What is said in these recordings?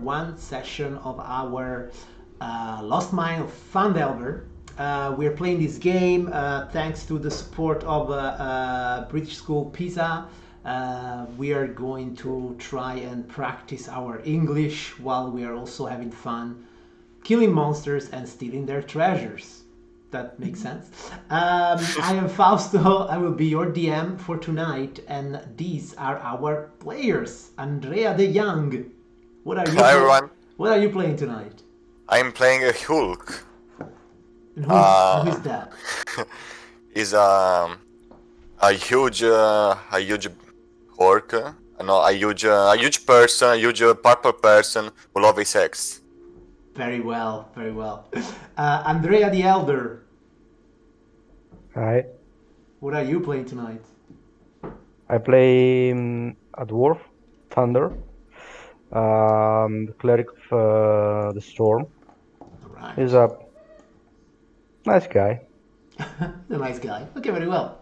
one session of our Lost Mine of Phandelver. We're playing this game thanks to the support of British School Pisa. We are going to try and practice our English while we are also having fun killing monsters and stealing their treasures. That makes sense. I am Fausto. I will be your DM for tonight, and these are our players. Andrea the Young. What are you? Hi everyone. What are you playing tonight? I'm playing a Hulk. And who is that? He's a huge orc. No, a huge person, a huge purple person who loves his sex. Very well, very well. Andrea the Elder. Hi. What are you playing tonight? I play a dwarf, Thunder, the cleric of the storm. All right. He's a nice guy. A nice guy. Okay, very well.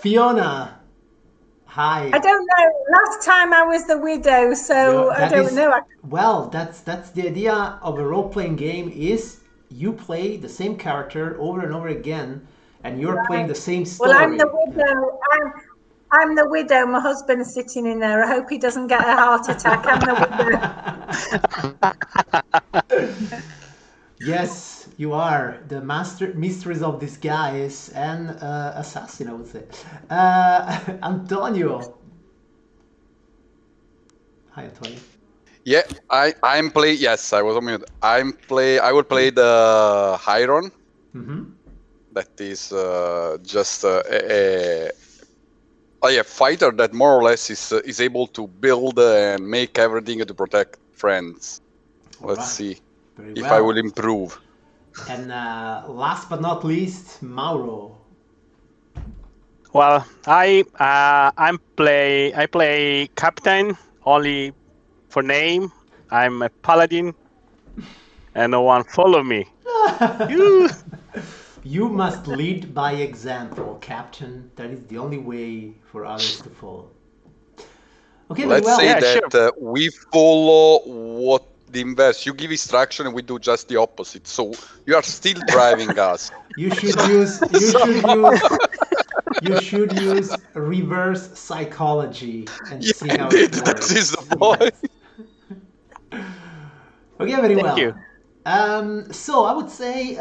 Fiona. Hi. I don't know. Last time I was the widow, so I don't know. Well, that's the idea of a role-playing game is you play the same character over and over again, and you're playing the same story. Well, I'm the widow. I'm the widow. My husband's sitting in there. I hope he doesn't get a heart attack. I'm the widow. Yes, you are the mistress of disguise and assassin, I would say. Antonio. Hi, Antonio. Yeah, I'm play. Yes, I was on mute. I will play the Hyron. Mm-hmm. That is just a fighter that more or less is able to build and make everything to protect friends. Let's see if I will improve. And last but not least, Mauro. Well, I play captain only for name. I'm a paladin, and no one follow me. You must lead by example, Captain. That is the only way for others to follow. Okay, let's well. say Yeah, that sure. We follow what the inverse. You give instruction, and we do just the opposite. So you are still driving us. You should use reverse psychology and see how it works. That is the point. Okay, very well. Thank you. So I would say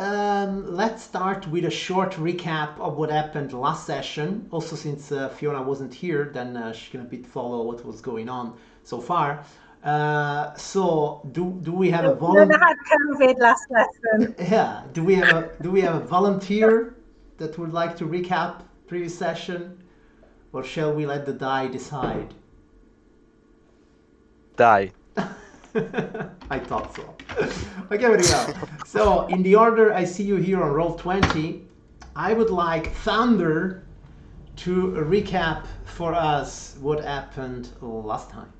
let's start with a short recap of what happened last session. Also, since Fiona wasn't here, then she can a bit follow what was going on so far. So do we have a volunteer? I had COVID last lesson. Yeah. Do we have a volunteer that would like to recap previous session, or shall we let the die decide? Die. I thought so. Okay, very well. So, in the order I see you here on Roll20, I would like Thunder to recap for us what happened last time.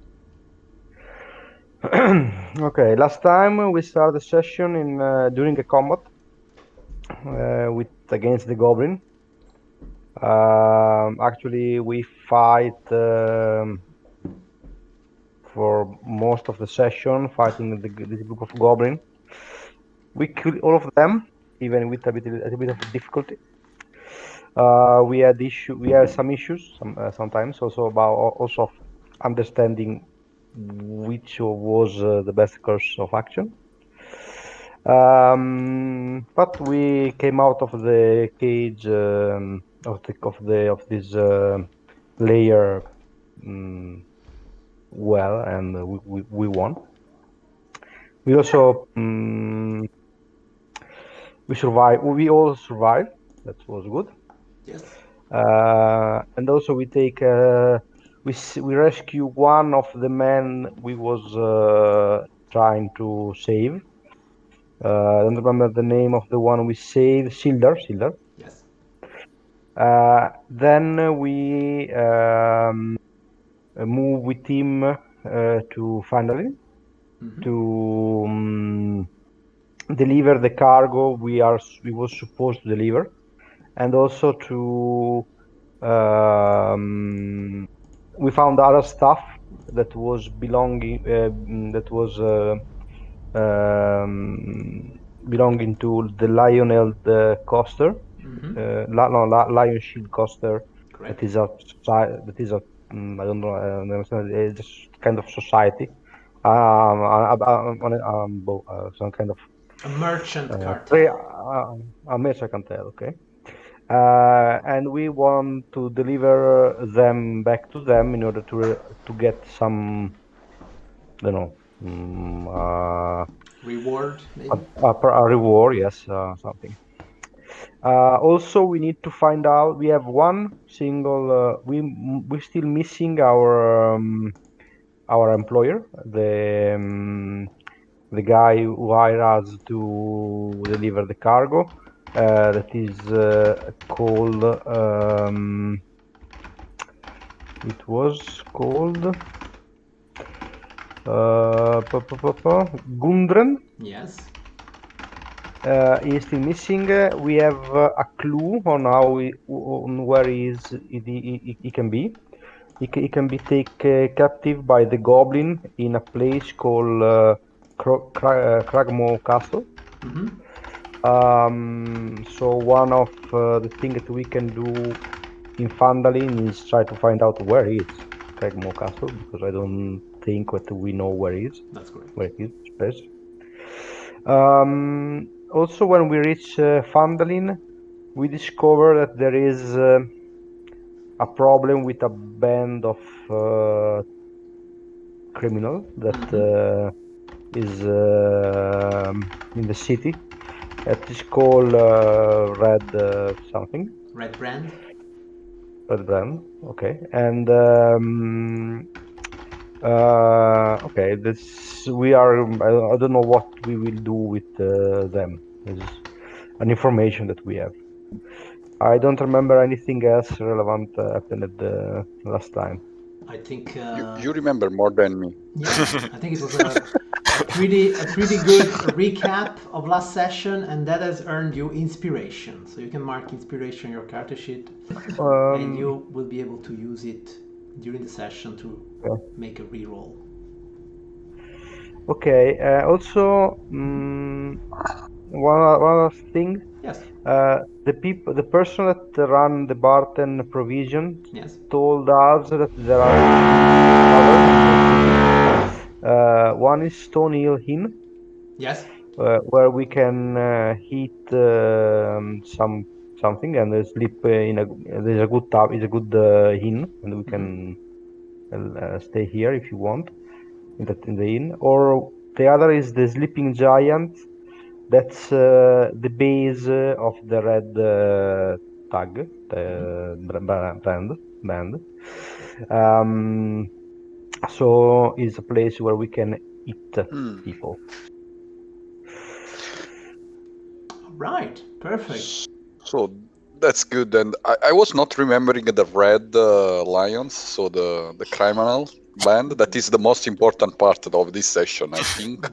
Okay, last time we started the session in during a combat against the goblin. Actually, we fight for most of the session, fighting this group of goblin. We killed all of them, even with a bit of difficulty. We had some issues sometimes, also about understanding which was the best course of action. But we came out of the cage of this layer well, and we won. We also we survived. We all survived. That was good. Yes. And also we take we rescue one of the men we was trying to save. I don't remember the name of the one we saved. Sildar. Yes. Then we move with him to Phandelver to deliver the cargo we was supposed to deliver, and also to we found other stuff that was belonging to the Lionel coaster, Lion Shield coaster. Correct. That is I don't know, it's just kind of society, some kind of A merchant uh, cartel. a merchant cartel, okay. And we want to deliver them back to them in order to get some, I don't know, Reward, maybe? a reward, yes, something. Also, we need to find out. We have one single. We're still missing our employer, the guy who hired us to deliver the cargo. That is called. It was called Gundren. Yes. He is still missing. We have a clue on on where he can be. He can be taken captive by the goblin in a place called Cragmo Castle. So one of the things that we can do in Phandelver is try to find out where is Cragmo Castle, because I don't think that we know where it is. That's correct. Where it is. Also, when we reach Phandelver, we discover that there is a problem with a band of criminals that is in the city. It is called Red something. Red Brand. Red Brand. Okay, and okay. This we are. I don't know what we will do with them. This is an information that we have. I don't remember anything else relevant happened last time. I think. You remember more than me. Yeah, I think it was a pretty good recap of last session, and that has earned you inspiration. So you can mark inspiration on your character sheet, and you will be able to use it during the session to make a reroll. Okay. Also, one other thing. Yes. The person that ran the Barton provision Yes. told us that there are other. One is Stone Hill Inn. Yes. Where we can hit something and sleep in there's a good tub. It's a good inn, and we can stay here if you want in the inn. Or the other is the Sleeping Giant. That's the base of the red tag, band. So it's a place where we can eat people. Right. Perfect. So that's good. And I was not remembering the red lions, so the criminal band. That is the most important part of this session, I think.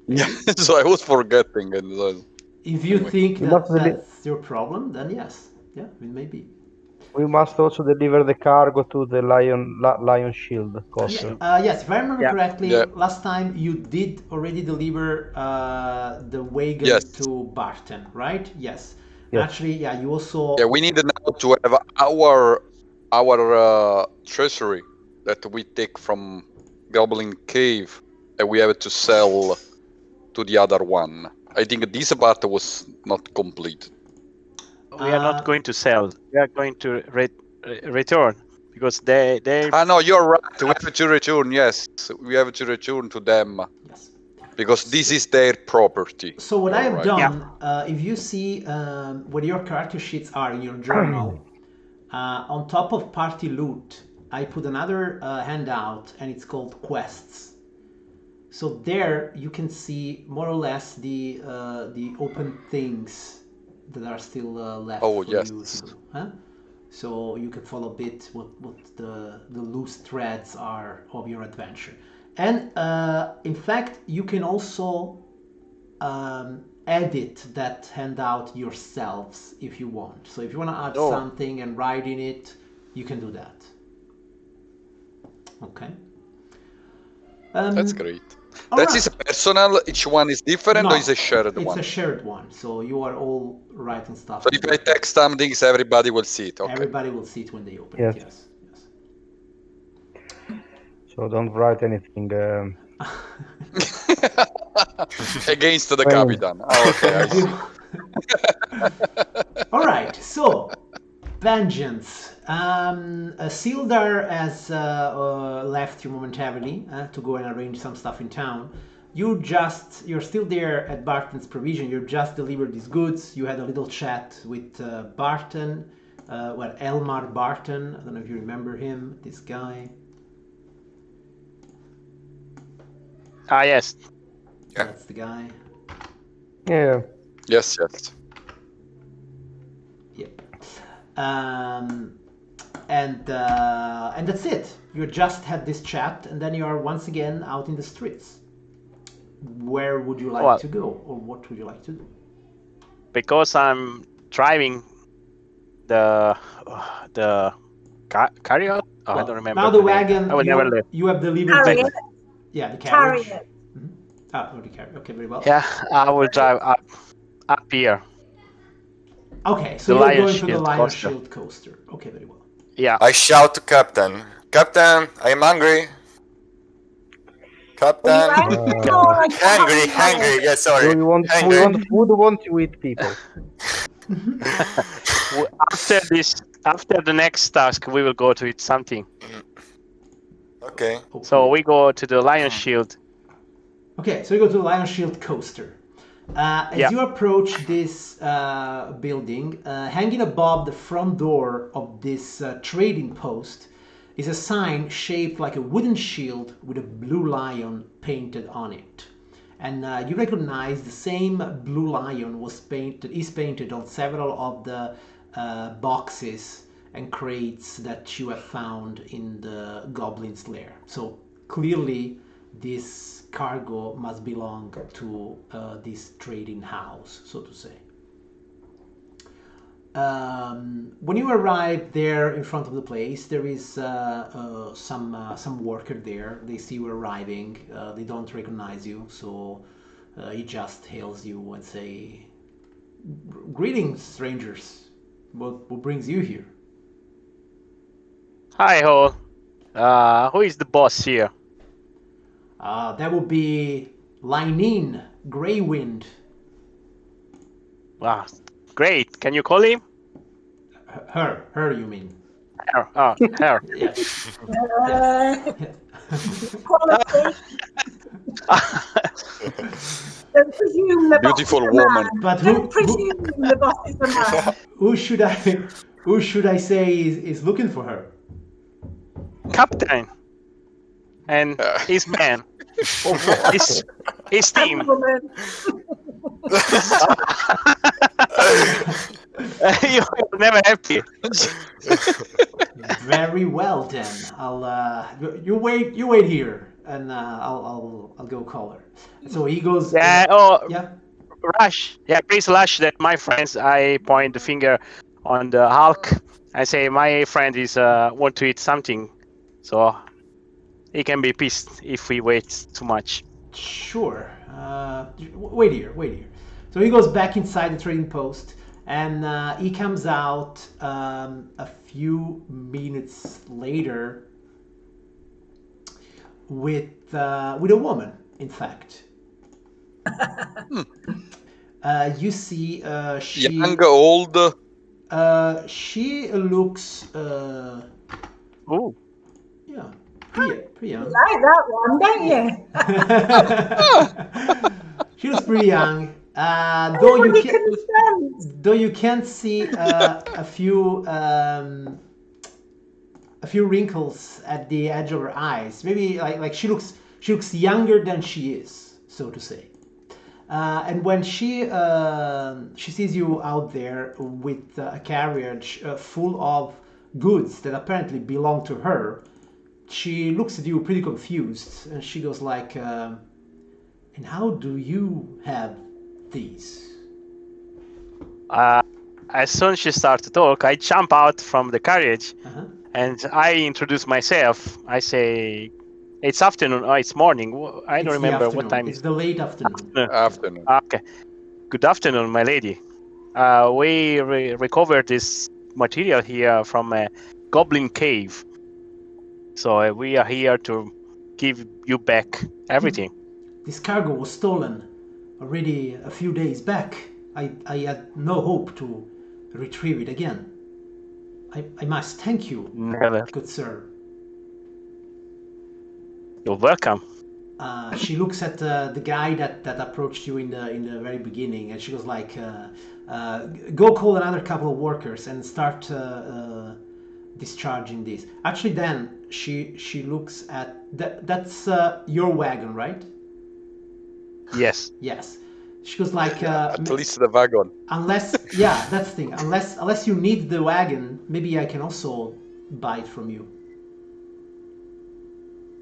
Yeah, so I was forgetting. And if you think that's your problem, then yes, yeah, it may be. We must also deliver the cargo to the Lion Shield coaster. Yes, if I remember correctly, last time you did already deliver the wagon to Barton, right? Yes. Actually, yeah, you also. Yeah, we need now to have our treasury that we take from Goblin Cave, and we have to sell to the other one. I think this part was not complete. We are not going to sell. We are going to return because they. No, you're right. We have to return. Yes, we have to return to them. Yes. Because this is their property. So what I have done, if you see what your character sheets are in your journal, on top of party loot, I put another handout, and it's called quests. So there you can see more or less the open things that are still left for you to do. Huh? So you can follow a bit what the loose threads are of your adventure. And in fact, you can also edit that handout yourselves if you want. So if you want to add something and write in it, you can do that. Okay. That's great. all That right. is a personal. Each one is different, No, or is a shared it's one? a shared one, so you are all writing stuff. So if I text some things, everybody will see it. Okay. Everybody will see it when they open Yes. it. Yes. Yes. So don't write anything. Against the Well- Capitan. Oh, okay, I see. All right. So, vengeance. Sildar has left you momentarily to go and arrange some stuff in town. You're still there at Barton's provision. You just delivered these goods. You had a little chat with Barton. Elmar Barton. I don't know if you remember him. This guy. Ah, yes. Yeah. That's the guy. Yeah. Yes, yes. Yep. And that's it. You just had this chat, and then you are once again out in the streets. Where would you like Well- to go, or what would you like to do? Because I'm driving the chariot. Oh, I don't remember. Now the name. wagon. I will never live. You have delivered. Chariot. Yeah, the carriage. Chariot. The carriage. Okay, very well. Yeah, I will drive up here. Okay, so The you're Lion going to the Shield Lion coaster. Shield coaster. Okay, very well. Yeah. I shout to Captain. Captain, I am hungry. Captain. Hungry. Yeah, sorry. We want Hungry. food. We want to eat people. After the next task, we will go to eat something. Okay. So we go to the Lion Shield. Okay, so you go to the Lion Shield coaster. As you approach this building, hanging above the front door of this trading post is a sign shaped like a wooden shield with a blue lion painted on it. And you recognize the same blue lion is painted on several of the boxes and crates that you have found in the Goblin's lair. So clearly this cargo must belong to this trading house, so to say. When you arrive there in front of the place, there is some worker there. They see you arriving. They don't recognize you, so he just hails you and say, "Greetings, strangers. What brings you here?" Hi, ho. Who is the boss here? That would be Lyneen Greywind. Wow, great. Can you call him? Her, you mean? Her. Oh, her. Yes. Quality. Don't presume the Beautiful boss is a woman. man. But Don't presume the boss is a man. who should I say is looking for her? Captain. And his man. His team. Woman. You're never happy. Very well then. You wait here, and I'll go call her. So he goes. Yeah. Yeah. Rush. Yeah, please rush that my friends. I point the finger on the Hulk. I say my friend is want to eat something, so he can be pissed if we wait too much. Sure. Wait here. So he goes back inside the trading post, and he comes out a few minutes later with a woman. In fact, you see she Young, old. she looks Ooh. yeah pretty young. Like that one, don't you? She looks pretty young. Though you can't see a few wrinkles at the edge of her eyes. Maybe like she looks younger than she is, so to say. And when she sees you out there with a carriage full of goods that apparently belong to her, she looks at you pretty confused, and she goes like, "And how do you have these?" As soon as she starts to talk, I jump out from the carriage and I introduce myself. I say, it's afternoon. Oh, it's morning. I don't It's the remember afternoon. what time. It's the late afternoon. Afternoon. Okay. Good afternoon, my lady. We recovered this material here from a goblin cave. So we are here to give you back everything. This cargo was stolen already a few days back. I had no hope to retrieve it again. I must thank you, Never. good sir. You're welcome. She looks at the guy that approached you in the very beginning, and she goes like, "Go call another couple of workers and start discharging this." Actually, then she looks at that's your wagon, right? Yes. Yes. She goes like, At least the wagon. unless that's the thing. Unless you need the wagon, maybe I can also buy it from you.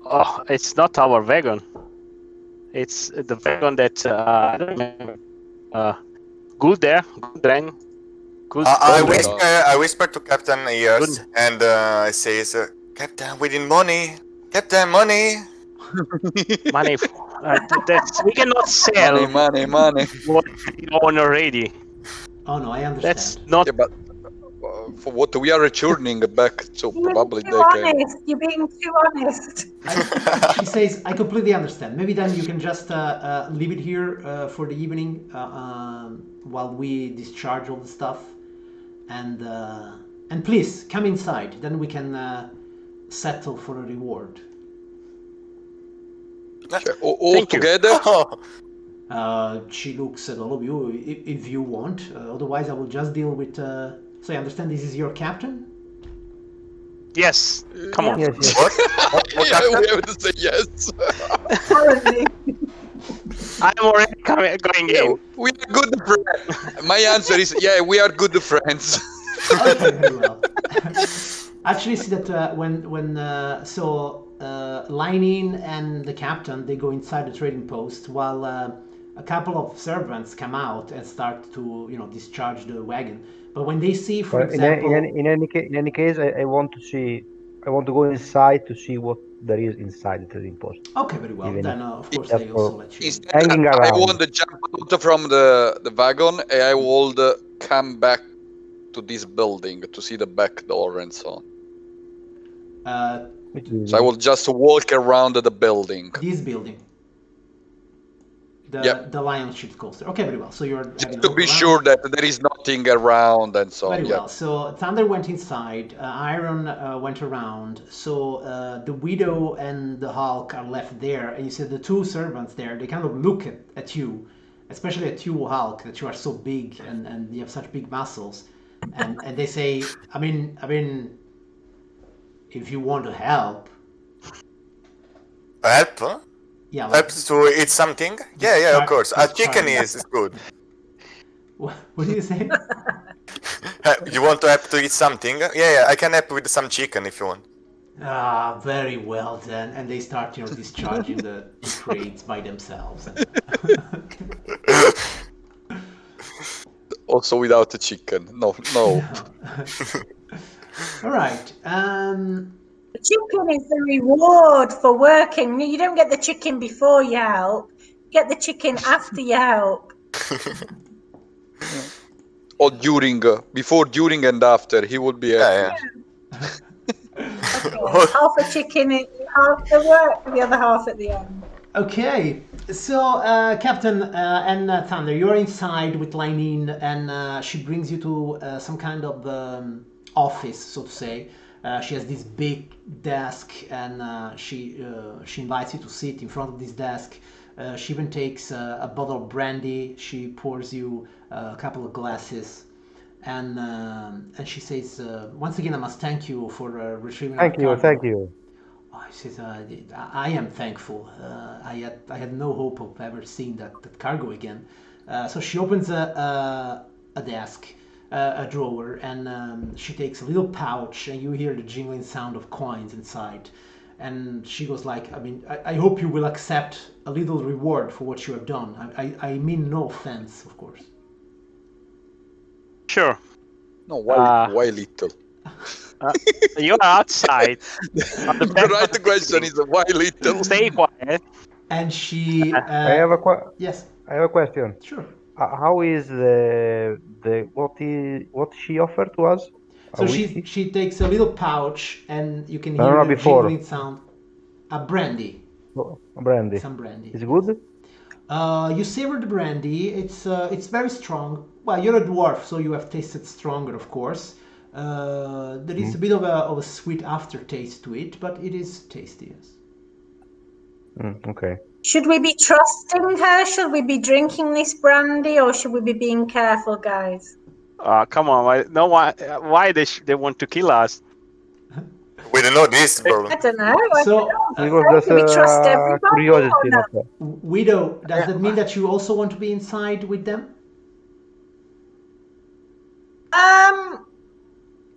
Oh, it's not our wagon. It's the wagon that I don't remember. Gulden. I whisper to Captain ears and I says, Captain, we need money. Captain, money. Money. That's we cannot sell Money. what we own already. Oh no, I understand. That's not. Yeah, but for what we are returning back, so You're probably being they too can. honest. You're being too honest. She says, I completely understand. Maybe then you can just leave it here for the evening while we discharge all the stuff. And please, come inside. Then we can settle for a reward. All Thank you. together. She looks at all of you if you want. Otherwise, I will just deal with... So I understand this is your captain? Yes. Come on. Yes. Yeah, we have to say yes. Apparently. I'm already going Yeah, in. we are good friends. My answer is yeah, we are good friends. Okay, very well. Actually, see that when Lining and the captain, they go inside the trading post while a couple of servants come out and start to discharge the wagon. But when they see, for example, in any case, I want to go inside to see what there is inside the trading post. okay, very well. Even Then of course just they for also let you. Instead, hanging I around. want to jump out from the wagon and I will come back to this building to see the back door and so on. Which is- So I will just walk around the building. This building. Yep. The Lion Ship Coaster. Okay, very well. So you're having Just a to look be around. sure that there is nothing around and so on. Very Yeah. well. So Thunder went inside. Iron went around. So the Widow and the Hulk are left there, and you see the two servants there. They kind of look at you, especially at you, Hulk, that you are so big and you have such big muscles, and they say, I mean, if you want to help, Help? Huh? yeah. Help to eat something? Yeah, of course. A chicken is good. What did you say? You want to help to eat something? Yeah, I can help with some chicken if you want. Ah, very well then. And they start, discharging the crates by themselves. Also without the chicken. No. All right. The chicken is the reward for working. You don't get the chicken before you help. You get the chicken after you help. Or during, before, during, and after. He would be happy. Yeah. Okay. Half a chicken, half the work, the other half at the end. Okay. So, Captain and Thunder, you're inside with Laineen, and she brings you to some kind of office, so to say. She has this big desk, and she invites you to sit in front of this desk. She even takes a bottle of brandy. She pours you a couple of glasses, and she says, "Once again, I must thank you for retrieving our cargo." Thank you. Oh, she says, "I am thankful. I had no hope of ever seeing that cargo again." So she opens a desk. A drawer, and she takes a little pouch, and you hear the jingling sound of coins inside. And she goes like, I hope you will accept a little reward for what you have done. I mean no offense, of course. Sure. No, why little? You're outside. On the back The of right the question building. is why little? Stay quiet. And she. I have a Yes, I have a question. sure. How is what she offered to us? A So whiskey? she takes a little pouch, and you can No, hear no, the before. jingling sound. A brandy, Oh, brandy. some brandy. Is it good? You savor the brandy. It's very strong. Well, you're a dwarf, so you have tasted stronger, of course. There is a bit of a sweet aftertaste to it, but it is tasty. Yes. Okay. Should we be trusting her? Should we be drinking this brandy, or should we be being careful, guys? Come on. Why they want to kill us? We don't know this, bro. I don't know. So, It was just Do we trust everybody curiosity, or not? not Widow, does that mean that you also want to be inside with them?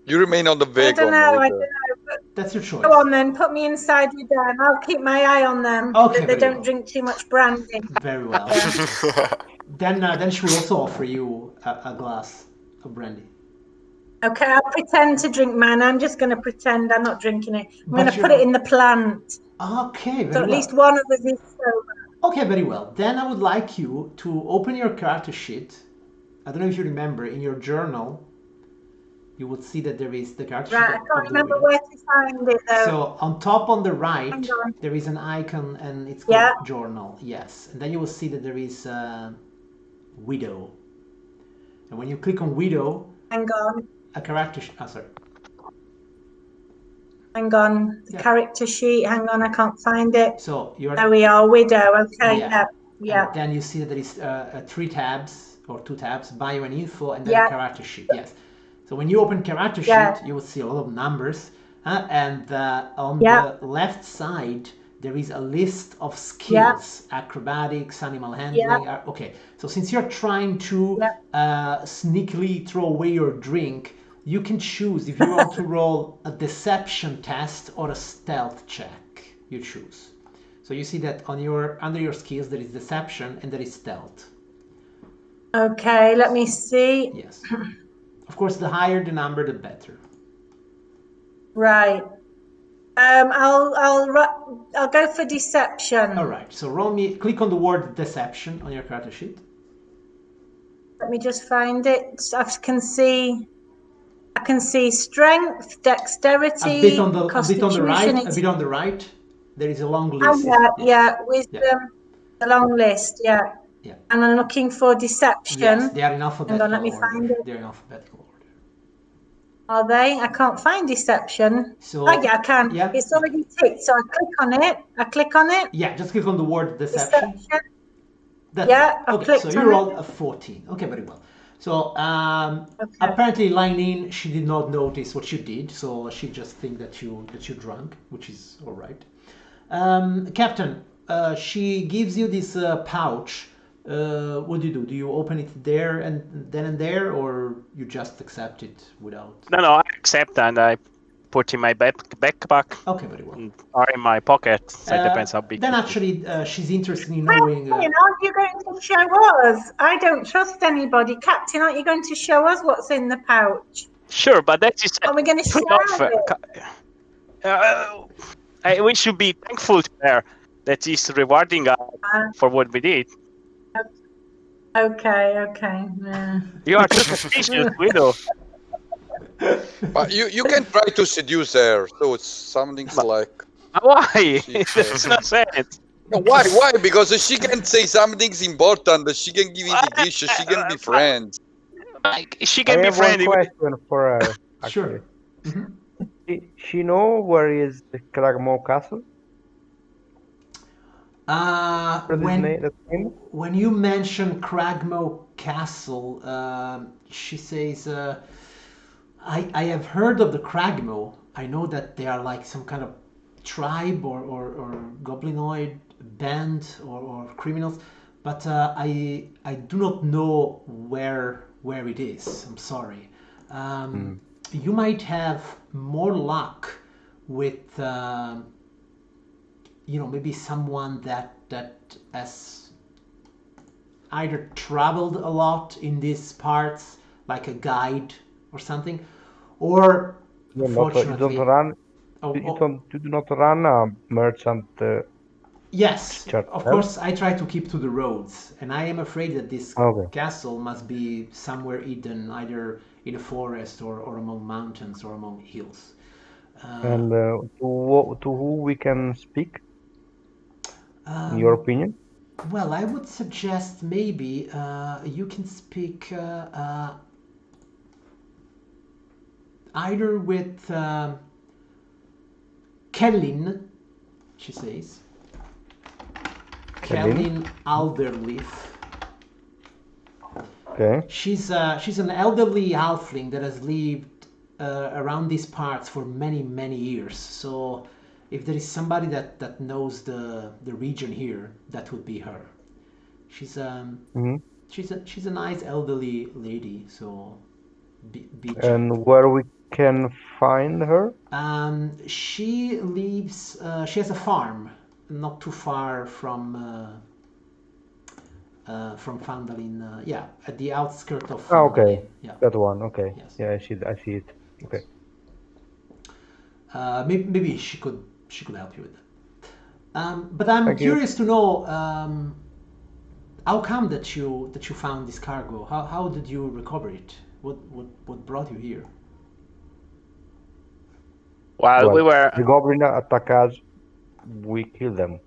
You remain on the I wagon. don't know. with I the- don't know. But That's your choice. go on then. Put me inside with them. I'll keep my eye on them. Okay, That they very don't well. drink too much brandy. Very well. Then she will also offer you a glass of brandy. Okay, I'll pretend to drink mine. I'm just going to pretend I'm not drinking it. I'm But going to you're put it not- in the plant. Okay, very So well. at least one of us is sober. Okay, very well. Then I would like you to open your character sheet. I don't know if you remember, in your journal, you would see that there is the character Right, I sheet can't of the remember widow. where to find it though. So on top on the right, Hang on. there is an icon and it's called Yeah. journal. Yes, and then you will see that there is widow. And when you click on widow, Hang on. a character sheet. Oh, sorry. Hang on. The Yeah. character sheet. Hang on, I can't find it. So you're. There we are, widow. Okay, Yeah. yeah. And then you see that there is 3 tabs or 2 tabs, bio and info, and then Yeah. character sheet. Yes. So when you open character Yeah. sheet, you will see a lot of numbers, and on Yeah. the left side there is a list of skills: acrobatics, animal handling. Okay. So since you're trying to sneakily throw away your drink, you can choose if you want to roll a deception test or a stealth check. You choose. So you see that on under your skills there is deception and there is stealth. Okay, let me see. Yes. Of course, the higher the number, the better. Right. I'll go for deception. All right. So roll me. Click on the word deception on your character sheet. Let me just find it. I can see strength, dexterity, A bit on the constitution. right. A bit on the right. There is a long list. Wisdom. The long list. Yeah. Yeah. And I'm looking for deception. Yes, they are in alphabetical Hang on, let me order. find it. They're in alphabetical order. Are they? I can't find deception. So, oh yeah, I can. yeah. It's already ticked, so I click on it. Yeah, just click on the word deception. Yeah, I okay. clicked So you on rolled it. a 14. Okay, very well. So apparently, Laineen, she did not notice what you did, so she just think that you drank, which is all right. Captain, she gives you this pouch. What do you do? Do you open it there and there, or you just accept it without? No, I accept and I put in my backpack. Okay, very well. Or in my pocket. So it depends how big. Then actually, she's interested in knowing. Aren't you going to show us? I don't trust anybody. Captain, aren't you going to show us what's in the pouch? Sure, but that is. Are we going to share it? We should be thankful to her that is rewarding us for what we did. Okay. Yeah. You are too suspicious, widow. But you can try to seduce her. So it's something like. Why? It's not sense. Why? Because she can say something's important. She can give indication. She can be friends. She can be friendly. I have one question for her. Actually. Sure. Mm-hmm. She know where is the Cragmore Castle? When you mention Cragmo Castle, she says, I have heard of the Cragmo. I know that they are like some kind of tribe or goblinoid band or criminals, but I do not know where it is. I'm sorry. You might have more luck with maybe someone that has either traveled a lot in these parts, like a guide or something, or You Unfortunately, don't run. oh, You do not run a merchant yes, chart. of course, I try to keep to the roads, and I am afraid that this Okay. castle must be somewhere hidden, either in a forest or among mountains or among hills. And to who we can speak, in your opinion? Well, I would suggest maybe you can speak either with Kellyn, she says. Kellyn? Kellyn Alderleaf. Okay. She's an elderly halfling that has lived around these parts for many years. So if there is somebody that knows the region here, that would be her. She's hmm she's a nice elderly lady. So be And gentle. where we can find her? She lives. She has a farm not too far from Phandalin. Yeah, at the outskirts of Ah, okay. Phandalin. Yeah. That one. Okay. Yes. Yeah, I see it. Okay. Maybe she could help you with that. But I'm Thank you. curious to know how come that you found this cargo? How did you recover it? What brought you here? Well, we Well, were the goblin attack us. We kill them,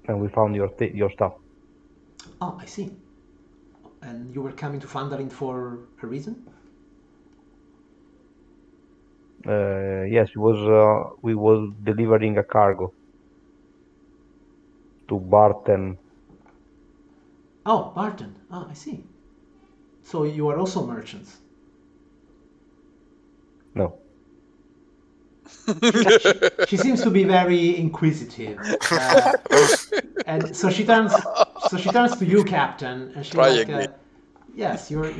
and we found your stuff. Oh, I see. And you were coming to Phandalin for a reason? Yes, we was delivering a cargo to Barton. Oh, Barton. Oh, I see. So you are also merchants. No. She seems to be very inquisitive, and so she turns to you, Captain, and she's Try like, again. "Yes, your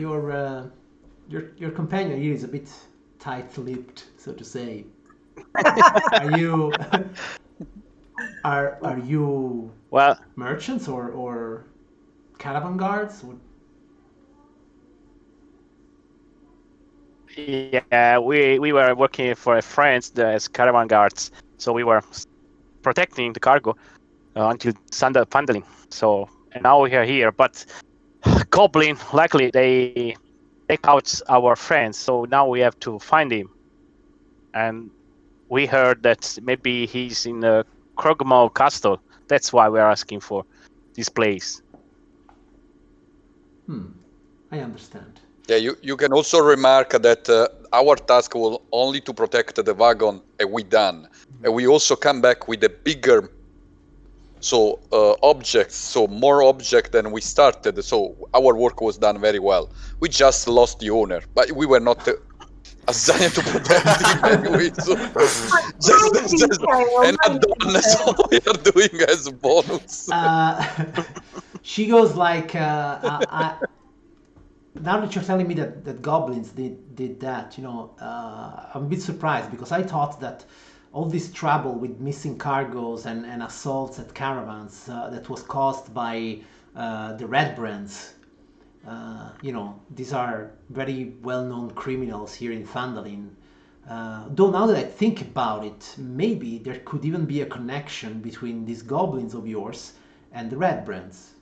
companion here is a bit tight-lipped, so to say. Are you are you well. merchants or caravan guards? Yeah, we were working for a friend as caravan guards, so we were protecting the cargo until Phandalin. So and now we are here, but Goblin, luckily they take out our friends, so now we have to find him. And we heard that maybe he's in the Krogmo Castle. That's why we're asking for this place. I understand. Yeah, you can also remark that our task was only to protect the wagon, and we done. And we also come back with a bigger objects, so more object than we started. So our work was done very well. We just lost the owner, but we were not assigned to protect him anyway. So just an add-on, so we are doing as a bonus. She goes like, now that you're telling me that goblins did that, I'm a bit surprised because I thought that all this trouble with missing cargoes and assaults at caravans that was caused by the Red Brands. These are very well-known criminals here in Phandalin. Though now that I think about it, maybe there could even be a connection between these goblins of yours and the Red Brands,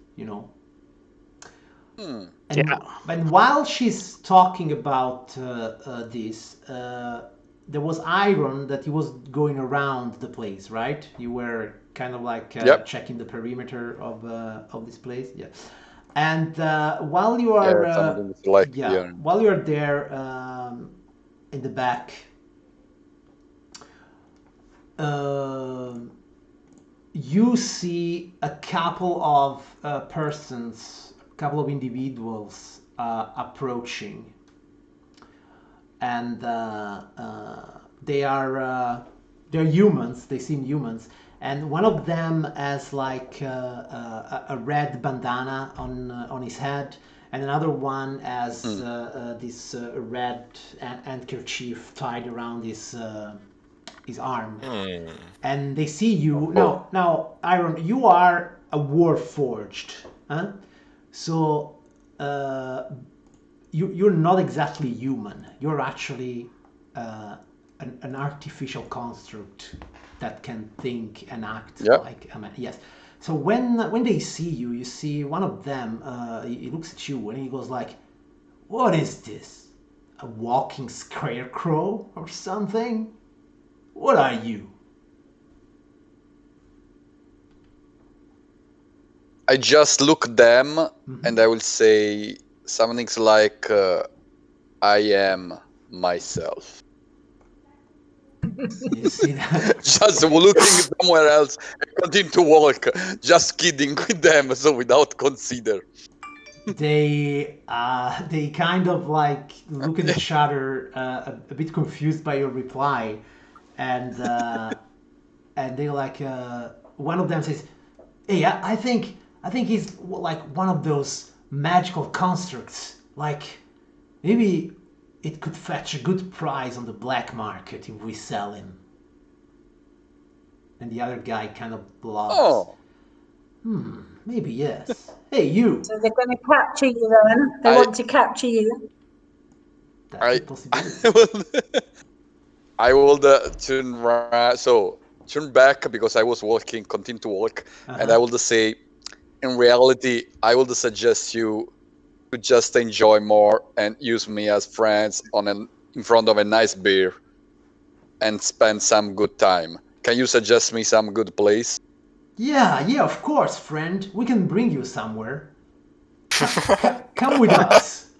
And while she's talking about this, there was Iron that he was going around the place, right? You were kind of like checking the perimeter of this place, yeah. And while you are while you are there in the back, you see a couple of persons, a couple of individuals approaching, and they're humans. They seem humans, and one of them has like a red bandana on his head, and another one has this red handkerchief tied around his arm. And they see you now. Iron, you are a warforged, huh? So you're not exactly human. You're actually an artificial construct that can think and act Yeah. like a man. Yes. So when they see you, you see one of them. He looks at you and he goes like, "What is this? A walking scarecrow or something? What are you?" I just look at them and I will say something like, I am myself. You see that? Just looking somewhere else and continue to walk. Just kidding with them, so without consider. They kind of like look at each other, a bit confused by your reply, and they like one of them says, "Hey, I think he's like one of those magical constructs. Like maybe it could fetch a good price on the black market if we sell him." And the other guy kind of bluffs. Oh, Maybe yes. Hey, you. So they're going to capture you then. They want to capture you. That's a possibility. I will turn back because I was walking, continue to walk, and I will say, in reality, I will suggest you to just enjoy more and use me as friends in front of a nice beer and spend some good time. Can you suggest me some good place? Yeah, of course, friend. We can bring you somewhere. Come with us.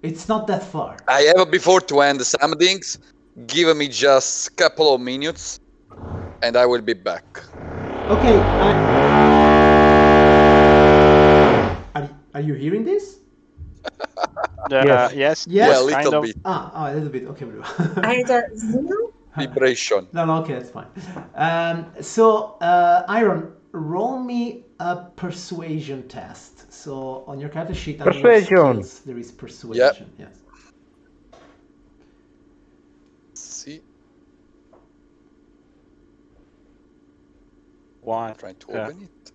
It's not that far. I have before to end some things. Give me just a couple of minutes, and I will be back. Okay. Are you hearing this? Yes. Yes. Yeah, a kind little of. bit. A little bit. Okay. I don't know. Vibration. No, okay, that's fine. So, Iron, roll me a persuasion test. So, on your character sheet, under your Persuasion. skills, there is persuasion. Yes. See, One. trying to open it.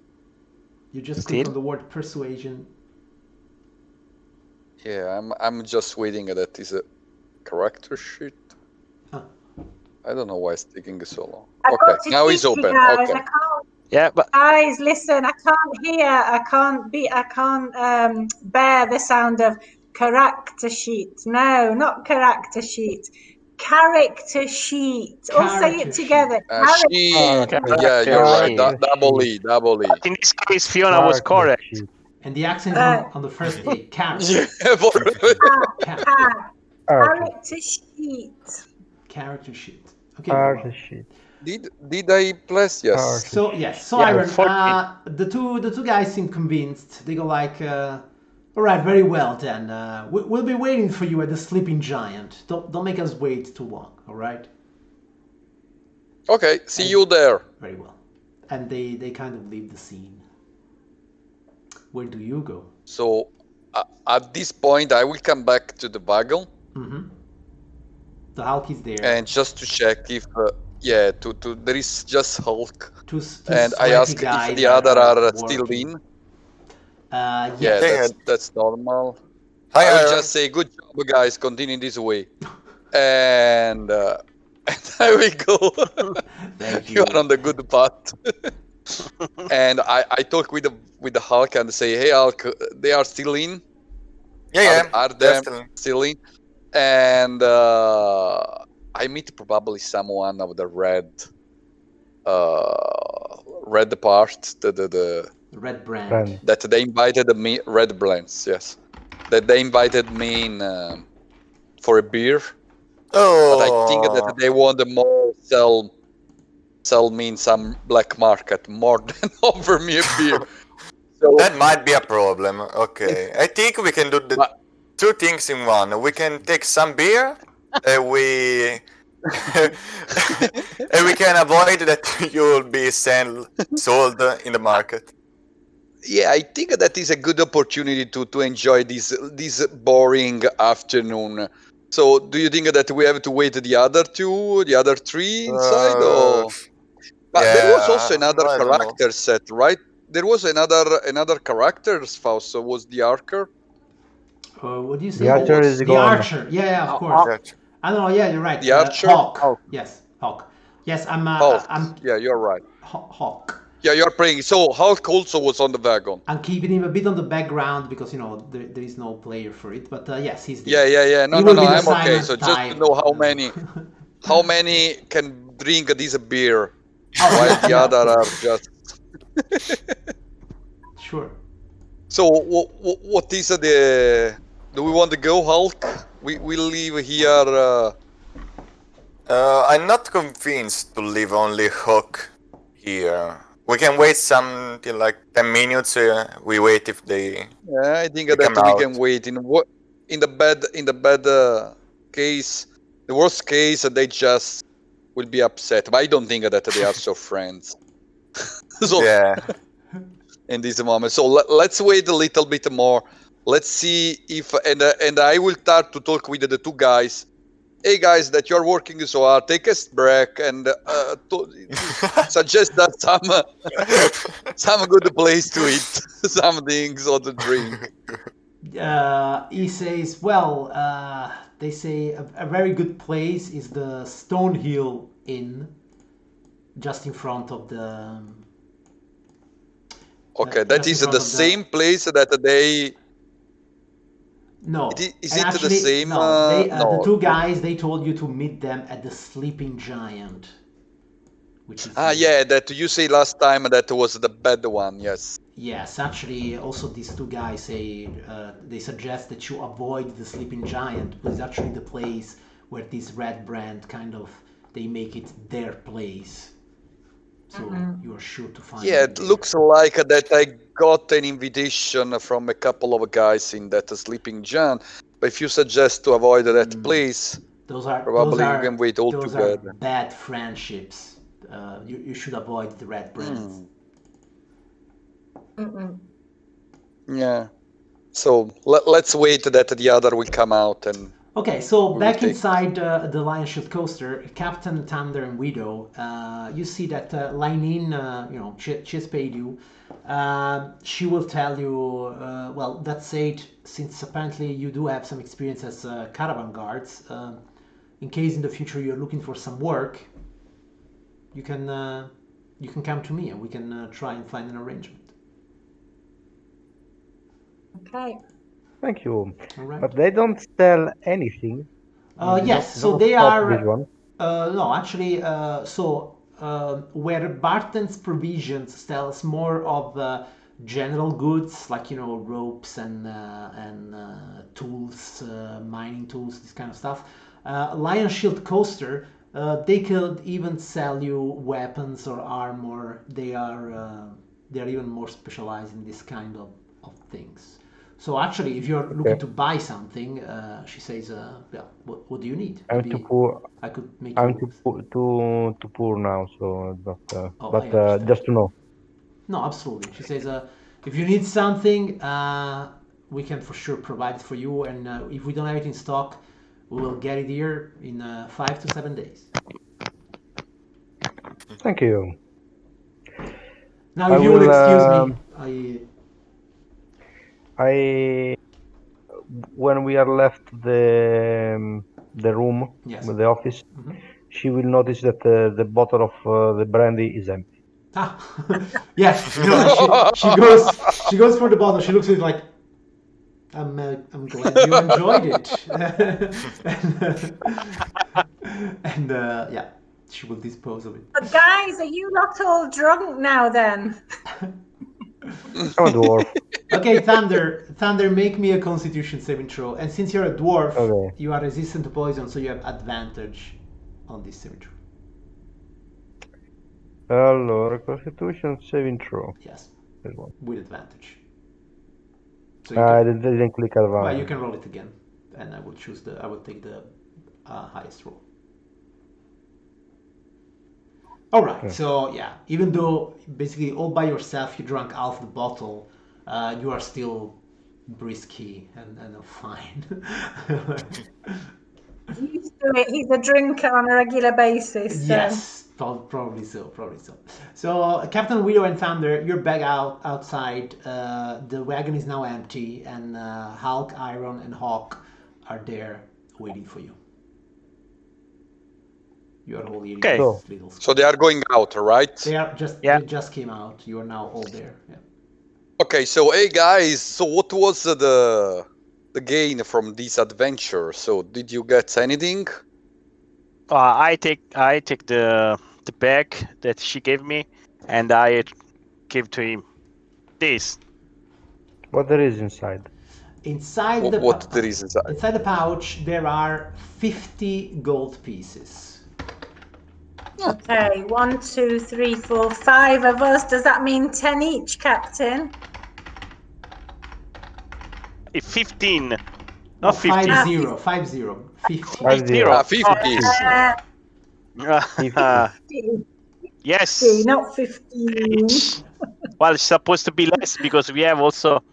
You just Still? click on the word persuasion. Yeah, I'm just waiting. That is a character sheet. Huh. I don't know why it's taking so long. I've Okay, got to now it's teach you open. guys. Okay. I can't. Yeah, but Guys, listen. I can't hear. I can't bear the sound of character sheet. No, not character sheet. Character sheet. All say Character it together. Sheet. Character Yeah, you're right. sheet. Double E. But in this case, Fiona was correct. Sheet. And the accent is on the first A. Character. Yeah, Character sheet. Character sheet. Okay. Character sheet. Did I place? Yes. So yes, so Yeah, Iron, 14. the two guys seem convinced. They go like, "All right, very well then. We'll be waiting for you at the Sleeping Giant. Don't make us wait too long. All right." Okay. See you there. Very well. And they kind of leave the scene. Where do you go? So at this point, I will come back to the wagon The Hulk is there. and just to check if there is just Hulk. Two And I sweaty ask guys if the other are still working. in. Yes. Yeah, that's normal. Hi, I will Iron. just say, good job, guys. Continue this way. And I will go. Thank You are on the good path. And I talk with the Hulk and say, hey, Hulk, they are still in? Yeah, Are they're they still in? And I meet probably someone of the red part, the Red brand. Brand. that they invited me, red blends, yes, that they invited me in for a beer. But I think that they want more sell me in some black market more than offer me a beer. So That might be a problem. Okay, I think we can do the two things in one. We can take some beer, and we and we can avoid that you'll be sold in the market. yeah, I think that is a good opportunity to enjoy this boring afternoon. So, do you think that we have to wait the other three inside, or? But there was also another I don't know. character set, right? There was another character, Fausto was the Archer. What do you say? The archer is The gone. archer. Yeah, of course. Gotcha. I don't know. Yeah, you're right. The archer? Hawk. Hawk. Yes, Hawk. Yes, I'm. Hulk. I'm Yeah, you're right. Hawk. Yeah, you're playing. So Hulk also was on the wagon. I'm keeping him a bit on the background because there is no player for it. But yes, he's there. Yeah. He will be the I'm okay. silent So just to type, know how many can drink this beer, Oh, while yeah, the yeah, other of are course. just. Sure. So what is the? Do we want to go, Hulk? We leave here. I'm not convinced to leave only Hook here. We can wait till like 10 minutes. We wait if they. Yeah, I think They that come we out. can wait. In the bad case, the worst case, they just will be upset. But I don't think that they are so friends. So Yeah. in this moment, so let's wait a little bit more. Let's see if and I will start to talk with the two guys. Hey guys, that you're working so hard, take a break and suggest that some good place to eat, some things or to drink. He says, well, they say a very good place is the Stonehill Inn, just in front of the. Okay, that just in is front the of same place that they. No. Is And it actually, the same? No, they, the No. two guys, they told you to meet them at the Sleeping Giant, which is. Yeah, that you say last time that was the bad one. Yes. Yes, actually, also these two guys say they suggest that you avoid the Sleeping Giant, because it's actually the place where this red brand kind of they make it their place. So you are sure to find. Yeah, them it there. looks like that I got an invitation from a couple of guys in that Sleeping Giant. But if you suggest to avoid that place, probably you can wait all those together. are bad friendships. You should avoid the red brands. Yeah. So let's wait that the other will come out and. Okay, so we back will take- inside the Lion Shield coaster, Captain, Thunder, and Widow, you see that Lainin, she's paid you. She will tell you, well, that said, since apparently you do have some experience as caravan guards, in case in the future you're looking for some work, you can come to me and we can try and find an arrangement. Okay. Thank you. All right. But they don't sell anything. Yes, so Not they stop are. This one. No, actually, where Barton's Provisions sells more of general goods like ropes and tools, mining tools, this kind of stuff. Lion Shield Coaster, they could even sell you weapons or armor. They are even more specialized in this kind of things. So actually, if you're looking to buy something, she says, "Well, what do you need?" I'm too poor. I could make. I'm you... too poor now, so not. I But understand. just to know. No, absolutely. She says, "If you need something, we can for sure provide it for you, and if we don't have it in stock, we will get it here in 5 to 7 days." Thank you. Now, if you will excuse me, when we are left the room, Yes. the office, she will notice that the bottle of the brandy is empty. yes, she goes for the bottle. She looks at it like, I'm glad you enjoyed it, and yeah, she will dispose of it. But guys, are you not all drunk now then? I'm a dwarf. Okay, Thunder, make me a Constitution saving throw. And since you're a dwarf, Okay. you are resistant to poison, so you have advantage on this saving throw. Allora, Constitution saving throw. Yes, This one. with advantage. So I didn't click advantage. well, you can roll it again, and I will take the highest roll. All right. So yeah, even though basically all by yourself you drank half the bottle, you are still brisky and fine. Used to it. He's a drinker on a regular basis. So. Yes, probably so. Probably so. So, Captain Widow and Thunder, you're back outside. The wagon is now empty, and Hulk, Iron, and Hawk are there waiting for you. You are all eating Okay. this little So they are going out, right? They are just Yeah. they just came out. You are now all there. Yeah. Okay, so hey guys, so what was the gain from this adventure? So did you get anything? I take the bag that she gave me, and I give to him this. What there is inside? Inside the What there is inside? inside the pouch there are 50 gold pieces. Okay, 1, 2, 3, 4, 5 of us. Does that mean 10 each, Captain? 15, No, not 50. 50. 50. 50. 50. Ah, 50. Uh, 50, Yes. not 15. Well, it's supposed to be less because we have also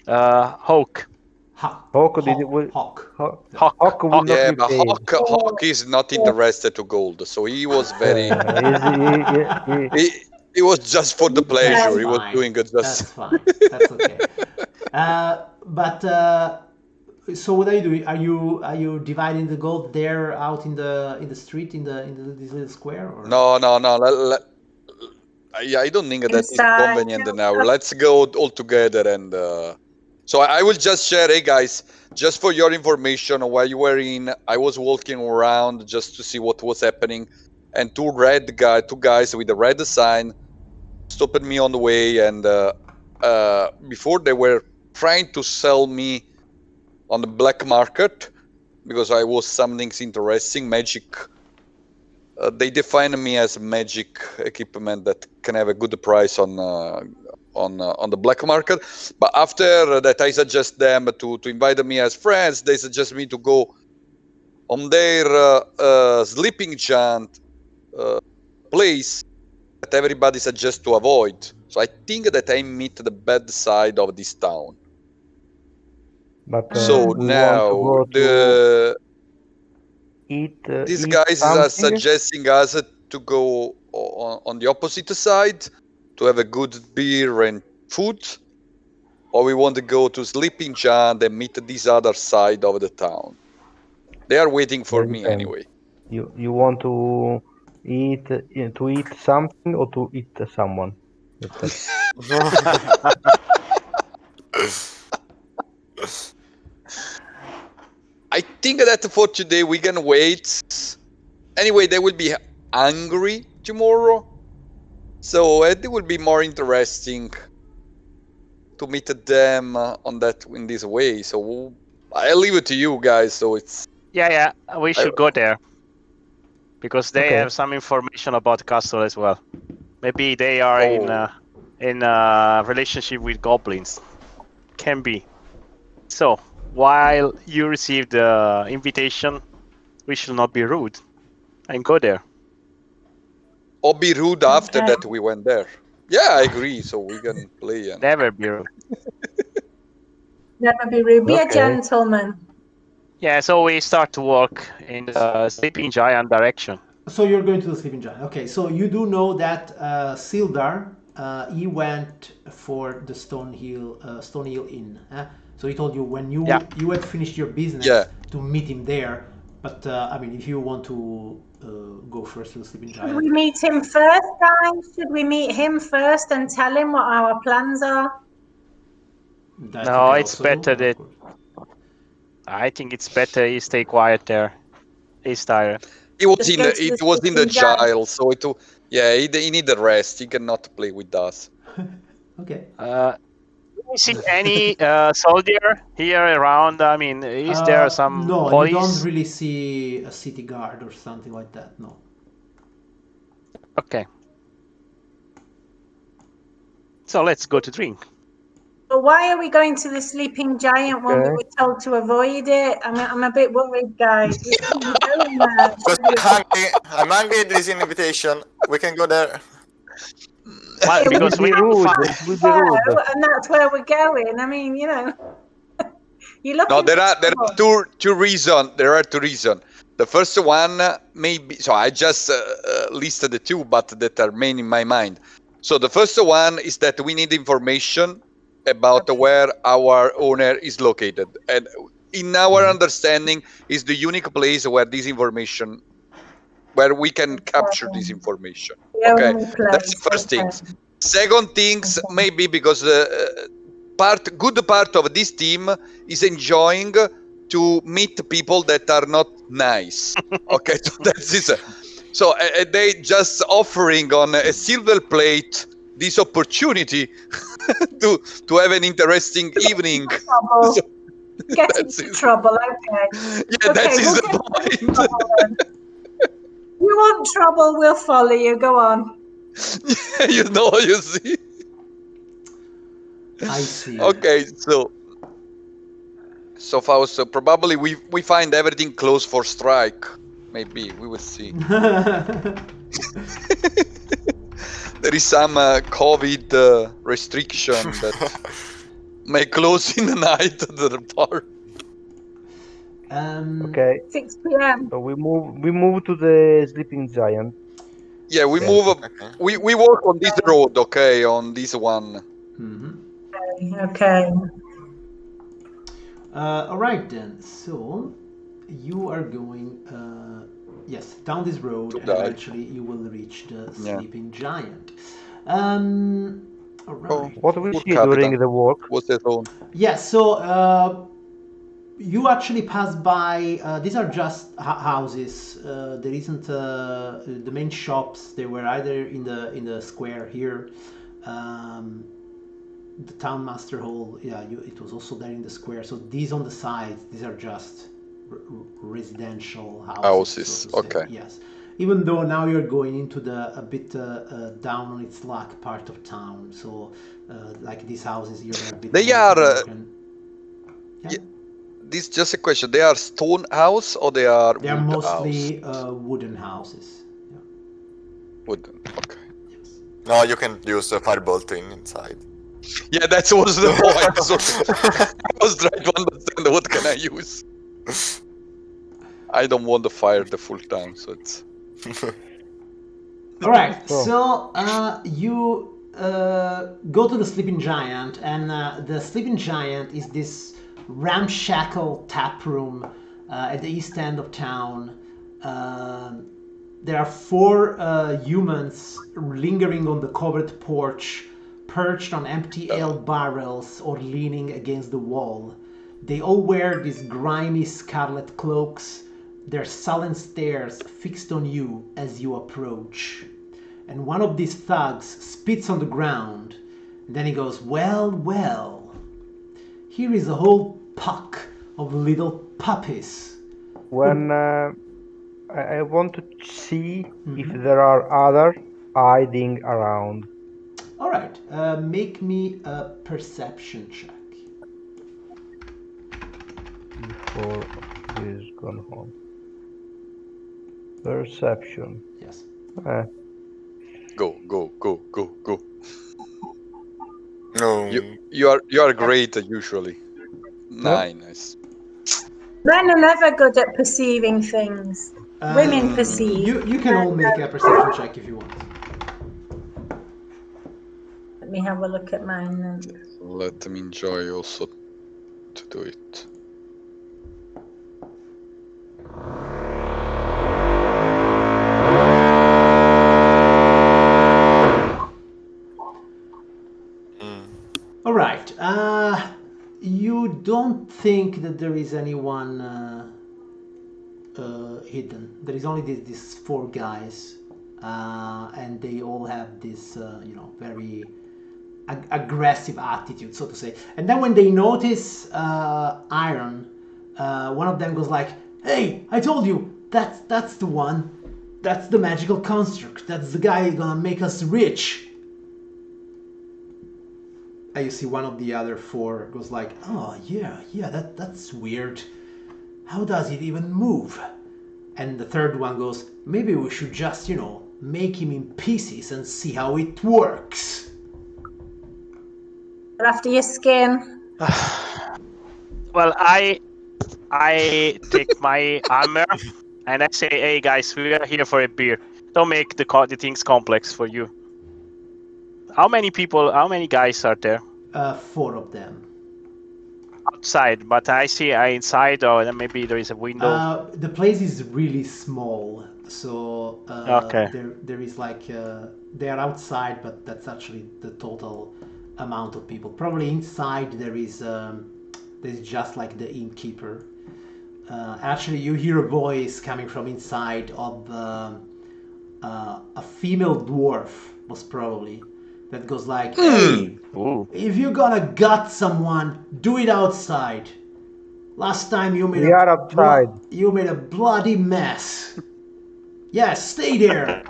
Hawk. Hawk did it will Hawk. Hawk will not Yeah, be but paid. Hawk is not interested to gold, so he was very. He was just for the pleasure. That's He was fine. doing it That's just. fine. That's okay. But so what are you doing? Are you dividing the gold there out in the street in this little square? Or? No. Yeah, I don't think that is Inside, convenient no. now. Let's go all together and. So I will just share. Hey guys, just for your information, while you were in, I was walking around just to see what was happening, and two guys with a red sign stopped me on the way, and before they were trying to sell me on the black market because I was something interesting, magic. They define me as magic equipment that can have a good price on the black market. But after that, I suggest them to invite me as friends. They suggest me to go on their sleeping giant place that everybody suggests to avoid. So I think that I meet the bad side of this town. But So we now want to go to these eat guys are something. suggesting us to go on the opposite side to have a good beer and food, or we want to go to Sleeping Giant and meet this other side of the town. They are waiting for Well, me depends. anyway. You want to eat something or to eat someone? I think that for today we can wait. Anyway, they will be hungry tomorrow, so it will be more interesting to meet them in this way. So I'll leave it to you guys. So it's Yeah, we should go there because they Okay. have some information about the castle as well. Maybe they are in relationship with goblins. Can be. So while you receive the invitation, we should not be rude and go there. or be rude after that we went there. Yeah, I agree. So we can play and Never be rude. Never be rude. Be a Okay. gentleman. Yeah, so we start to walk in the sleeping giant direction. So you're going to the sleeping giant. Okay, so you do know that Sildar, he went for the Stone Hill Inn. So he told you when you had finished your business to meet him there. But I mean, if you want to go first to the sleeping giant, Should we meet him first, guys? Should we meet him first and tell him what our plans are? No, it's better that. I think it's better he stay quiet there. He's tired. It was in the jail, so he need the rest. He cannot play with us. Okay. Do you see any soldier here around? I mean, is there some no, police? you don't really see a city guard or something like that. No. Okay. So let's go to drink. But why are we going to the sleeping giant when we were told to avoid it? I'm a bit worried, guys. We shouldn't be going there. I'm hungry. There is an invitation. We can go there. Well, because we and that's where we're going. I mean, you know, you look. No, there are two reasons. There are two reasons. The first one maybe. So I just listed the two, but that are main in my mind. So the first one is that we need information about where our owner is located, and in our understanding, is the unique place where this information, where we can capture this information. The Okay, only that's place. the first Okay. things. Second things, maybe because the good part of this team is enjoying to meet people that are not nice. Okay, so that's it. So they just offering on a silver plate this opportunity to have an interesting evening. Trouble. So Get that's into it. trouble. Okay. Yeah, that Okay, is we'll the get into point. trouble then. You want trouble? We'll follow you. Go on. You see. I see. Okay, so Fausto, probably we find everything close for strike. Maybe we will see. There is some COVID restriction that may close in the night the bar. Okay, 6 p.m. so we move to the sleeping giant. Yeah, we Then. move. Okay. We work on this road. Okay, on this one. Okay. All right then. So you are going, yes, down this road, To and die. eventually you will reach the Yeah. sleeping giant. All Oh, right. What we poor see during Capitan. the walk? What's that on? Yeah. So you actually pass by. These are just houses. There isn't the main shops. They were either in the square here. The town master hall, yeah, it was also there in the square. So these on the sides, these are just residential houses. So to say. Okay. Yes. Even though now you're going into a bit down on its luck part of town. So like these houses here are a bit They more are. broken. Yeah. This just a question. They are stone house or they are They are wood mostly house? wooden houses. Yeah. Wooden. Okay. Yes. No, you can use a firebolting inside. Yeah, that was the point. So I was trying to understand what can I use. I don't want to fire the full time, so it's. All right, So- so you go to the sleeping giant, and the sleeping giant is this ramshackle tap room at the east end of town. There are four humans lingering on the covered porch, perched on empty ale barrels or leaning against the wall. They all wear these grimy scarlet cloaks, their sullen stares fixed on you as you approach. And one of these thugs spits on the ground. And then he goes, "Well, well, here is a whole pack of little puppies." When I want to see if there are others hiding around. All right, make me a perception check. Before he's gone home. Perception. Yes. Go. No. You are great usually. Nice. Men are never good at perceiving things. Women perceive. You can all make a perception check if you want. Let me have a look at mine then. Let me enjoy also to do it. All right. You don't think that there is anyone hidden. There is only these four guys, and they all have this, very aggressive attitude, so to say. And then when they notice Iron, one of them goes like, "Hey, I told you, that's the one. That's the magical construct. That's the guy gonna make us rich." You see one of the other four goes like, "Oh yeah, that's weird. How does it even move?" And the third one goes, "Maybe we should just, make him in pieces and see how it works." They're after your skin. Well, I take my hammer And I say, hey guys, we are here for a beer. Don't make the things complex for you. How many guys are there? 4 of them. Outside, but I see inside, or then maybe there is a window. The place is really small, so Okay. there is like they are outside, but that's actually the total amount of people. Probably inside there's just like the innkeeper. Actually, you hear a voice coming from inside of a female dwarf, most probably, that goes like, "Hey, Ooh. if you're gonna gut someone, do it outside. Last time you made We are outside. you made a bloody mess. Yes, stay there."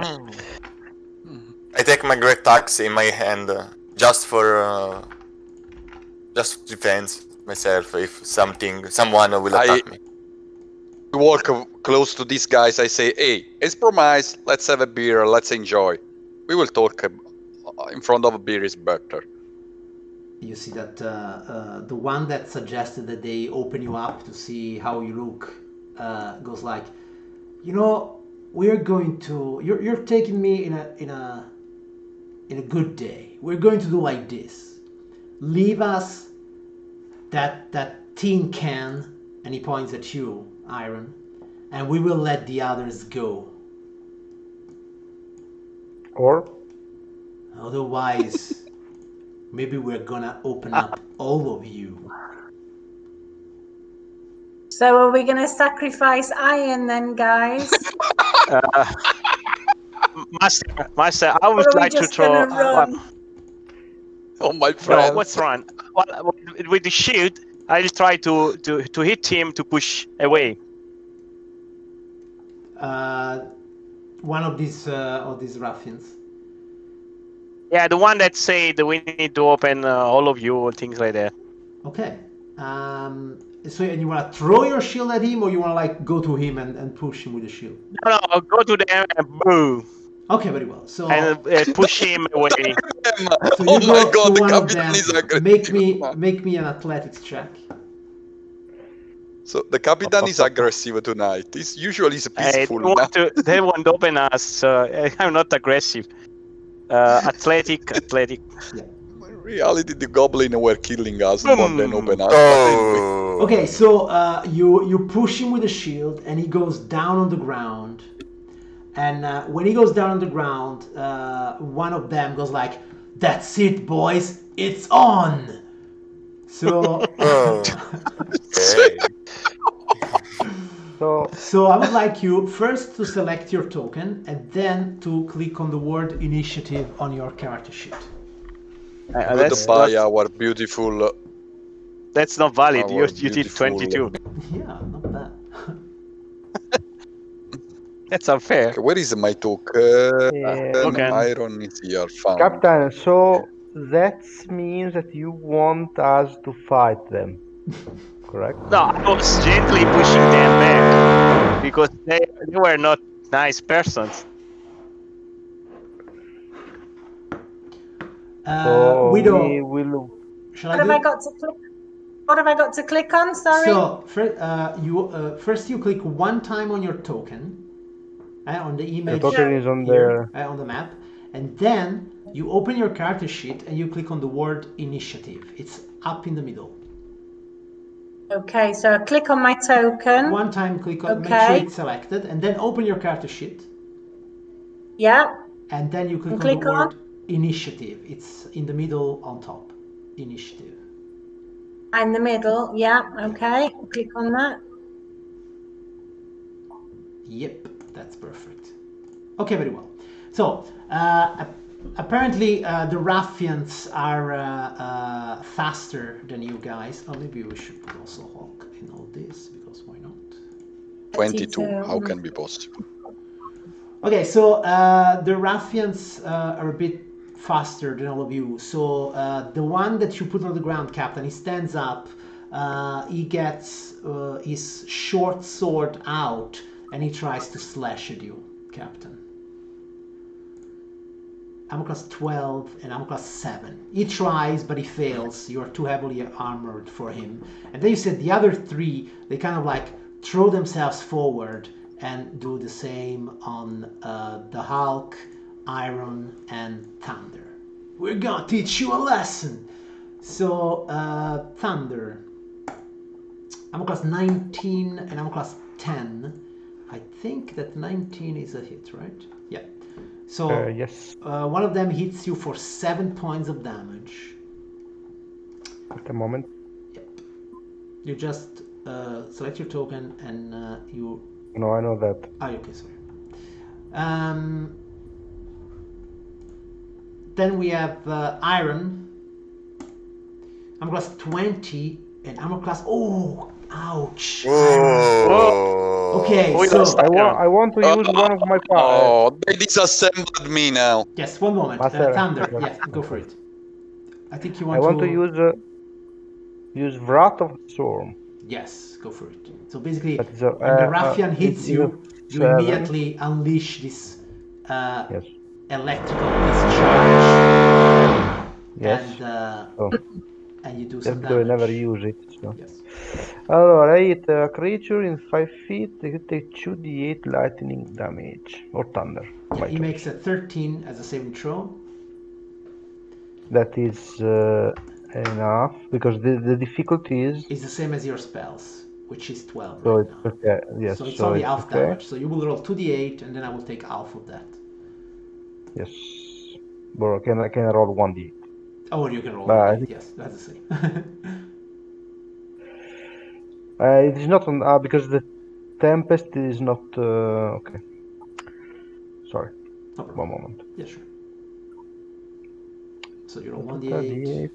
I take my great axe in my hand just for just defense myself if someone will attack me. Walk close to these guys. I say, hey, as promised, let's have a beer. Let's enjoy. We will talk in front of a beer is better. You see that the one that suggested that they open you up to see how you look goes like, you know, we're going to. You're taking me in a good day. We're going to do like this. Leave us that tin can, and he points at you, Iron, and we will let the others go. Or Otherwise, maybe we're gonna open up all of you. So are we going to sacrifice Iron then, guys? Master, I Or would are we like to just throw. going to run? Oh, my No, friend. what's run? Well, with the shield, I'll try to hit him to push away. One of these ruffians. Yeah, the one that said we need to open all of you or things like that. Okay. So and you want to throw your shield at him, or you want to like go to him and push him with the shield? No, I'll go to them and boom, Okay, very well. So and push him away. so you Oh go my to god, the one of Capitan them. is aggressive. Make me an athletics check. So the Capitan is aggressive tonight. He's usually peaceful. They want to open us. So I'm not aggressive. Athletic. Yeah. In reality, the Goblin were killing us more than open us. But anyway. Oh. Okay, so you push him with the shield, and he goes down on the ground. And when he goes down on the ground, one of them goes like, "That's it, boys, it's on." So, Okay. so I would like you first to select your token, and then to click on the word initiative on your character sheet. Goodbye, our beautiful. That's not valid. Our You did beautiful- 22. Yeah, not bad. That's unfair. Okay, where is my token? Okay. Iron is here. Found. Captain, so that means that you want us to fight them, correct? No, I was gently pushing them back because they were not nice persons. So Widow, we will. shall What I have do? I got to click? What have I got to click on? Sorry. So first you click one time on your token, on the image token is on here, on the map, and then you open your character sheet and you click on the word initiative. It's up in the middle. Okay, so I click on my token. One time click on, make sure Okay. it's selected, and then open your character sheet, Yeah. and then you click And on click the on? word initiative. It's in the middle on top. Initiative. In the middle. Yeah. Okay. Click on that. Yep, that's perfect. Okay, very well. So apparently the ruffians are faster than you guys. Oh, maybe we should put also Hawk in all this, because why not? 22. 22. How can be possible? Okay, so the ruffians are a bit faster than all of you. So the one that you put on the ground, Captain, he stands up. He gets his short sword out, and he tries to slash at you, Captain. I'm class 12 and I'm class 7. He tries, but he fails. You are too heavily armored for him. And then you said the other 3, they kind of like throw themselves forward and do the same on the Hulk, Iron, and Thunder. We're gonna teach you a lesson. So, Thunder, I'm class 19 and I'm class 10. I think that 19 is a hit, right? Yeah. So, Yes. one of them hits you for 7 points of damage. At the moment. Yep. You just select your token and you... No, I know that. Ah, okay, sorry. Then we have Iron. I'm class 20 and armor class... Oh, ouch. Whoa. Okay, We so... lost I want to use one of my Oh, they disassembled me now. Yes, one moment. Master, Thunder, yes, go for it. I think you want I want to use Wrath of the Storm. Yes, go for it. So basically, That is when the ruffian hits it's you, you 7. immediately unleash this Yes. electrical discharge. Yes. And you do Just some because I damage. never use it. So. Yes. Allora, I hit a creature in 5 feet. You take 2d8 lightning damage or thunder. Yeah, he makes a 13 as a saving throw. That is enough because the difficulty is. It's the same as your spells, which is 12 So right it's now. okay. Yes. So it's only half okay. damage. So you will roll 2d8, and then I will take half of that. Yes. But can I roll 1d8? Oh, you can roll But 1d8. Yes, that's the same. it is not on because the tempest is not okay. Sorry. No problem. One moment. Yeah, sure. So you roll 1d8.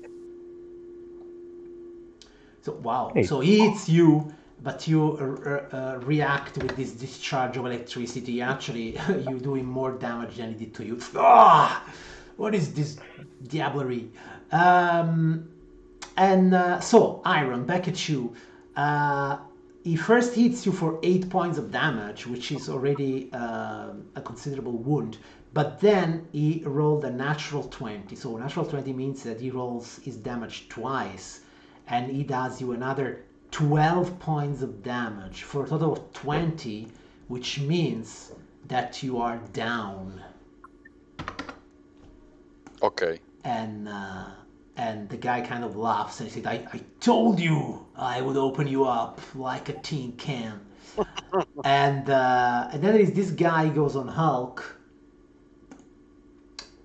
So wow. 8. So he hits you, but you react with this discharge of electricity. Actually, you do him more damage than he did to you. Ah! What is this diablerie? So Iron, back at you. He first hits you for 8 points of damage, which is already a considerable wound. But then he rolled a natural 20. So natural 20 means that he rolls his damage twice. And he does you another 12 points of damage for a total of 20, which means that you are down. Okay. And the guy kind of laughs and he said, I told you I would open you up like a tin can. and then there is this guy goes on Hulk.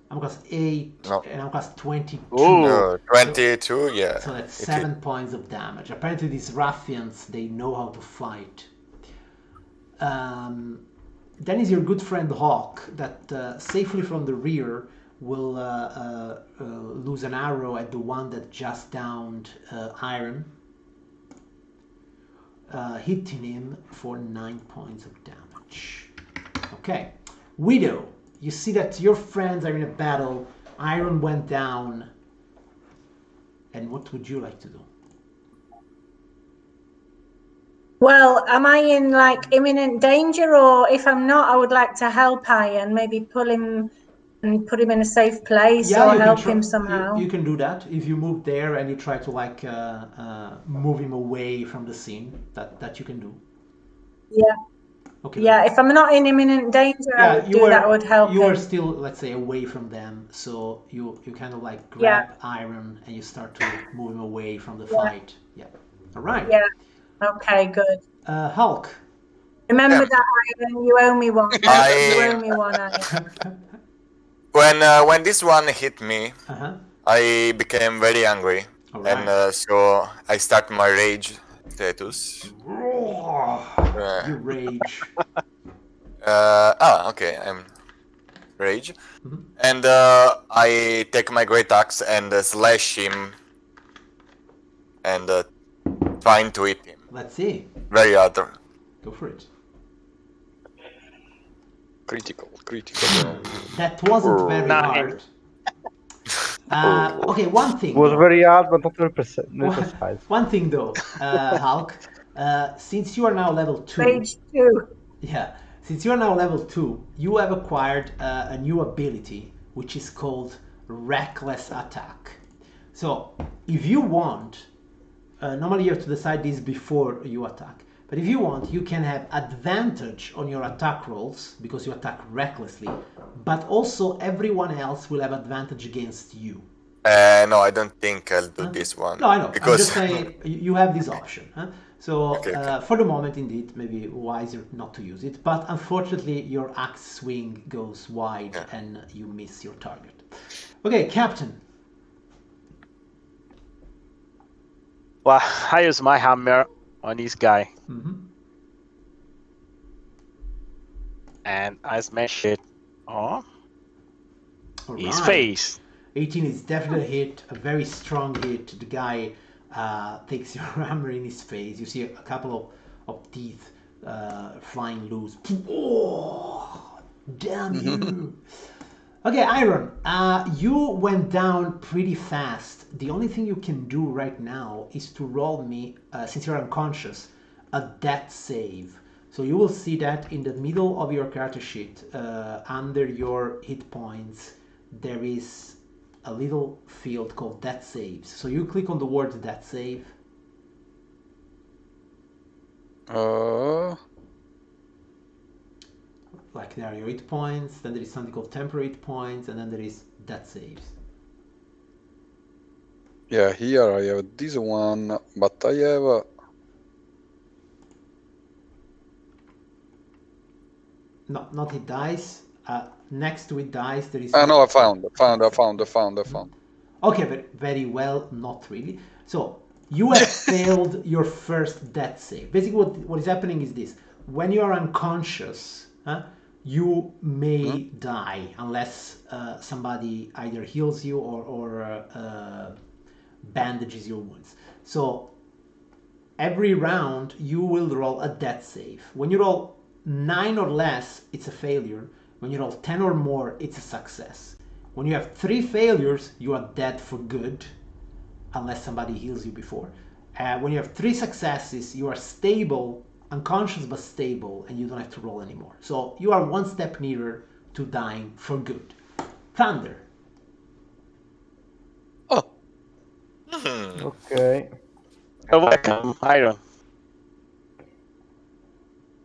I'm class 8 and I'm class 22. No, 22, yeah. So that's 7 points of damage. Apparently these ruffians, they know how to fight. Then is your good friend Hawk that safely from the rear will lose an arrow at the one that just downed Iron, hitting him for 9 points of damage. Okay, Widow, you see that your friends are in a battle. Iron went down, and what would you like to do? Well, am I in like imminent danger, or if I'm not, I would like to help Iron, maybe pull him and put him in a safe place, or help him somehow. You can do that if you move there and you try to like move him away from the scene. That you can do. Yeah. Okay. Yeah, if I'm not in imminent danger, I would do that would help you him. are still, let's say, away from them, so you kind of like grab Iron and you start to move him away from the fight. Yeah. All right. Yeah. Okay, good. Hulk. Remember that, Iron. You owe me one. You owe me one, Iron. When this one hit me, I became very angry, and so I start my rage status. You rage. Okay, I'm rage, and I take my great axe and slash him, and trying to hit him. Let's see. Very hard. Go for it. Critical. That wasn't very hard. Okay, one thing. It was very hard, but not very precise. One thing though, Hulk, since you are now level 2. Rage 2. Yeah, since you are now level 2, you have acquired a new ability, which is called Reckless Attack. So, if you want, normally you have to decide this before you attack, But if you want, you can have advantage on your attack rolls because you attack recklessly, but also everyone else will have advantage against you. No, I don't think I'll do this one. No, I know. Because I'm just saying you have this option. Huh? So Okay. for the moment, indeed, maybe wiser not to use it. But unfortunately, your axe swing goes wide and you miss your target. Okay, Captain. Well, I use my hammer on this guy. And I smash it on his face. 18 is definitely a hit, a very strong hit. The guy takes your hammer in his face. You see a couple of teeth flying loose. Oh, damn you. Okay, Iron, you went down pretty fast. The only thing you can do right now is to roll me, since you're unconscious, a death save. So you will see that in the middle of your character sheet, under your hit points, there is a little field called death saves. So you click on the word death save. Like there are your hit points, then there is something called temporary hit points, and then there is death saves. Yeah, here I have this one, but I have... No, not hit dice. Next to it dice, there is... no, I found. Okay, but very well, not really. So, you have failed your first death save. Basically, what is happening is this. When you are unconscious, you may die unless somebody either heals you or bandages your wounds. So, every round, you will roll a death save. When you roll 9 or less, it's a failure. When you roll 10 or more, it's a success. When you have 3 failures, you are dead for good, unless somebody heals you before. When you have 3 successes, you are stable, unconscious but stable, and you don't have to roll anymore. So you are one step nearer to dying for good. Thunder. Oh. Okay. You're welcome, Iron.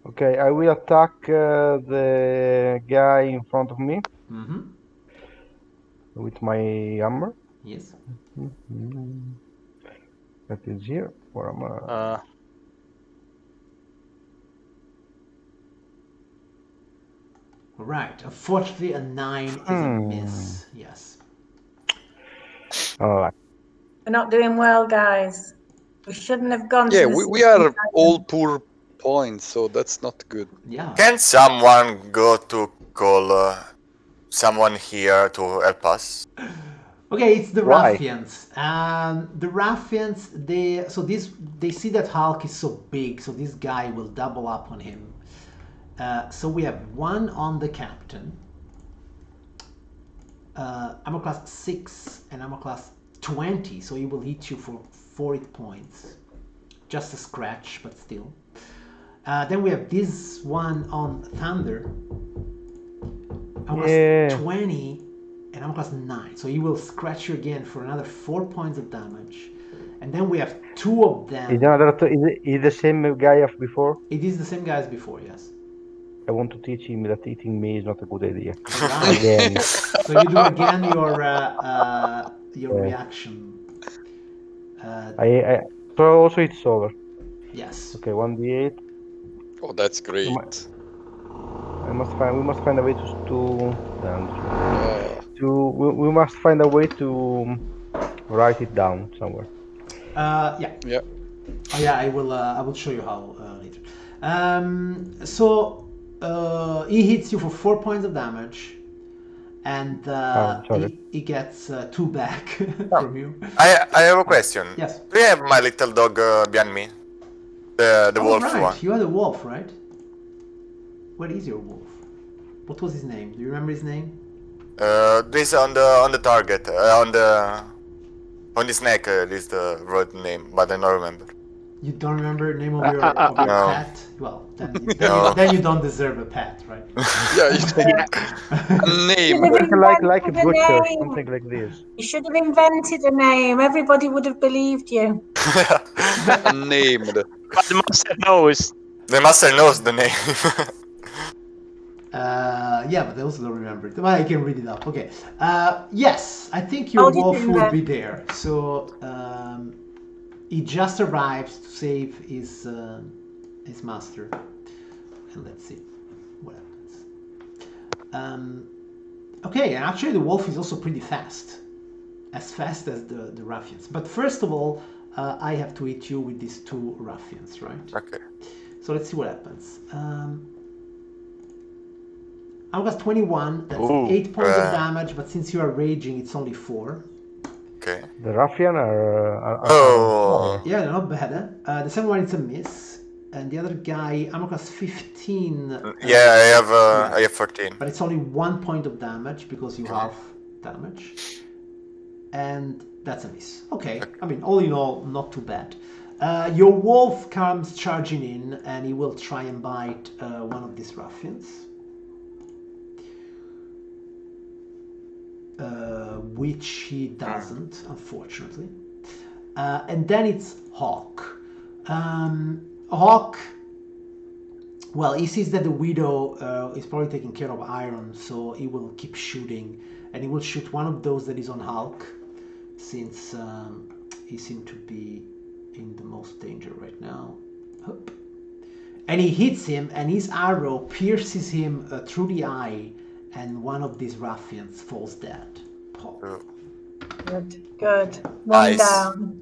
Okay, I will attack the guy in front of me with my hammer. Yes. That is here. Where am I? Right. Unfortunately, a 9 is a miss. Yes. All right. We're not doing well, guys. We shouldn't have gone Yeah, to the we are all poor points, so that's not good. Yeah. Can someone go to call someone here to help us? Okay, it's the Why? ruffians. The ruffians, they see that Hulk is so big, so this guy will double up on him. So we have 1 on the captain, armor class 6 and armor class 20, so he will hit you for 4 hit points. Just a scratch, but still. Then we have this one on Thunder, armor class 20 and armor class 9, so he will scratch you again for another 4 points of damage. And then we have 2 of them. Is the same guy of before? It is the same guy as before, yes. I want to teach him that eating me is not a good idea. Right. Again. So you do again your reaction. So also it's over. Yes. Okay, 1d8. Oh, that's great. We must find a way we must find a way to write it down somewhere. Yeah. Yeah. Oh yeah, I will show you how later. So he hits you for 4 points of damage, and he gets 2 back from you. I have a question. Yes. Do you have my little dog behind me? The wolf right. one. You are the wolf, right? Where is your wolf? What was his name? Do you remember his name? This on the target, on his neck is the road name, but I don't remember. You don't remember the name of your pet? Well, then you don't deserve a pet, right? Yeah, name. Like a butcher, something like this. You should have invented a name. Everybody would have believed you. Named. But the master knows. The master knows the name. Yeah, but I also don't remember it. Well, I can read it up. Okay. Yes, I think your Hold it wolf in will there. be there. So he just arrives to save his master. And let's see what happens. Okay, and actually the wolf is also pretty fast. As fast as the ruffians. But first of all, I have to hit you with these 2 ruffians, right? Okay. So let's see what happens. I was 21, that's Ooh. 8 points of damage, but since you are raging, it's only 4. Okay. The ruffian are Oh. Yeah, not bad. The second one is a miss, and the other guy, Amocas 15. Yeah, yeah. I have 14. But it's only 1 point of damage because you have damage, and that's a miss. Okay, I mean, all in all, not too bad. Your wolf comes charging in, and he will try and bite one of these ruffians. Which he doesn't, unfortunately. And then it's Hawk. Hawk, well, he sees that the widow is probably taking care of Iron, so he will keep shooting, and he will shoot one of those that is on Hulk, since he seems to be in the most danger right now. Hup. And he hits him, and his arrow pierces him through the eye, and one of these ruffians falls dead. Pop. Good. One Nice. down.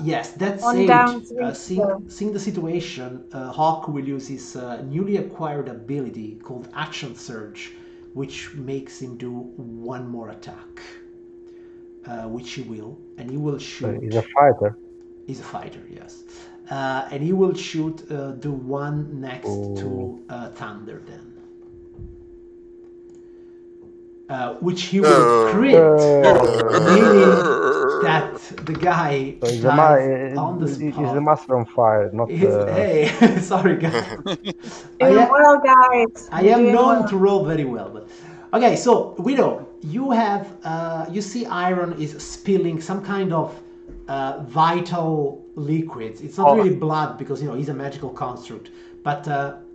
Yes, that's One it. down, 3 to go. Seeing the situation, Hawk will use his newly acquired ability called Action Surge, which makes him do 1 more attack, which he will, and he will shoot. He's a fighter. He's a fighter, yes. And he will shoot the one next to Thunder then. Which he will crit, meaning that the guy So he's dies on the he's spot. the master on fire, not Hey, sorry guys. Doing well, guys. I You're am doing known well. to roll very well, but okay. So Widow, you have you see Iron is spilling some kind of vital liquids. It's not really blood because you know he's a magical construct, but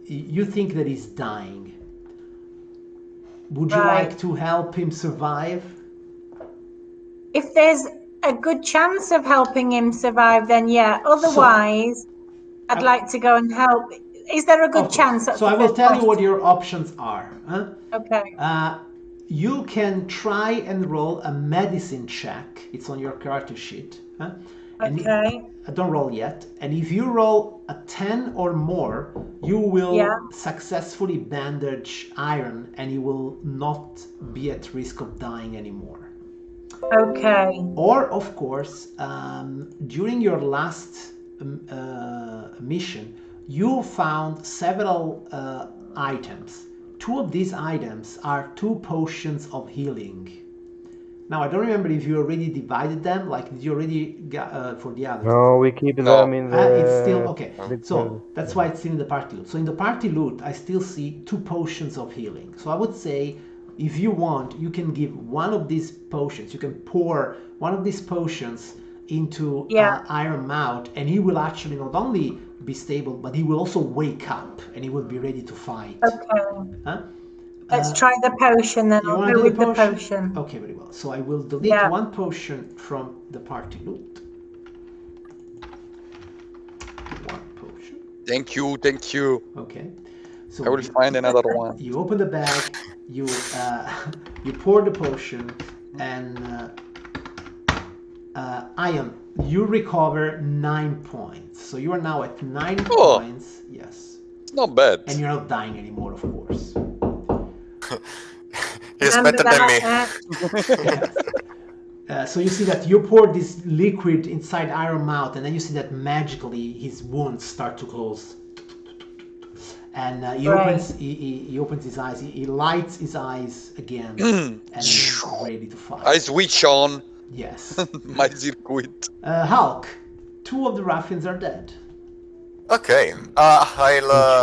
you think that he's dying. Would you Right. like to help him survive? If there's a good chance of helping him survive, then yeah. Otherwise, I'd like to go and help. Is there a Of good course. chance? That's So the I will first tell you what question. your options are. Huh? Okay. You can try and roll a medicine check. It's on your character sheet. Huh? And Okay. don't roll yet. And if you roll a 10 or more, you will Yeah. successfully bandage Iron, and he will not be at risk of dying anymore. Okay. Or, of course, during your last mission, you found several items. 2 of these items are 2 potions of healing. Now, I don't remember if you already divided them, like did you already get for the others? No, we keep No. them in the. It's still, okay, the- so that's why it's still in the party loot. So in the party loot, I still see 2 potions of healing. So I would say, if you want, you can give one of these potions, you can pour one of these potions into Yeah. Iron Mouth, and he will actually not only be stable, but he will also wake up, and he will be ready to fight. Okay. Huh? Let's try the potion then. You I'll want to go do with the the potion? potion. Okay, very well. So I will delete Yeah. 1 potion from the party loot. 1 potion. Thank you, thank you. Okay. So I will find another one. you open the bag, you you pour the potion, and Ion, you recover 9 points. So you are now at 9 Oh. points. Yes. Not bad. And you're not dying anymore, of course. He's Remember better than me. that, So you see that you pour this liquid inside Iron Mouth, and then you see that magically his wounds start to close. And he Right. opens he opens his eyes. He lights his eyes again, and he's ready to fight. I switch on Yes. my circuit. Hulk, 2 of the ruffians are dead. Okay. I'll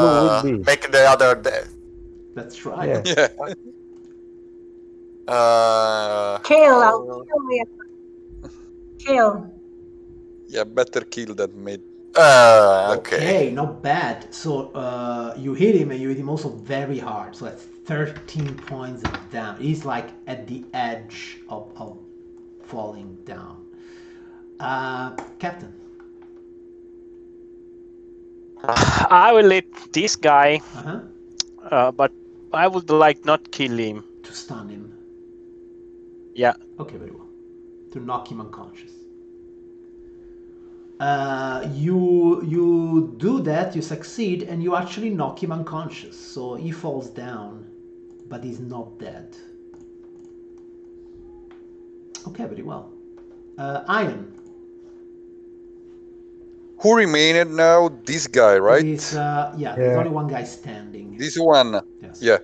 will be. make the other death. That's right. Yeah. Yeah. Kill. I'll kill you. Kill. Yeah, better kill than made. Okay. Not bad. So you hit him, and you hit him also very hard. So that's 13 points of damage. He's like at the edge of falling down. Captain. I will let this guy, Uh-huh. but I would like not kill him. To stun him. Yeah. Okay, very well. To knock him unconscious. You do that, you succeed, and you actually knock him unconscious. So he falls down, but he's not dead. Okay, very well. Iron. Who remained now? This guy, right? There's only one guy standing. This one. Yes. Yeah.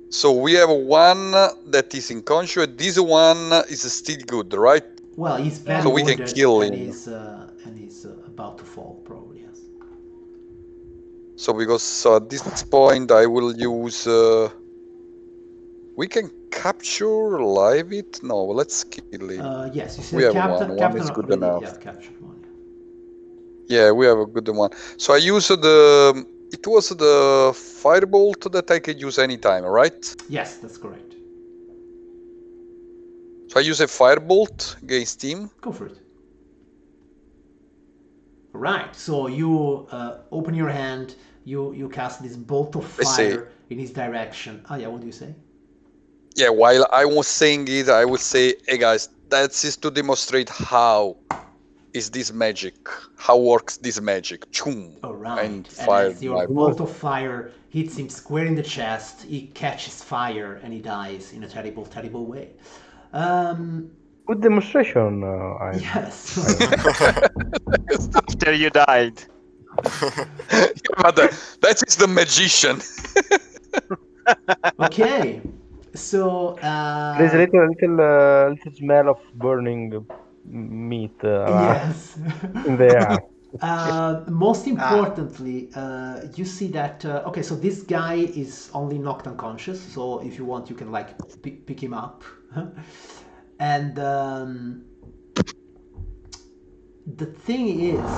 So we have one that is unconscious. This one is still good, right? Well, he's very So we can wounded kill and him. he's about to fall, probably, yes. So because at this point I will use. We can capture live it. No, let's kill it. Yes, you We said have captain. one. Captain One is good already, enough. Yeah, captured one. Yeah, we have a good one. So I used the. It was the firebolt that I could use anytime, right? Yes, that's correct. So I use a firebolt against him. Go for it. Right. So you open your hand. You cast this bolt of fire in his direction. Oh yeah. What do you say? Yeah, while I was saying it, I would say, hey guys, that's just to demonstrate how is this magic, how works this magic. Choom, All right. and fire as your my bolt of fire hits him square in the chest, he catches fire and he dies in a terrible, terrible way. Good demonstration. Yes. After you died. But that is the magician. Okay. So There's a little smell of burning meat yes. in the air. Most importantly, you see that okay, so this guy is only knocked unconscious, so if you want you can like pick him up. And the thing is,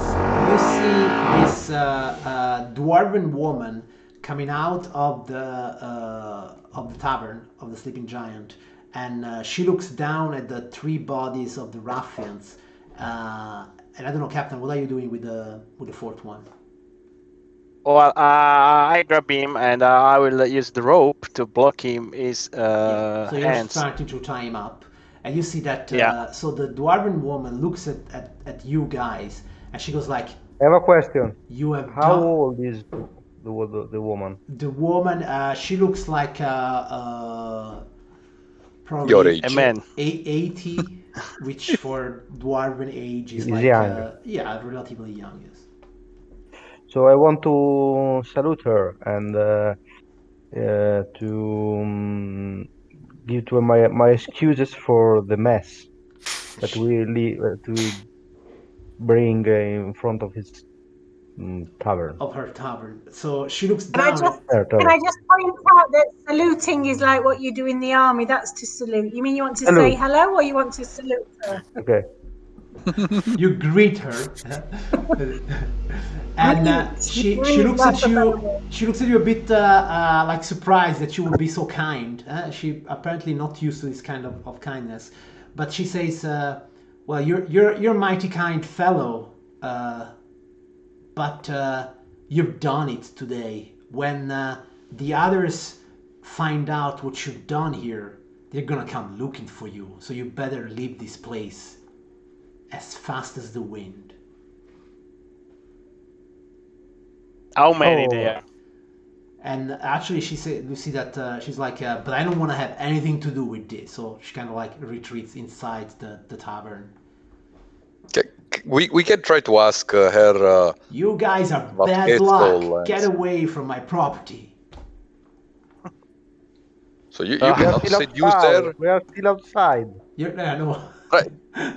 you see this dwarven woman coming out of the tavern of the sleeping giant, and she looks down at the three bodies of the ruffians. And I don't know, Captain, what are you doing with the fourth one? Well, I grab him and I will use the rope to block his So you're hands. starting to tie him up, and you see that. Yeah. So the dwarven woman looks at you guys, and she goes like, I have a question. "You have How done." old is the woman? The woman, she looks like probably Your age. A man. 80, which for dwarven age is Is like young. relatively young. Yes. So I want to salute her and to give to my excuses for the mess that we bring in front of his tavern. Of her tavern. So she looks Can I down. just Her can tavern. I just point out that saluting is like what you do in the army? That's to salute. You mean you want to say Salute. hello, or you want to salute her? Okay. You greet her, and she looks at you. She looks at you a bit like surprised that you would be so kind. She apparently not used to this kind of kindness, but she says, "Well, you're a mighty kind fellow, but you've done it today. When the others find out what you've done here, they're gonna come looking for you. So you better leave this place as fast as the wind." How many Oh. there? And actually, she said, you see that she's like, "But I don't want to have anything to do with this." So she kind of like retreats inside the tavern. Okay, we can try to ask her. You guys are But bad it's luck. all, Get away from my property. So you We are cannot still seduce outside. her. We are still outside. You're no.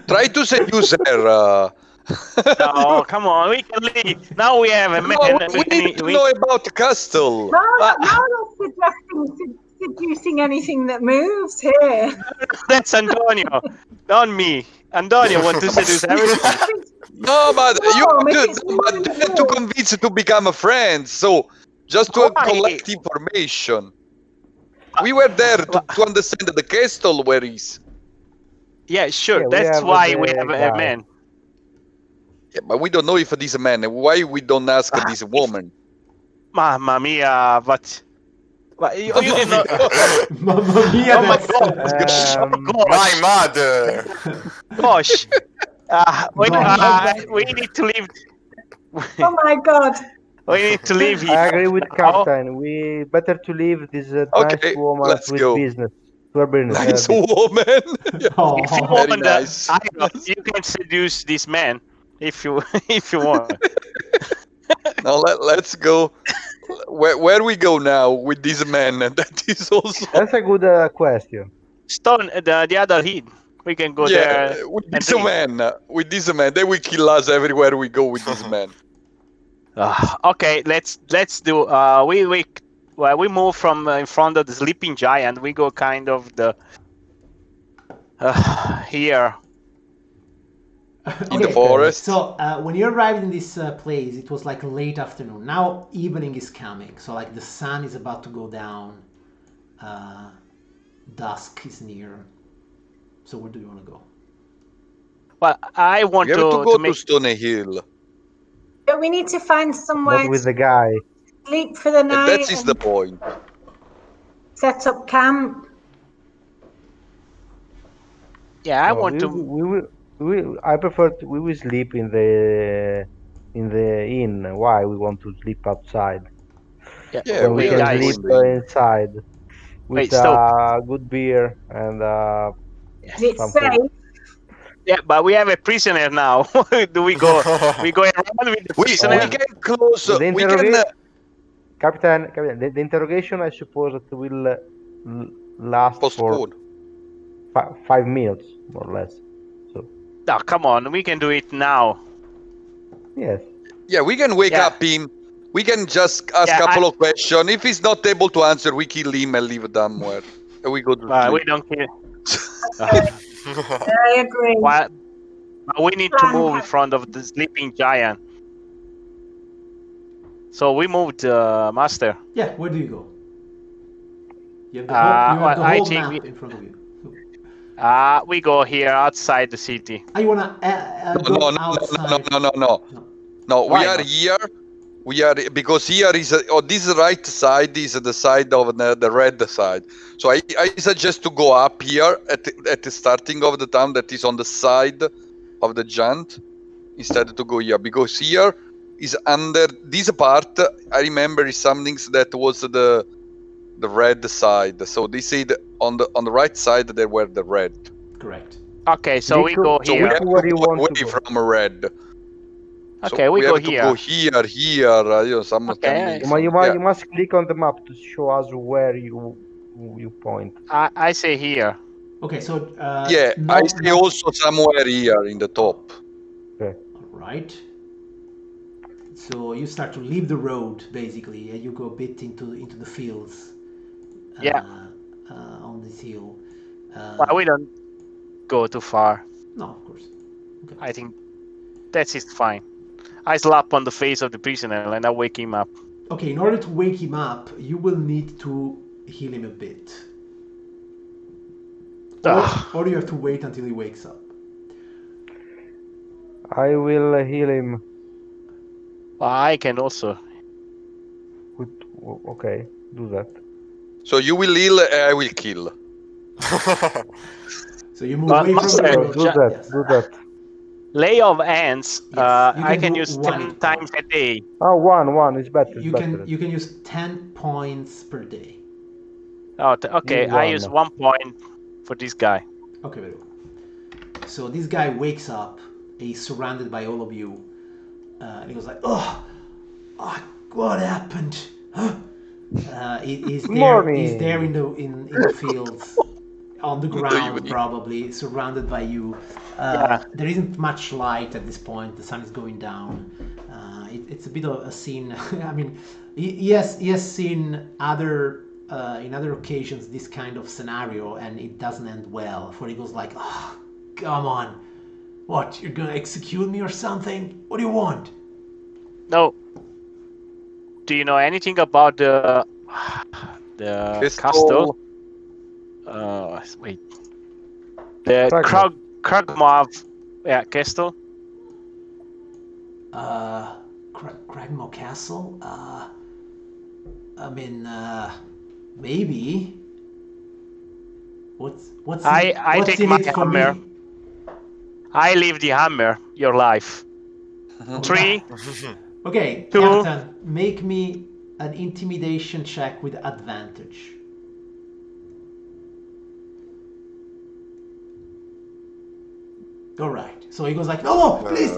Try to seduce her. Oh, come on, we can leave. Now we have a man. No, we need to know about the castle. No, not suggesting seducing anything that moves here. That's Antonio, not me. Antonio wants to seduce everything. No, but you No, have to, Mrs. no, but you have to convince to become a friend. So just to Why? collect information. We were there to understand the castle where is. Yeah, sure. Yeah, we That's have why we the have a guy. man. Yeah, but we don't know if this man. Why we don't ask this woman? Mamma mia! But you cannot. Mamma mia, Oh my that's god! Oh My gosh! mother. Gosh! God. We need to leave. Oh my God. We need to leave here. I agree with now. Captain. We better to leave this nice Okay, woman let's with go. business. To her business. Nice business. woman. If you Oh, Very want, nice. I don't know, you can seduce this man if you if you want. Now let's go. Where we go now with this man? That is also That's a good question. Stone the other heat. We can go yeah. there With and this drink. man. With this man, they will kill us everywhere we go with this man. Okay, let's do. We move from in front of the sleeping giant. We go kind of the here. In the forest. So when you arrived in this place, it was like late afternoon. Now evening is coming, so like the sun is about to go down. Dusk is near. So where do you want to go? Well, I want We have to go to make. Stone Hill. But we need to find somewhere Not with to the guy. sleep for the And night that is and the point. set up camp. Yeah, I No, want to. I prefer we will sleep in the inn. Why we want to sleep outside Yeah, when we we can are guys. sleep going to inside with Wait, stop. good beer and Is it some food. safe? Yeah, but we have a prisoner now. Do we go? We go around with the we prisoner. can close. The We can. Captain, the interrogation I suppose it will last Postpone. for 5 minutes more or less. So No, come on. We can do it now. yes, Yeah, we can wake Yeah. up him. We can just ask a couple of questions. If he's not able to answer, we kill him and leave it somewhere. And we go to We sleep. don't care. I agree. Well, we need to move in front of the sleeping giant. So we moved, Master. Yeah, where do you go? You have the I whole think map in front of you. we go here outside the city. You wanna go outside? No, Why we are not? here. We are because here is on this right side is the side of the red side. So I suggest to go up here at the starting of the town that is on the side of the giant instead to go here because here is under this part. I remember is something that was the red side. So this is on the right side there were the red. Correct. Okay, so we go So we here. have to Where you go want away to go? from red. Okay, So we go have to here. go here. Some Okay. You must click on the map to show us where you point. I say here. Okay, so I see also somewhere here in the top. Okay. All right. So you start to leave the road basically, and you go a bit into the fields. On this hill. Well, we don't go too far. No, of course. Okay. I think that is fine. I slap on the face of the prisoner and I wake him up. Okay, in order to wake him up, you will need to heal him a bit. Or you have to wait until he wakes up. I will heal him. I can also. Okay, do that. So you will heal, I will kill. So you move away from Master, the road. Do that. Yes. Do that. Lay of hands. Yes, you I can can do use one 10 times a day. Oh, one is better. You can use 10 points per day. Oh, okay. Use I one. use 1 point for this guy. Okay, very well. So this guy wakes up. He's surrounded by all of you, and he goes like, "Oh, what happened?" He's there in the fields, on the ground probably, surrounded by you. There isn't much light at this point. The sun is going down. It's a bit of a scene. I mean, he has seen in other occasions this kind of scenario, and it doesn't end well. For he goes like, "Oh, come on, What, you're gonna execute me or something? What do you want? No. Do you know anything about the castle? Wait. The Kragmov castle? Cragmore Castle? I mean, maybe. What's I what's take in my it for hammer. me? I leave the hammer, your life. 3, Okay, 2. Captain, make me an intimidation check with advantage. All right. So he goes like, no, please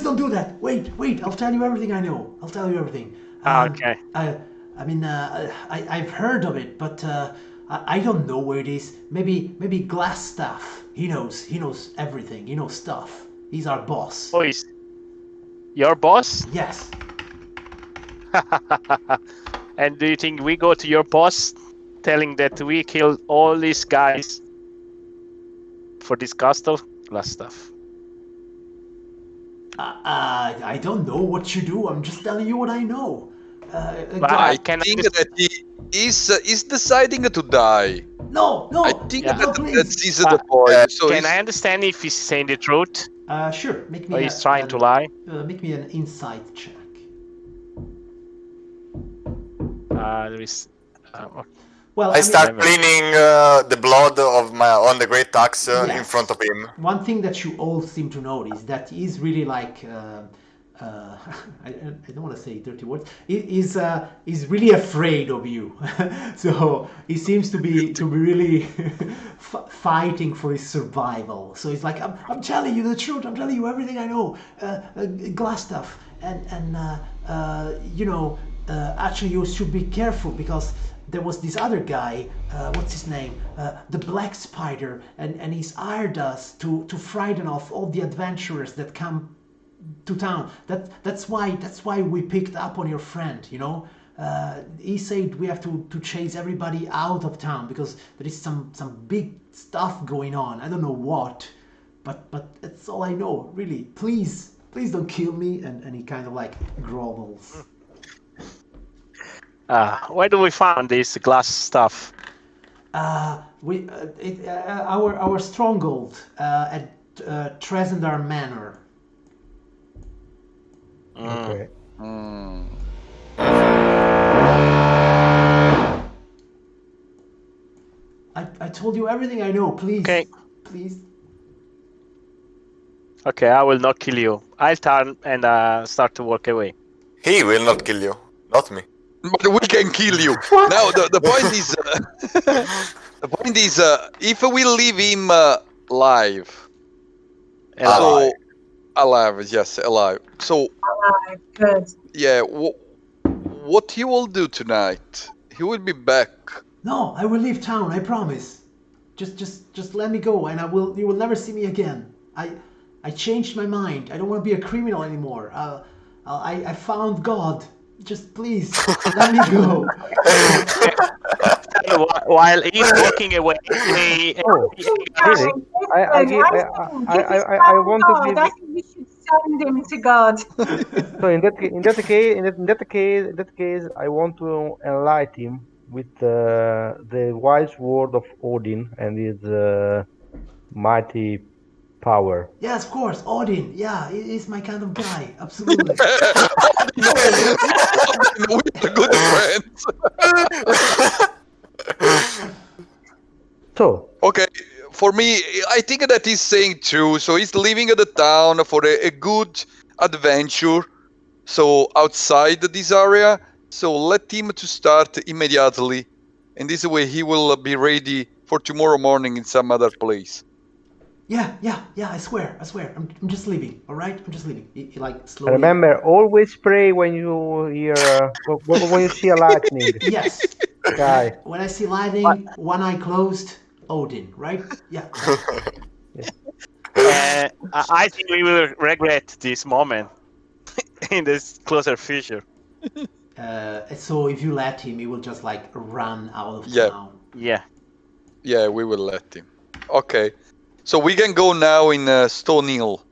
don't do that. Wait, I'll tell you everything I know. I'll tell you everything. Okay. I mean, I've heard of it, but I don't know where it is. Maybe Glassstaff. He knows everything. He knows stuff. He's our boss. Oh, he's your boss? Yes. And do you think we go to your boss telling that we killed all these guys for this castle? Last stuff. I don't know what you do. I'm just telling you what I know. I think that he is deciding to die. No. I think no, that is the point. So can I understand if he's saying the truth? Sure. Make me. Or he's trying to lie? Make me an insight check. There is. Well, I start cleaning the blood of on the great axe in front of him. One thing that you all seem to notice that he's really like I don't want to say dirty words. He's really afraid of you. So he seems to be really fighting for his survival. So he's like, I'm telling you the truth. I'm telling you everything I know. Glass stuff and actually you should be careful because there was this other guy, what's his name? The Black Spider, and he's hired us to frighten off all the adventurers that come to town. That's why we picked up on your friend, you know? He said we have to chase everybody out of town because there is some big stuff going on. I don't know what, but that's all I know, really. Please don't kill me. And he kind of like grovels. Where do we find this glass stuff? Our stronghold at Tresendar Manor. Okay. I told you everything I know. Please. Okay. Please. Okay, I will not kill you. I'll turn and start to walk away. He will not kill you, not me. But we can kill you. Now the point is, if we leave him alive. Alive, yes, alive. So alive, good. Yeah, what he will do tonight? He will be back. No, I will leave town. I promise. Just let me go, and you will never see me again. I changed my mind. I don't want to be a criminal anymore. I found God. Just please let me go. While he's walking away, really? I want to give. I think we should send him to God. So in that case, I want to enlighten him with the wise word of Odin and his mighty power. Yes, of course, Odin. Yeah, he's my kind of guy. Absolutely. We're good friends. So okay, for me, I think that he's saying true. So he's leaving the town for a good adventure. So outside this area, so let him to start immediately, and this way he will be ready for tomorrow morning in some other place. Yeah. I swear. I'm just leaving. All right, I'm just leaving. He like slowly. Remember, always pray when you hear when you see a lightning. Yes. Guy. When I see lightning, one eye closed. Odin, right? Yeah. I think we will regret this moment in this closer future. So if you let him, he will just like run out of town. Yeah. Yeah, we will let him. Okay. So we can go now in Stone Hill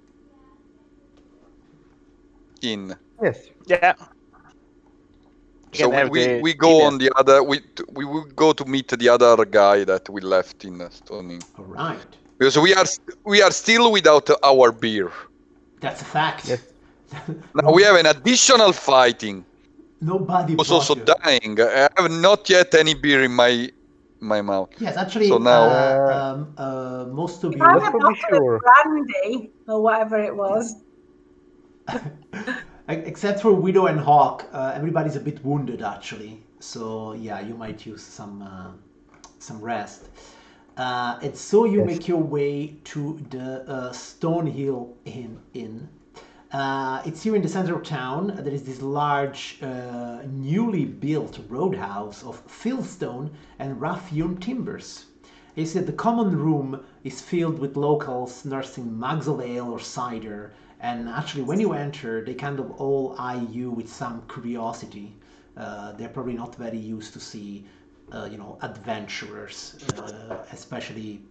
Inn. Yes. Yeah. You So can have the we go dinner. on the other. We will go to meet the other guy that we left in Stone Hill. All right. Because we are still without our beer. That's a fact. Yes. Now we have an additional fighting. Nobody Was bought also you. dying. I have not yet any beer in my mouth. Yes, actually, So now most of If you. I Just had a to be bottle sure. of brandy or whatever it was. Except for Widow and Hawk, everybody's a bit wounded actually. So yeah, you might use some rest. And so you Yes. make your way to the Stonehill Inn. It's here in the center of town. There is this large, newly built roadhouse of fieldstone and rough-hewn timbers. You see that the common room is filled with locals nursing mugs of ale or cider, and actually when you enter, they kind of all eye you with some curiosity. They're probably not very used to see, adventurers, especially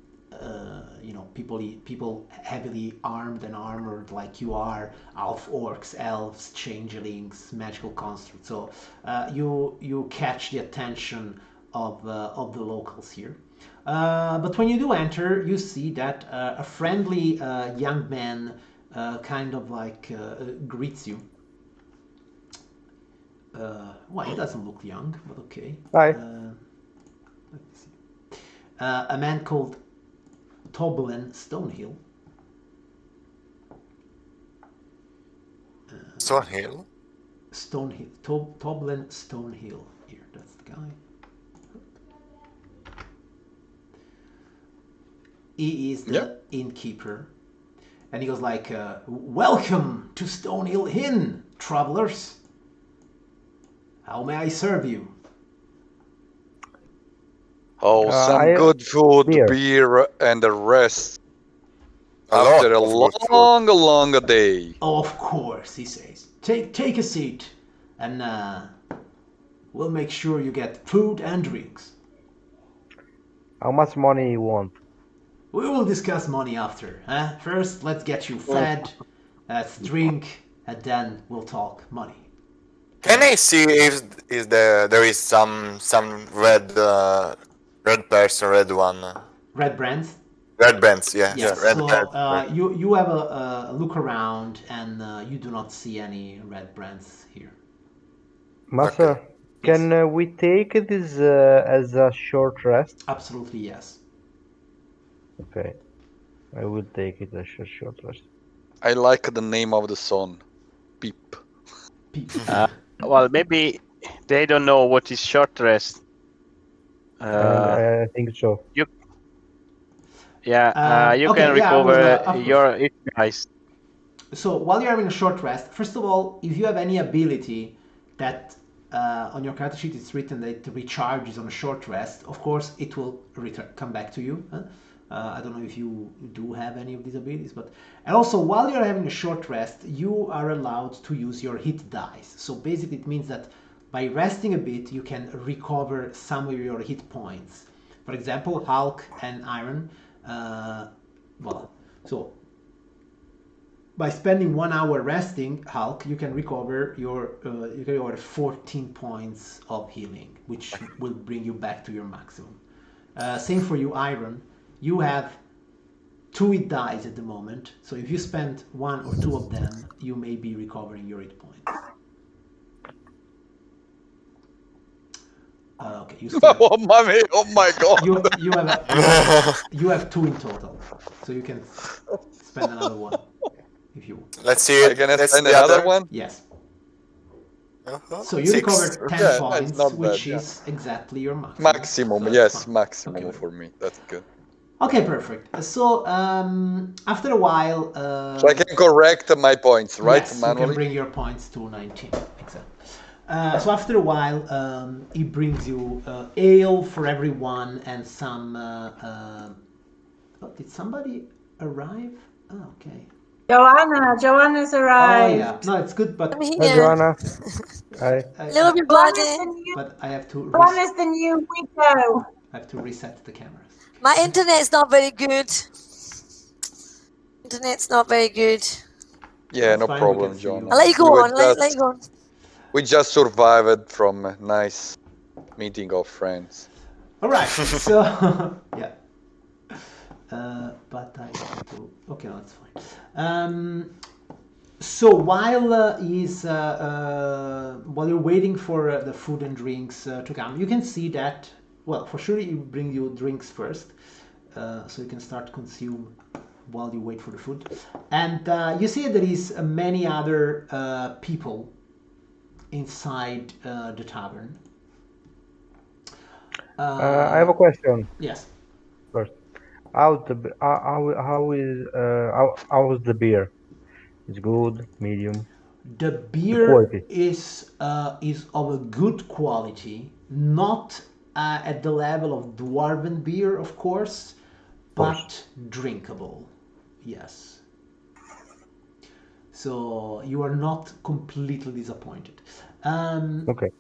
people heavily armed and armored like you are, half orcs, elves, changelings, magical constructs. So you catch the attention of the locals here. But when you do enter, you see that a friendly young man kind of like greets you. Well, he doesn't look young, but okay. Hi. Let me see. A man called Toblin Stonehill. Stonehill? Stonehill. Toblin Stonehill. Here, that's the guy. He is the innkeeper. And he goes like, welcome to Stonehill Inn, travelers. How may I serve you? Oh, some good food, beer, and a rest after a long day. Of course, he says. Take a seat, and we'll make sure you get food and drinks. How much money you want? We will discuss money after. First, let's get you fed, let's drink, and then we'll talk money. Can I see if there is some red person, red one? Red brands? Red bands, yeah. Yes. Red So bands. you have a look around, and you do not see any red brands here. Master, can we take this as a short rest? Absolutely yes. Okay, I will take it as a short rest. I like the name of the song, Peep. Peep. Well, maybe they don't know what is short rest. I think so. You okay, can recover your hit dice. So while you're having a short rest, first of all, if you have any ability that on your character sheet it's written that it recharges on a short rest, of course it will come back to you. I don't know if you do have any of these abilities, and also while you're having a short rest, you are allowed to use your hit dice. So basically it means that by resting a bit, you can recover some of your hit points. For example, Hulk and Iron, so by spending 1 hour resting, Hulk, you can recover 14 points of healing, which will bring you back to your maximum. Same for you, Iron. You have 2 hit dice at the moment, so if you spend 1 or 2 of them, you may be recovering your hit points. Okay, you still Oh my god! you have 2 in total, so you can spend another 1 if you want. Let's see. Can I spend another one? Yes. Uh-huh. So you recovered 10 points, which is exactly your maximum. Maximum, yes, maximum for me. That's good. Okay, perfect. So after a while, so I can correct my points, right? Yes, manually. You can bring your points to 19. Exactly. So after a while, he brings you ale for everyone and some. Did somebody arrive? Oh, okay. Joanna's arrived. Oh yeah, no, it's good, but Hi, Joanna. Hi. Hello, everybody. But I have to. Joanna's the new widow. I have to reset the cameras. My internet is not very good. Internet's not very good. Yeah, That's no fine, we problem, can see John. you. I'll let you go We were on. Let you go on. We just survived from a nice meeting of friends. All right, so yeah. But I have to. Okay, no, that's fine. So while you're waiting for the food and drinks to come, you can see that. Well, for sure, you bring your drinks first, so you can start consume while you wait for the food. And you see there is many other people inside the tavern. I have a question Yes. first. How's the beer? It's good, medium. The The beer quality. is of a good quality, not at the level of dwarven beer, of course, Course. but drinkable. Yes. So you are not completely disappointed. Okay.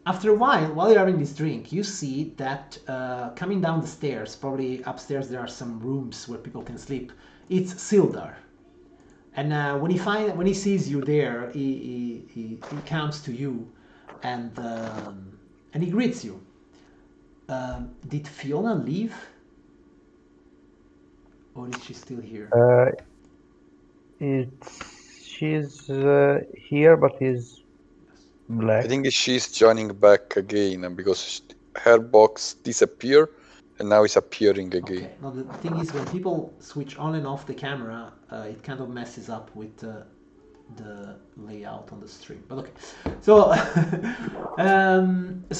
After a while you're having this drink, you see that coming down the stairs, probably upstairs there are some rooms where people can sleep. It's Sildar. And when he sees you there, he comes to you, and he greets you. Did Fiona leave, or is she still here? She's here, but is I black. think she's joining back again because her box disappeared and now it's appearing again. Okay. Now the thing is, when people switch on and off the camera, it kind of messes up with the layout on the stream. But okay, so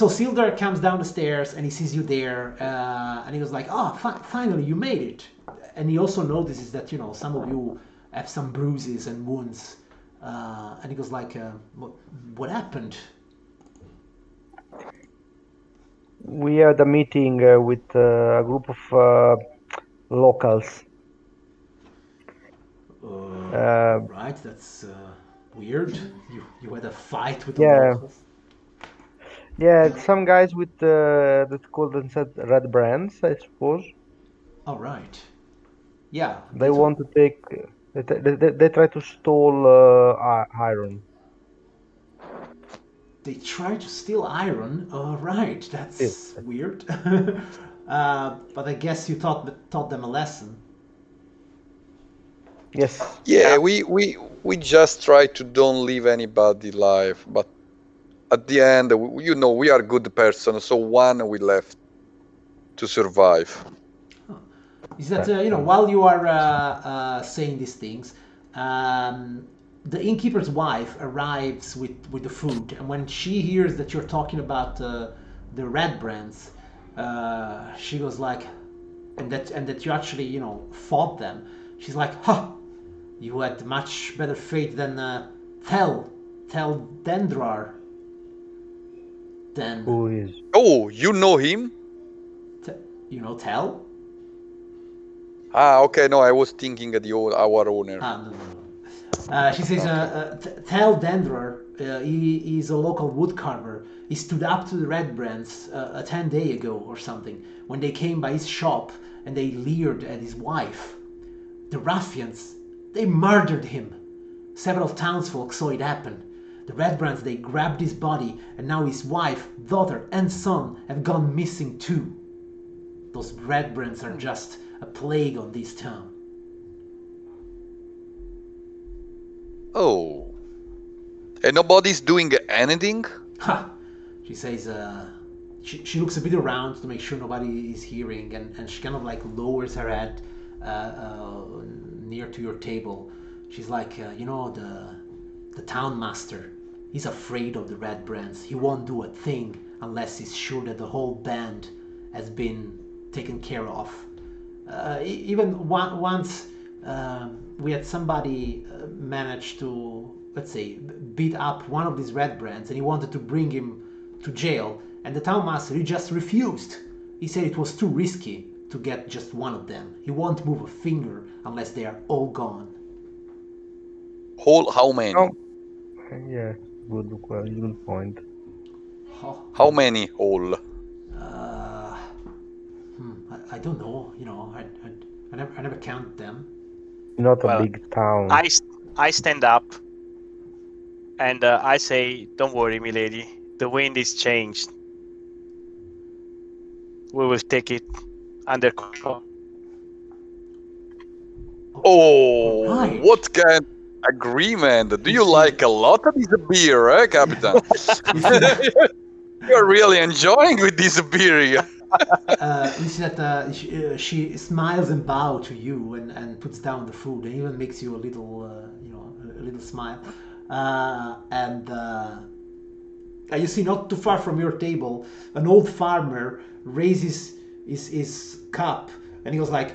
so Sildar comes down the stairs and he sees you there, and he was like, "Oh, finally you made it!" And he also notices that some of you have some bruises and wounds, and he goes like, "What happened?" We had a meeting with a group of locals. Right, that's weird. You had a fight with the Yeah. locals. Yeah, some guys with that call themselves red brands, I suppose. All right. Yeah, They want to take. They try to stall iron. They try to steal iron. All right, that's Yes. weird. But I guess you taught them a lesson. Yes. Yeah, we just try to don't leave anybody alive, but at the end, we are good person, so one we left to survive. Is that while you are saying these things, the innkeeper's wife arrives with the food, and when she hears that you're talking about the red brands, she goes like, and that you actually fought them. She's like, "Ha! You had much better fate than Tel Dendrar." Then Who is? Oh, you know him? Tel? Ah, okay. No, I was thinking of our owner. No. She says, Tel Dendrar, he is a local wood carver. He stood up to the Red Brands 10 days ago or something, when they came by his shop and they leered at his wife. The ruffians, they murdered him. Several townsfolk saw it happen. The Red Brands, they grabbed his body, and now his wife, daughter, and son have gone missing too. Those Red Brands are just a plague on this town. Oh. And nobody's doing anything? Ha! She says, she looks a bit around to make sure nobody is hearing, and she kind of like lowers her head near to your table. She's like, the town master, he's afraid of the Red Brands. He won't do a thing unless he's sure that the whole band has been taken care of. Even once we had somebody manage to, let's say, beat up one of these Red Brands, and he wanted to bring him to jail, and the town master, he just refused. He said it was too risky to get just one of them. He won't move a finger unless they are all gone. How many? Yeah, good point. How many whole? I don't know. I never count them. Not a Well, big town. I stand up and I say, "Don't worry, milady. The wind is changed. We will take it under control." Oh, Right. what kind of agreement? Do you see- like a lot of this beer, Captain? You see that, You're really enjoying with this beer here. you see that she smiles and bows to you and puts down the food and even makes you a little, a little smile. You see, not too far from your table, an old farmer raises his cup and he goes like,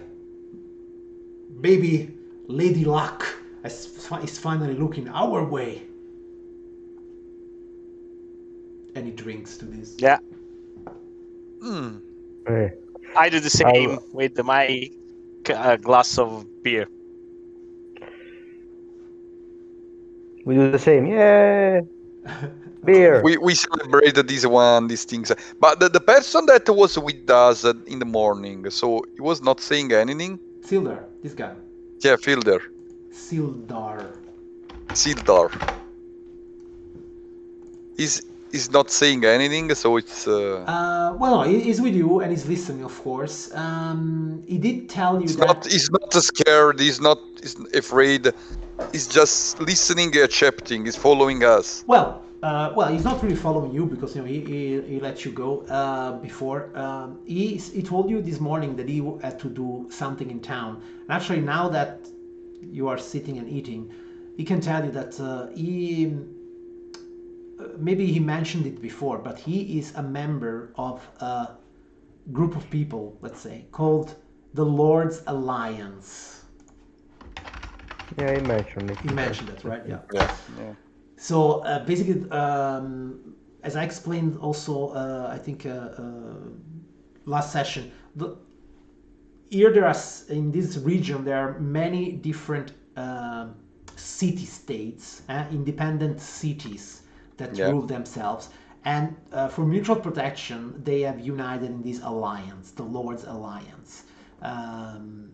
"Baby, Lady Luck is finally looking our way." And he drinks to this. Yeah, Eh, I do the same with my glass of beer. we do the same. Yeah. Beer. We celebrated these things. But the person that was with us in the morning, so he was not saying anything. Sildar, this guy. Yeah, Fielder. Sildar. He's not saying anything, so it's. Well, he's with you and he's listening, of course. He did tell you He's not scared. He's not afraid. He's just listening, accepting. He's following us. Well, he's not really following you because he let you go before. He told you this morning that he had to do something in town. And actually, now that you are sitting and eating, he can tell you that he. Maybe he mentioned it before, but he is a member of a group of people, let's say, called the Lord's Alliance. Yeah, he mentioned it. He mentioned it, right? Yeah. Yeah. So basically, as I explained also, I think last session, here there are, in this region, there are many different city-states, independent cities that rule themselves. And for mutual protection, they have united in this alliance, the Lord's Alliance. And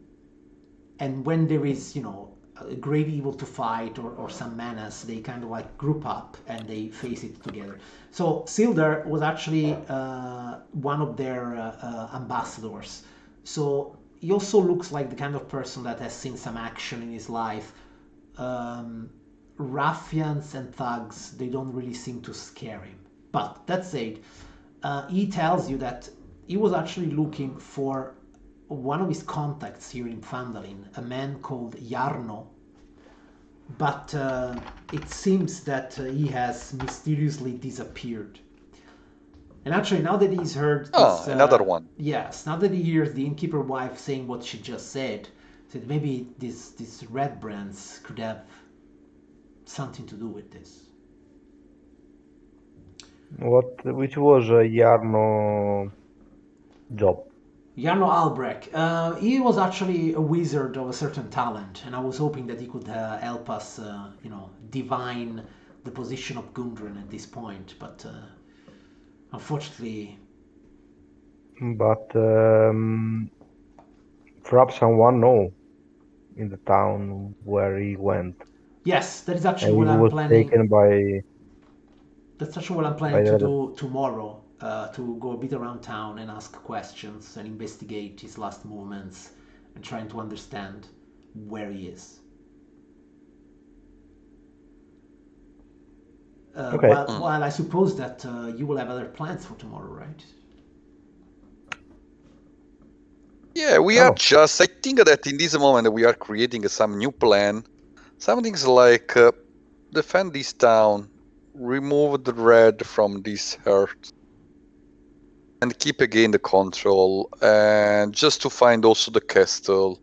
when there is, a great evil to fight or some menace, they kind of like group up and they face it together. So Sildar was actually one of their ambassadors. So he also looks like the kind of person that has seen some action in his life. Ruffians and thugs, they don't really seem to scare him. But that said, he tells you that he was actually looking for one of his contacts here in Phandelver, a man called Jarno. But it seems that he has mysteriously disappeared. And actually, now that he's heard this, another one. Yes, now that he hears the innkeeper wife saying what she just said maybe these red brands could have something to do with this. Which was Jarno job? Jarno Albrecht, he was actually a wizard of a certain talent, and I was hoping that he could help us, divine the position of Gundren at this point, but unfortunately... But perhaps someone know in the town where he went. Yes, that is actually And what he I'm was planning. taken by... That's actually what I'm planning to do tomorrow, to go a bit around town and ask questions and investigate his last movements and trying to understand where he is. Okay. Well, I suppose that you will have other plans for tomorrow, right? Yeah, we are just. I think that in this moment we are creating some new plan. Some things like defend this town, remove the red from this earth, and keep again the control, and just to find also the castle.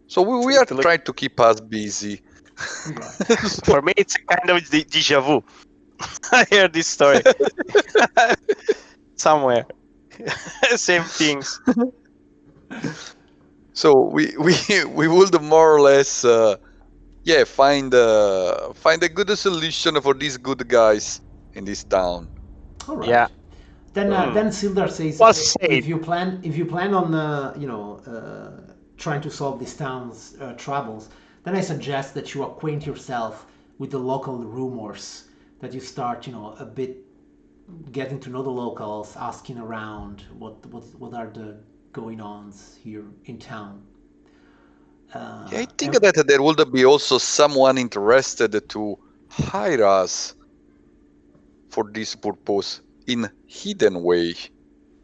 So we are trying to keep us busy. For me, it's a kind of déjà vu. I heard this story somewhere. Same things. So we would more or less find a good solution for these good guys in this town. All right. Yeah. Then Sildar says, if you plan on trying to solve this town's troubles, then I suggest that you acquaint yourself with the local rumors, that you start, a bit getting to know the locals, asking around what are the going-ons here in town. I think that there would be also someone interested to hire us for this purpose in hidden way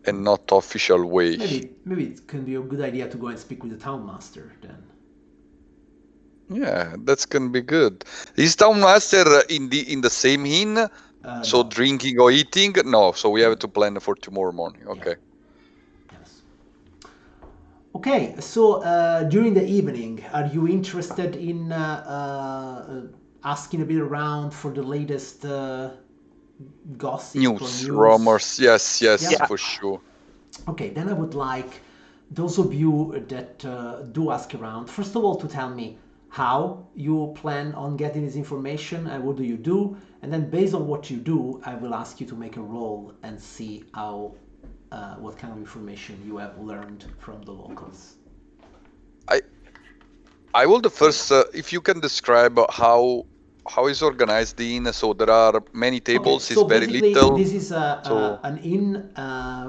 and not official way. Maybe it can be a good idea to go and speak with the town master then. Yeah, that can be good. Is town master in the same inn? So No. drinking or eating? No. So we have to plan for tomorrow morning. Okay. Yes. Okay. So during the evening, are you interested in asking a bit around for the latest gossip or news? Rumors? Yes, Yeah. for sure. Okay, then I would like those of you that do ask around, first of all, to tell me how you plan on getting this information and what do you do, and then based on what you do, I will ask you to make a roll and see how what kind of information you have learned from the locals. I will first, if you can describe how is organized the inn. So there are many tables. Okay, so it's very basically, little. this is an inn,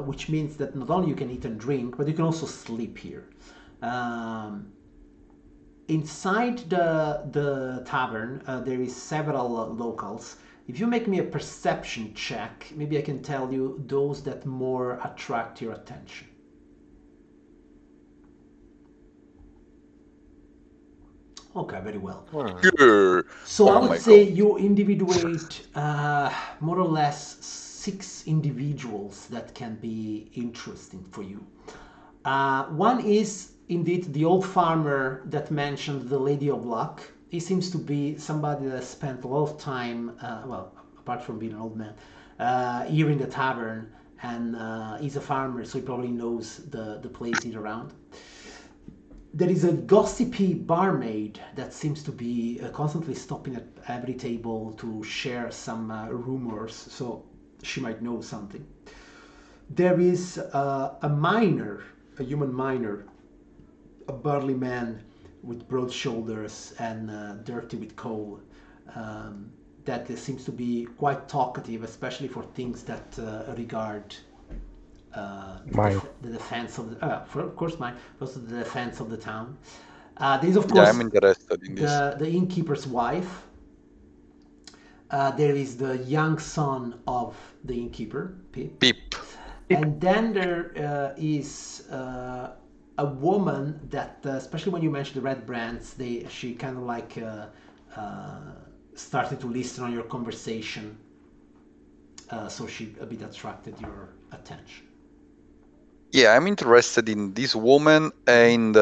which means that not only you can eat and drink, but you can also sleep here. Inside the tavern, there is several locals. If you make me a perception check, maybe I can tell you those that more attract your attention. Okay, very well. Sure. So I would say you individuate more or less 6 individuals that can be interesting for you. One is indeed the old farmer that mentioned the Lady of Luck. He seems to be somebody that spent a lot of time, well, apart from being an old man, here in the tavern, and he's a farmer, so he probably knows the places around. There is a gossipy barmaid that seems to be constantly stopping at every table to share some rumors, so she might know something. There is a miner, a human miner, a burly man with broad shoulders and dirty with coal, that seems to be quite talkative, especially for things that regard the defense of the, of course, mine, but also the defense of the town. There's of course I'm interested in this. The innkeeper's wife. There is the young son of the innkeeper, Pip. And then there is a woman that, especially when you mention the red brands, she kind of like started to listen on your conversation, so she a bit attracted your attention. Yeah, I'm interested in this woman and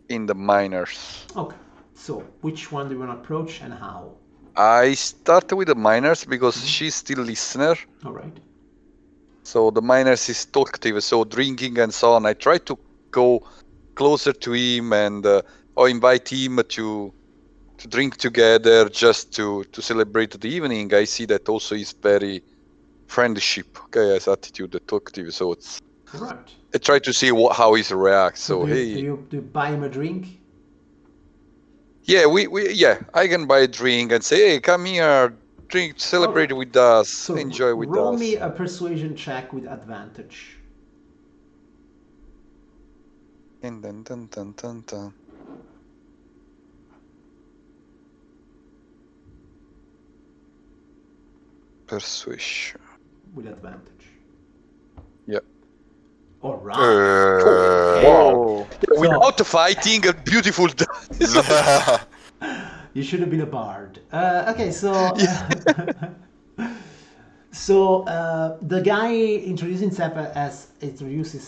in the miners. Okay, so which one do you want to approach and how? I start with the miners because she's still listener. All right. So the miners is talkative, so drinking and so on. I try to go closer to him and or invite him to drink together just to celebrate the evening. I see that also he's very friendship. Okay, has attitude, talkative. So it's. Right. I try to see how he reacts. So do you buy him a drink? Yeah, I can buy a drink and say, hey, come here, drink, celebrate with us, so enjoy with us. Roll me a persuasion check with advantage. And then, Persuasion. With advantage. Yeah. All right. Wow. Without fighting, a beautiful. You should have been a bard. Okay, so so the guy introduces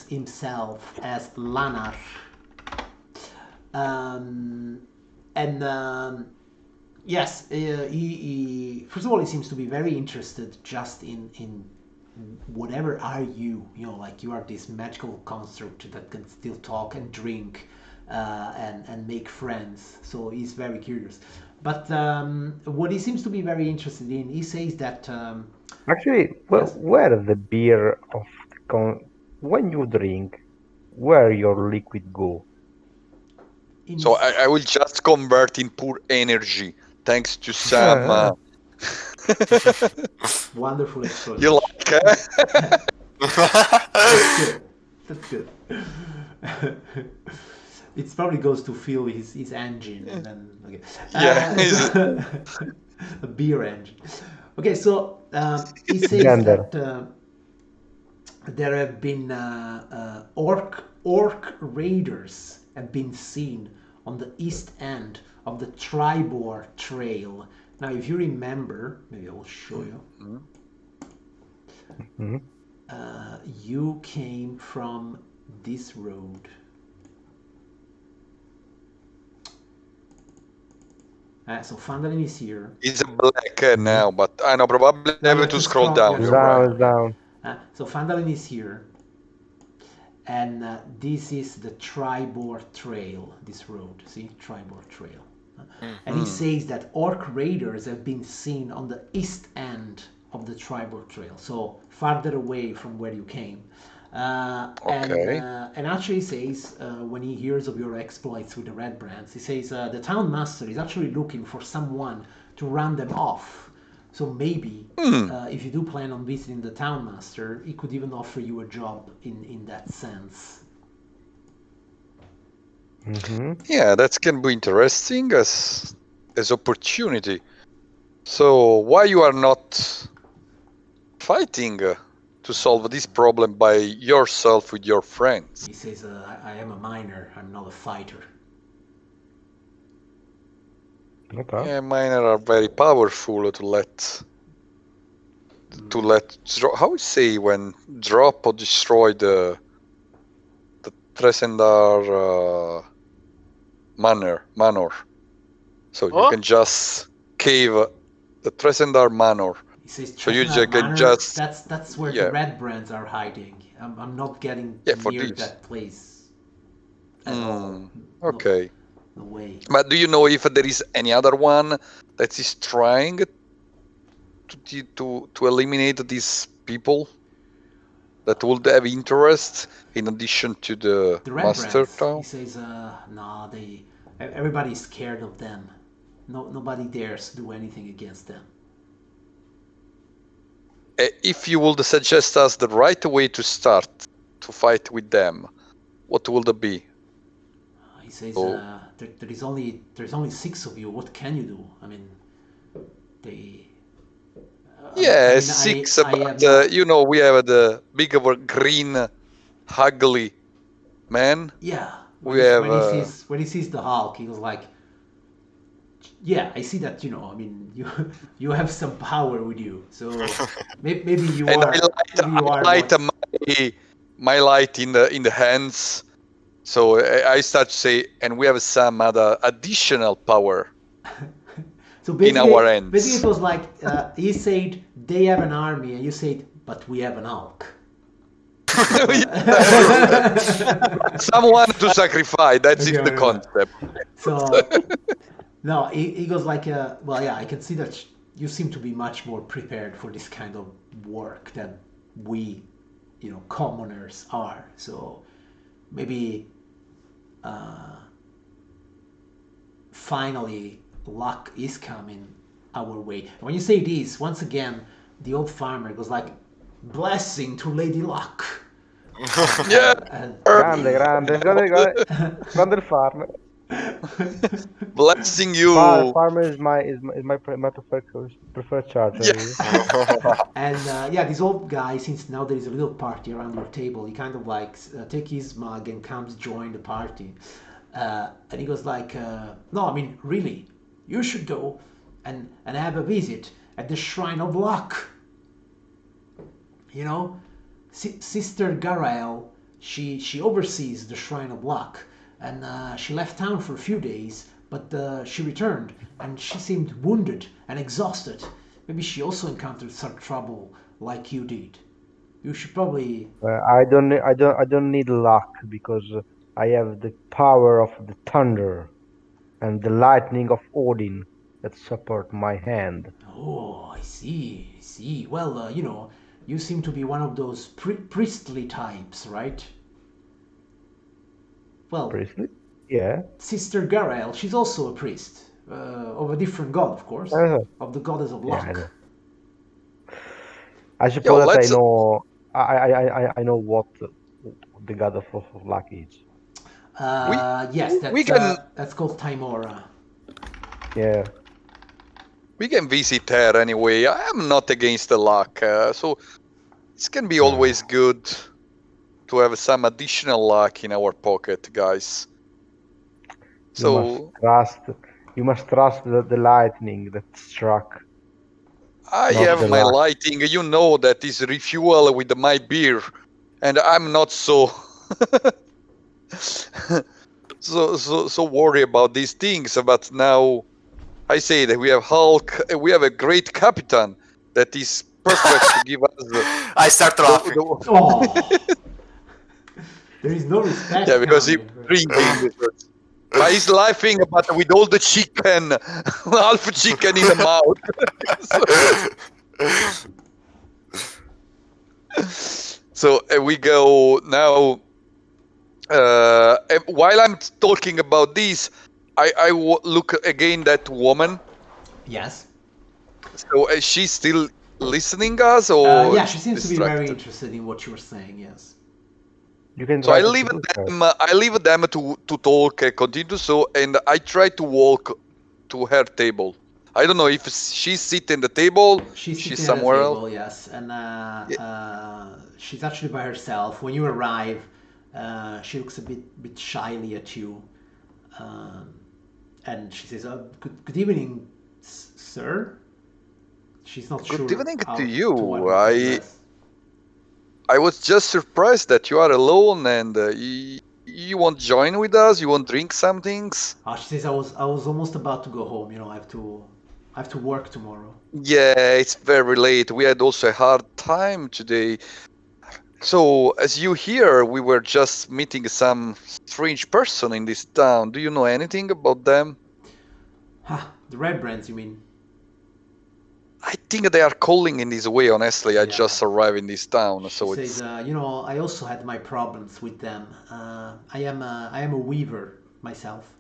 himself as Lanar, yes, he first of all, he seems to be very interested just in whatever are you, like you are this magical construct that can still talk and drink and make friends. So he's very curious. But what he seems to be very interested in, he says that actually, where the beer of when you drink, where your liquid go? So I will just convert in pure energy, thanks to some. Wonderful explosion. You like it? That's good. That's good. It probably goes to fuel his engine and then okay. Yeah, A beer engine. Okay, so he says Gender. that there have been orc raiders have been seen on the east end of the Tribor Trail. Now, if you remember, maybe I will show you. Mhm. You came from this road. So Phandelver is here. it's black now, but I know probably No, you have to scroll you down. have to You're scroll right. It's down. So Phandelver is here. And this is the Tribor Trail, this road. See, Tribor Trail. And he says that orc raiders have been seen on the east end of the Tribor Trail, so farther away from where you came. Okay. And actually says, when he hears of your exploits with the Red Brands, he says the town master is actually looking for someone to run them off. So maybe if you do plan on visiting the town master, he could even offer you a job in that sense. Mm-hmm. Yeah, that can be interesting as opportunity. So why you are not fighting to solve this problem by yourself with your friends? He says, I am a miner, I'm not a fighter. Okay. Yeah, miner are very powerful to let how you say when drop or destroy the Tresendar manor. So you can just cave the Tresendar manor. He says, So you Tresendar can Manor, just that's where the Red Brands are hiding. I'm not getting for near this. that place at all. Okay. No way. But do you know if there is any other one that is trying to eliminate these people that would have interest in addition to the The Red master Brands, town? he says, nah, everybody's scared of them. Nobody dares do anything against them. If you would suggest us the right way to start to fight with them, what would it be? He says, there's only 6 of you. What can you do? I mean, they. Yeah, I mean, 6, I but not... you know, we have the big green, ugly man. Yeah, we have when he sees the Hulk, he was like, yeah, I see that. I mean, you have some power with you, so maybe you and are. I light my light in the hands. So I start to say, and we have some other additional power. So basically, in our ends. Basically, it was like he said they have an army, and you said, but we have an Hulk. Someone to sacrifice. That's the concept. So no, he goes like, well, yeah, I can see that you seem to be much more prepared for this kind of work than we, commoners are. So maybe finally luck is coming our way. And when you say this, once again, the old farmer goes like, blessing to Lady Luck. Yeah. Grande il farmer. Blessing you. Farmer is my preferred character. Yeah. And yeah, this old guy, since now there is a little party around your table, he kind of like take his mug and comes join the party. And he goes like, no, I mean, really, you should go and have a visit at the Shrine of Luck. Sister Garael, she oversees the Shrine of Luck, and she left town for a few days, but she returned, and she seemed wounded and exhausted. Maybe she also encountered some trouble like you did. You should probably. I don't need luck because I have the power of the thunder and the lightning of Odin that support my hand. Oh, I see. Well, you seem to be one of those priestly types, right? Well, Priestly? Yeah. Sister Garel, she's also a priest of a different god, of course, Uh, of the goddess of yeah, I luck. know. I Yo, suppose that I let's. know. I know what the god of luck is. We Yes, we can that's called Timora. Yeah. we can visit her anyway. I am not against the luck, so it can be always good to have some additional luck in our pocket, guys. You must So trust. You must trust the lightning that struck, I not have the my luck. lighting. You know that is refuel with my beer, and I'm not so so worried about these things. But now I say that we have Hulk. We have a great captain that is perfect to give us I start laughing. Oh, there is no respect yeah, because he's coming. drinking. But he's laughing, but with all the chicken, half chicken in the mouth. So we go now. While I'm talking about this, I look again that woman. Yes. So is she still listening us or Yeah, she seems to be very distracted? interested in what you were saying. Yes. You can So try I to leave seduce her. them. I leave them to talk, continue so, and I try to walk to her table. I don't know if she's sitting at the table. She's She's sitting at a somewhere else. table, yes, and Yeah. she's actually by herself. When you arrive, she looks a bit shyly at you, um, and she says, good evening, sir." She's not Good sure evening to how you. to address. I was just surprised that you are alone and you won't join with us. You won't drink some things. She says, I was almost about to go home. You know, I have to work tomorrow. Yeah, it's very late. We had also a hard time today. So, as you hear, we were just meeting some strange person in this town. Do you know anything about them? The red brands, you mean? I think they are calling in this way, honestly. I Yeah. just arrived in this town, She so says, it's. I also had my problems with them. I am a weaver myself.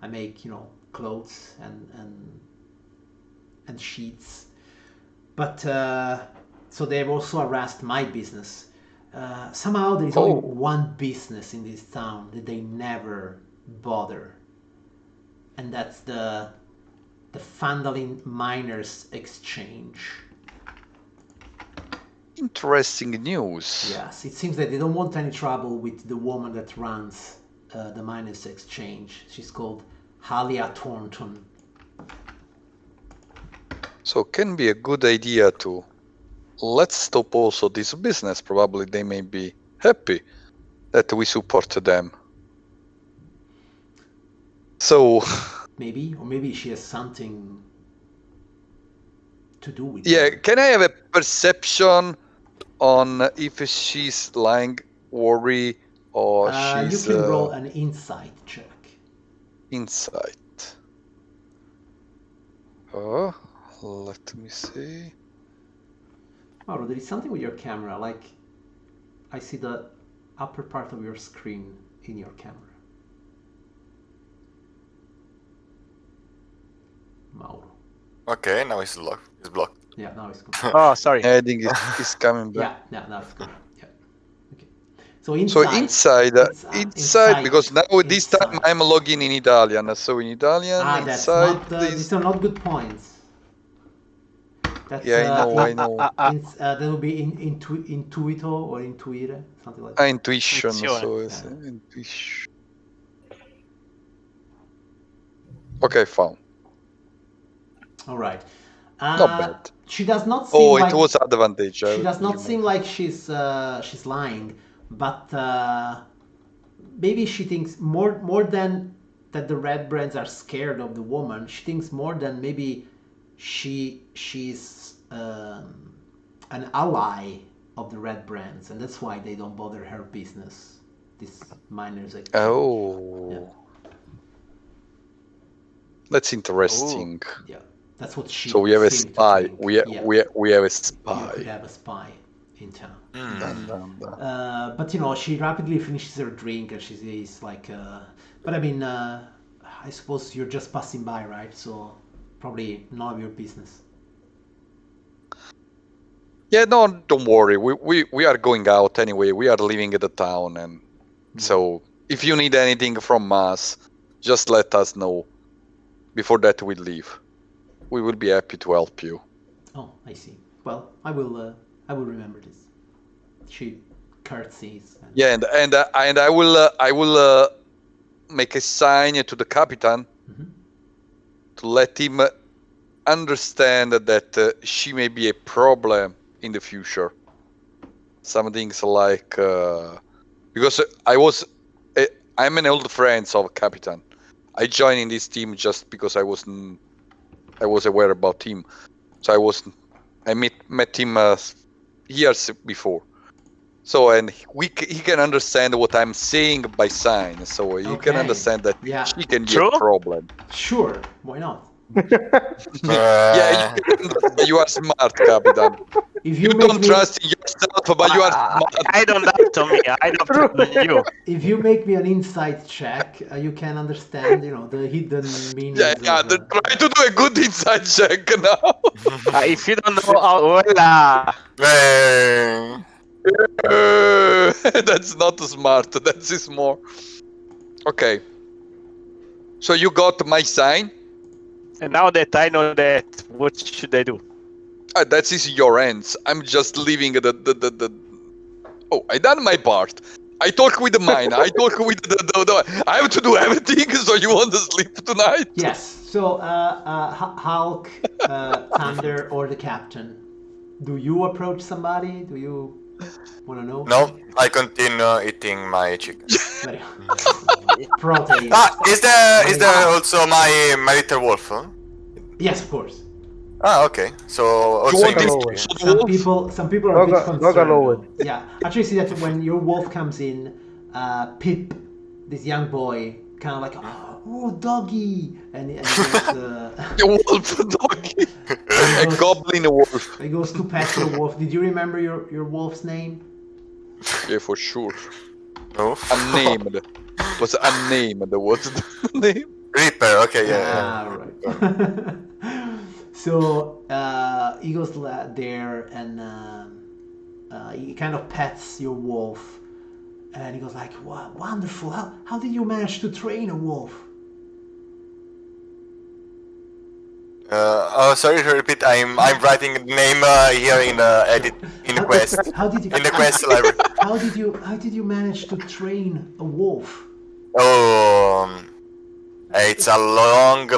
I make, clothes and sheets. But so they've also harassed my business. Somehow there is only Oh, one business in this town that they never bother, and that's the Phandelver Miners Exchange. interesting news. Yes, it seems that they don't want any trouble with the woman that runs the Miners Exchange. She's called Halia Thornton. So, can be a good idea to let's stop also this business. Probably they may be happy that we support them. So, Maybe she has something to do with yeah, them. can I have a perception on if she's lying, worry, or You she's can roll an insight check. insight? Oh, let me see. Mauro, there is something with your camera. Like, I see the upper part of your screen in your camera. Mauro. Okay, now it's locked. It's blocked. Yeah, now it's good. Oh, sorry. I think it's coming back. Yeah, now it's good. Yeah. Okay. So inside. So inside, because now this time I'm logging in Italian. So in Italian, that's inside not. this. These are not good points. That's, Yeah, I know. that will be intuito or intuire, something like that. Intuition. So it's Yeah. intuition. Okay, found. All right. Not bad. She does not seem Oh, like it was advantage. she does not seem like she's lying, but maybe she thinks more than that the red brands are scared of the woman. She thinks more than maybe she's an ally of the red brands, and that's why they don't bother her business. This miners exchange. Oh, Yeah. that's interesting. Yeah, that's what she. So we have a seemed to spy. think. We have a spy. You could have a spy. in town. But she rapidly finishes her drink and she says like, but I mean, I suppose you're just passing by, right? So probably none of your business. Yeah, no, don't worry. We are going out anyway. We are leaving the town, and so if you need anything from us, just let us know. Before that, we leave. We will be happy to help you. Oh, I see. Well, I will remember this. She curtsies. Yeah, and I will make a sign to the captain to let him understand that she may be a problem in the future. Some things like because I'm an old friend of Captain. I joined in this team just because I was aware about him. So I met him years before. So and he can understand what I'm saying by sign. So he can understand that she can be a problem. Sure, why not? Yeah, you are smart, Captain. If you don't trust in yourself, but you are smart. I don't doubt on me. I doubt on you. If you make me an insight check, you can understand, the hidden meanings. Yeah. Try to do a good insight check now. If you don't know how well, that's not smart. That's more. Okay. So you got my sign. And now that I know that, what should I do? That is your hands. I'm just leaving the. Oh, I done my part. I talk with mine. I talk with the. I have to do everything. So you want to sleep tonight? Yes. So Hulk, Thunder, or the captain. Do you approach somebody? Do you want to know? No, I continue eating my chicken. Protein. Is there also my little wolf? Huh? Yes, of course. Okay. So also some people are a bit concerned. Yeah, actually, see that when your wolf comes in, Pip, this young boy, kind of like, oh, doggy, and he goes, a wolf, doggy, a goblin wolf. He goes to pet your wolf. Did you remember your wolf's name? Yeah, for sure. No. Unnamed. Was unnamed. What's the name? Reaper. Okay, yeah. Right. So he goes there and he kind of pets your wolf, and he goes like, "Wow, wonderful! How did you manage to train a wolf?" Sorry to repeat. I'm writing the name here in the quest. How did you in the quest library? How did you manage to train a wolf? Oh. It's a long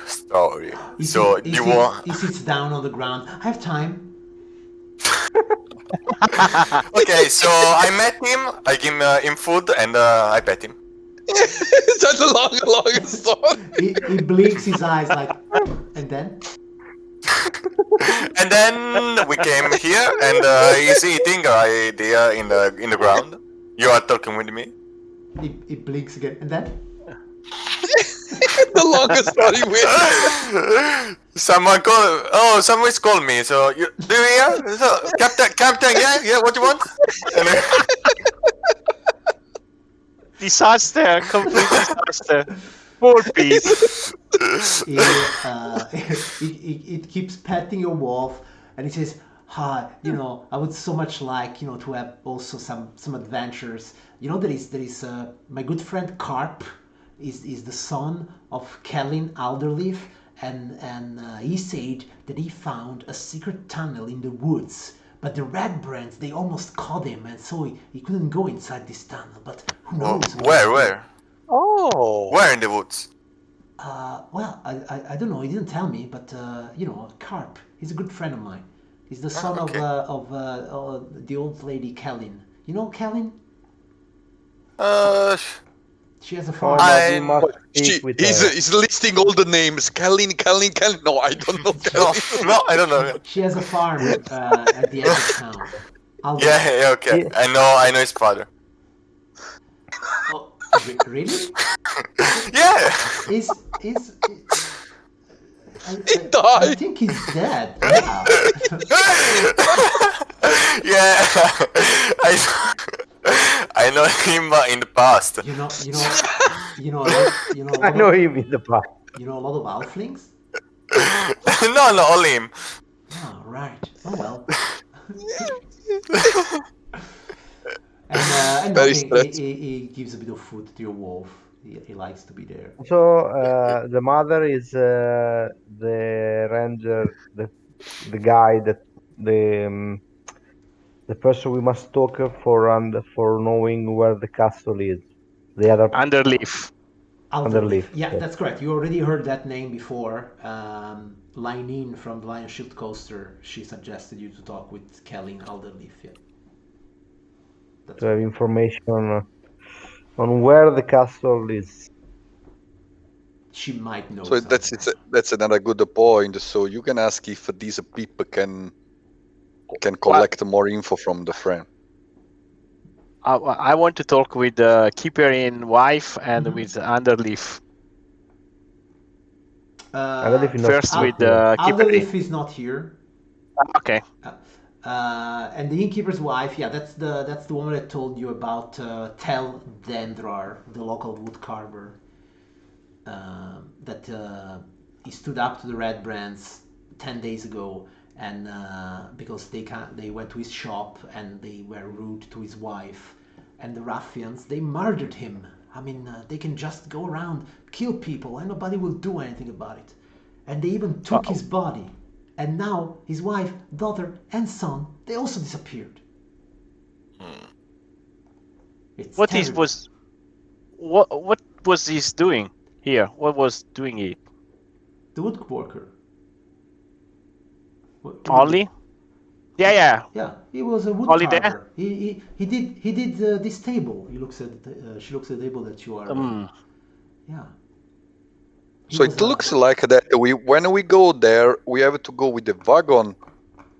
story. He sits down on the ground. I have time. Okay, so I met him, I give him food, and I pet him. Such a long story. He blinks his eyes like, and then? And then we came here, and he's eating right there in the ground. You are talking with me. He blinks again, and then? The longest story with someone's called me. So do you hear? So, Captain, yeah, what do you want? Disaster, complete disaster. Poor piece. It keeps petting your wolf, and he says, "Hi, I would so much like, to have also some adventures. There is my good friend Carp." Is the son of Kellyn Alderleaf, and he said that he found a secret tunnel in the woods, but the red brands, they almost caught him, and so he couldn't go inside this tunnel, but who knows? Where? Oh. Where in the woods? Well, I don't know, he didn't tell me, but Carp, he's a good friend of mine. He's the son of the old lady Kellyn. You know Kellyn? She has a farm. He's listing all the names. Kellyn. No, I don't know. No, I don't know. She has a farm at the edge of town. Yeah, okay. I know his father. Oh, really? Yeah. He died. I think he's dead. Yeah. Yeah, I know him in the past. You know, a lot, I know him in the past. you know a lot of halflings. No, only him. Oh, right. Oh well. And Very he gives a bit of food to your wolf. He likes to be there. So the mother is the ranger, the guy that the person we must talk for knowing where the castle is. The other Underleaf. Alderleaf. Yeah, yes. that's correct. You already heard that name before. Lineen from the Lion Shield Coaster, she suggested you to talk with Kelly in Alderleaf. Yeah. That's To have information on where the castle is. She might know. So something. that's another good point. So you can ask if these people can collect more info from the friend. I want to talk with the keeper in wife and Mhm. with Underleaf. Underleaf is not First here. with the keeper. Alderleaf is not here. Okay. And the innkeeper's wife, yeah, that's the woman that told you about Tel Dendrar, the local wood carver. That he stood up to the Red Brands 10 days ago, and because they went to his shop and they were rude to his wife, and the ruffians, they murdered him. I mean, they can just go around, kill people, and nobody will do anything about it. And they even took his body. And now his wife, daughter, and son, they also disappeared. It's What terrible. what was he doing here? What was doing it? The woodworker. Only? Yeah. Yeah, he was a wood Only carver. He did this table. She looks at the table that you are. Yeah. So it looks like that when we go there, we have to go with the wagon,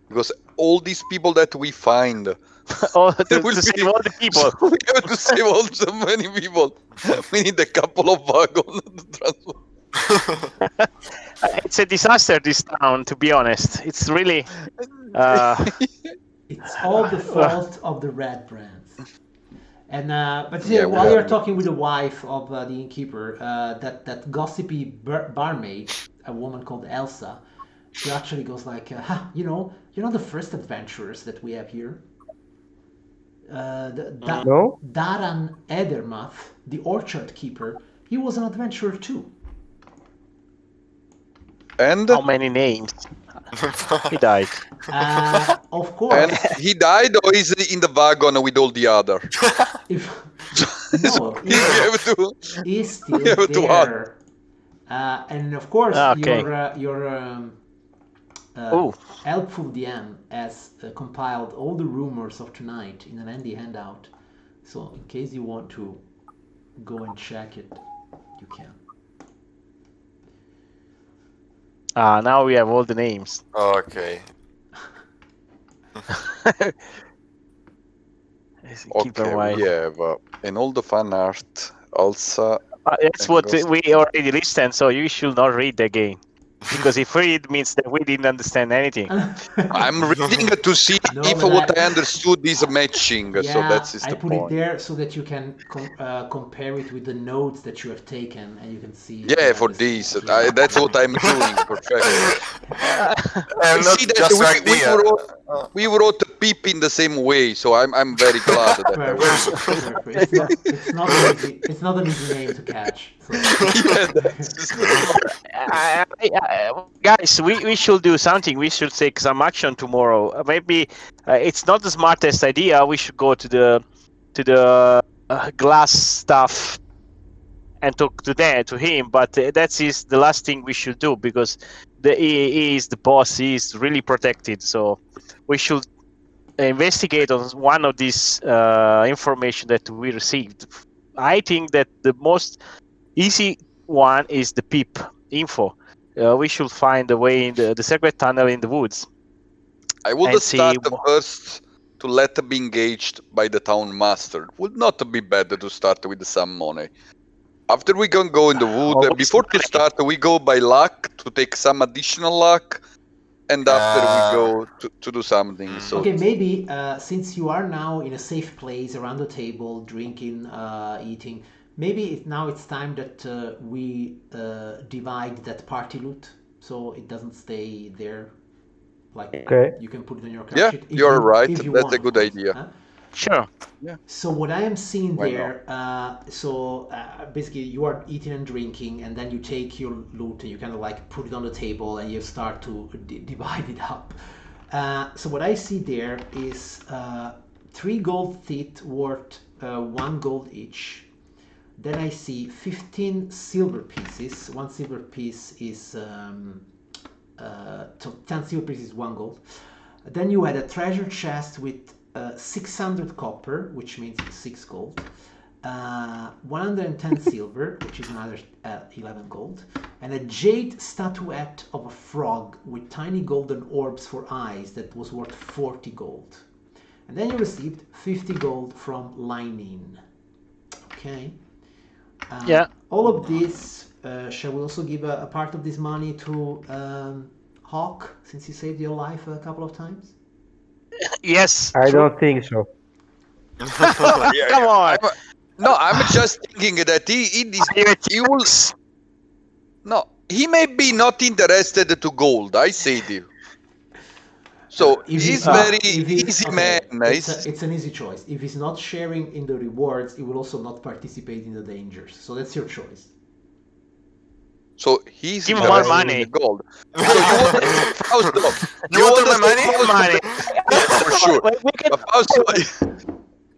because all these people that we find. To save all the people. So we have to save all so many people. We need a couple of wagons to transport. It's a disaster, this town, to be honest. It's really... It's all the fault of the Red Brands. And but Yeah, while you're talking with the wife of the innkeeper, that gossipy barmaid, a woman called Elsa, she actually goes like, you know the first adventurers that we have here. No? Daran Edermath, the orchard keeper, he was an adventurer too. And how many names? He died. Of course. And he died, or is he in the wagon with all the other? No, he's still there. And of course, your helpful DM has compiled all the rumors of tonight in an handy handout. So in case you want to go and check it, you can. Now we have all the names. Okay. Okay, we have and all the fan art also. That's what we already listened, so you should not read again. Because if read means that we didn't understand anything. I'm reading to see if what I understood is matching. Yeah, so that's the I put point. it there so that you can compare it with the notes that you have taken, and you can see. Yeah, for this, that's what I'm doing. Perfect. And I see that we wrote Pip in the same way, so I'm very glad that it's not an easy name to catch. So. Guys, we should do something. We should take some action tomorrow. Maybe it's not the smartest idea. We should go to the glass stuff and talk to him. But that is the last thing we should do, because he is the boss. He is really protected. So we should investigate on one of these information that we received. I think that the most easy one is the PIP info. We should find a way in the secret tunnel in the woods. I would start first to let be engaged by the town master. Would not be bad to start with some money. After we can go in the wood, before to start, we go by luck to take some additional luck, and after we go to do something. So Okay, maybe since you are now in a safe place around the table, drinking, eating, maybe now it's time that we divide that party loot so it doesn't stay there. Like, Okay. you can put it on your yeah, character sheet you're right. if you That's want, a good of course, idea. huh? Sure. So what I am seeing Why there, basically you are eating and drinking, and then you take your loot and you kind of like put it on the table and you start to divide it up. So what I see there is 3 gold teeth worth 1 gold each. Then I see 15 silver pieces. 1 silver piece is so 10 silver pieces is 1 gold. Then you had a treasure chest with 600 copper, which means 6 gold. 110 silver, which is another 11 gold, and a jade statuette of a frog with tiny golden orbs for eyes that was worth 40 gold. And then you received 50 gold from Lining. Okay. Yeah. All of this, shall we also give a part of this money to Hawk, since he saved your life a couple of times? Yes. I true. don't think so. Come on. I'm just thinking that he will. No, he may be not interested to gold. I say to you. So he's very easy man. It's an easy choice. If he's not sharing in the rewards, he will also not participate in the dangers. So that's your choice. So he's Give him more interested money. in the gold. So you want You want my money? Money. for sure. We can- But also,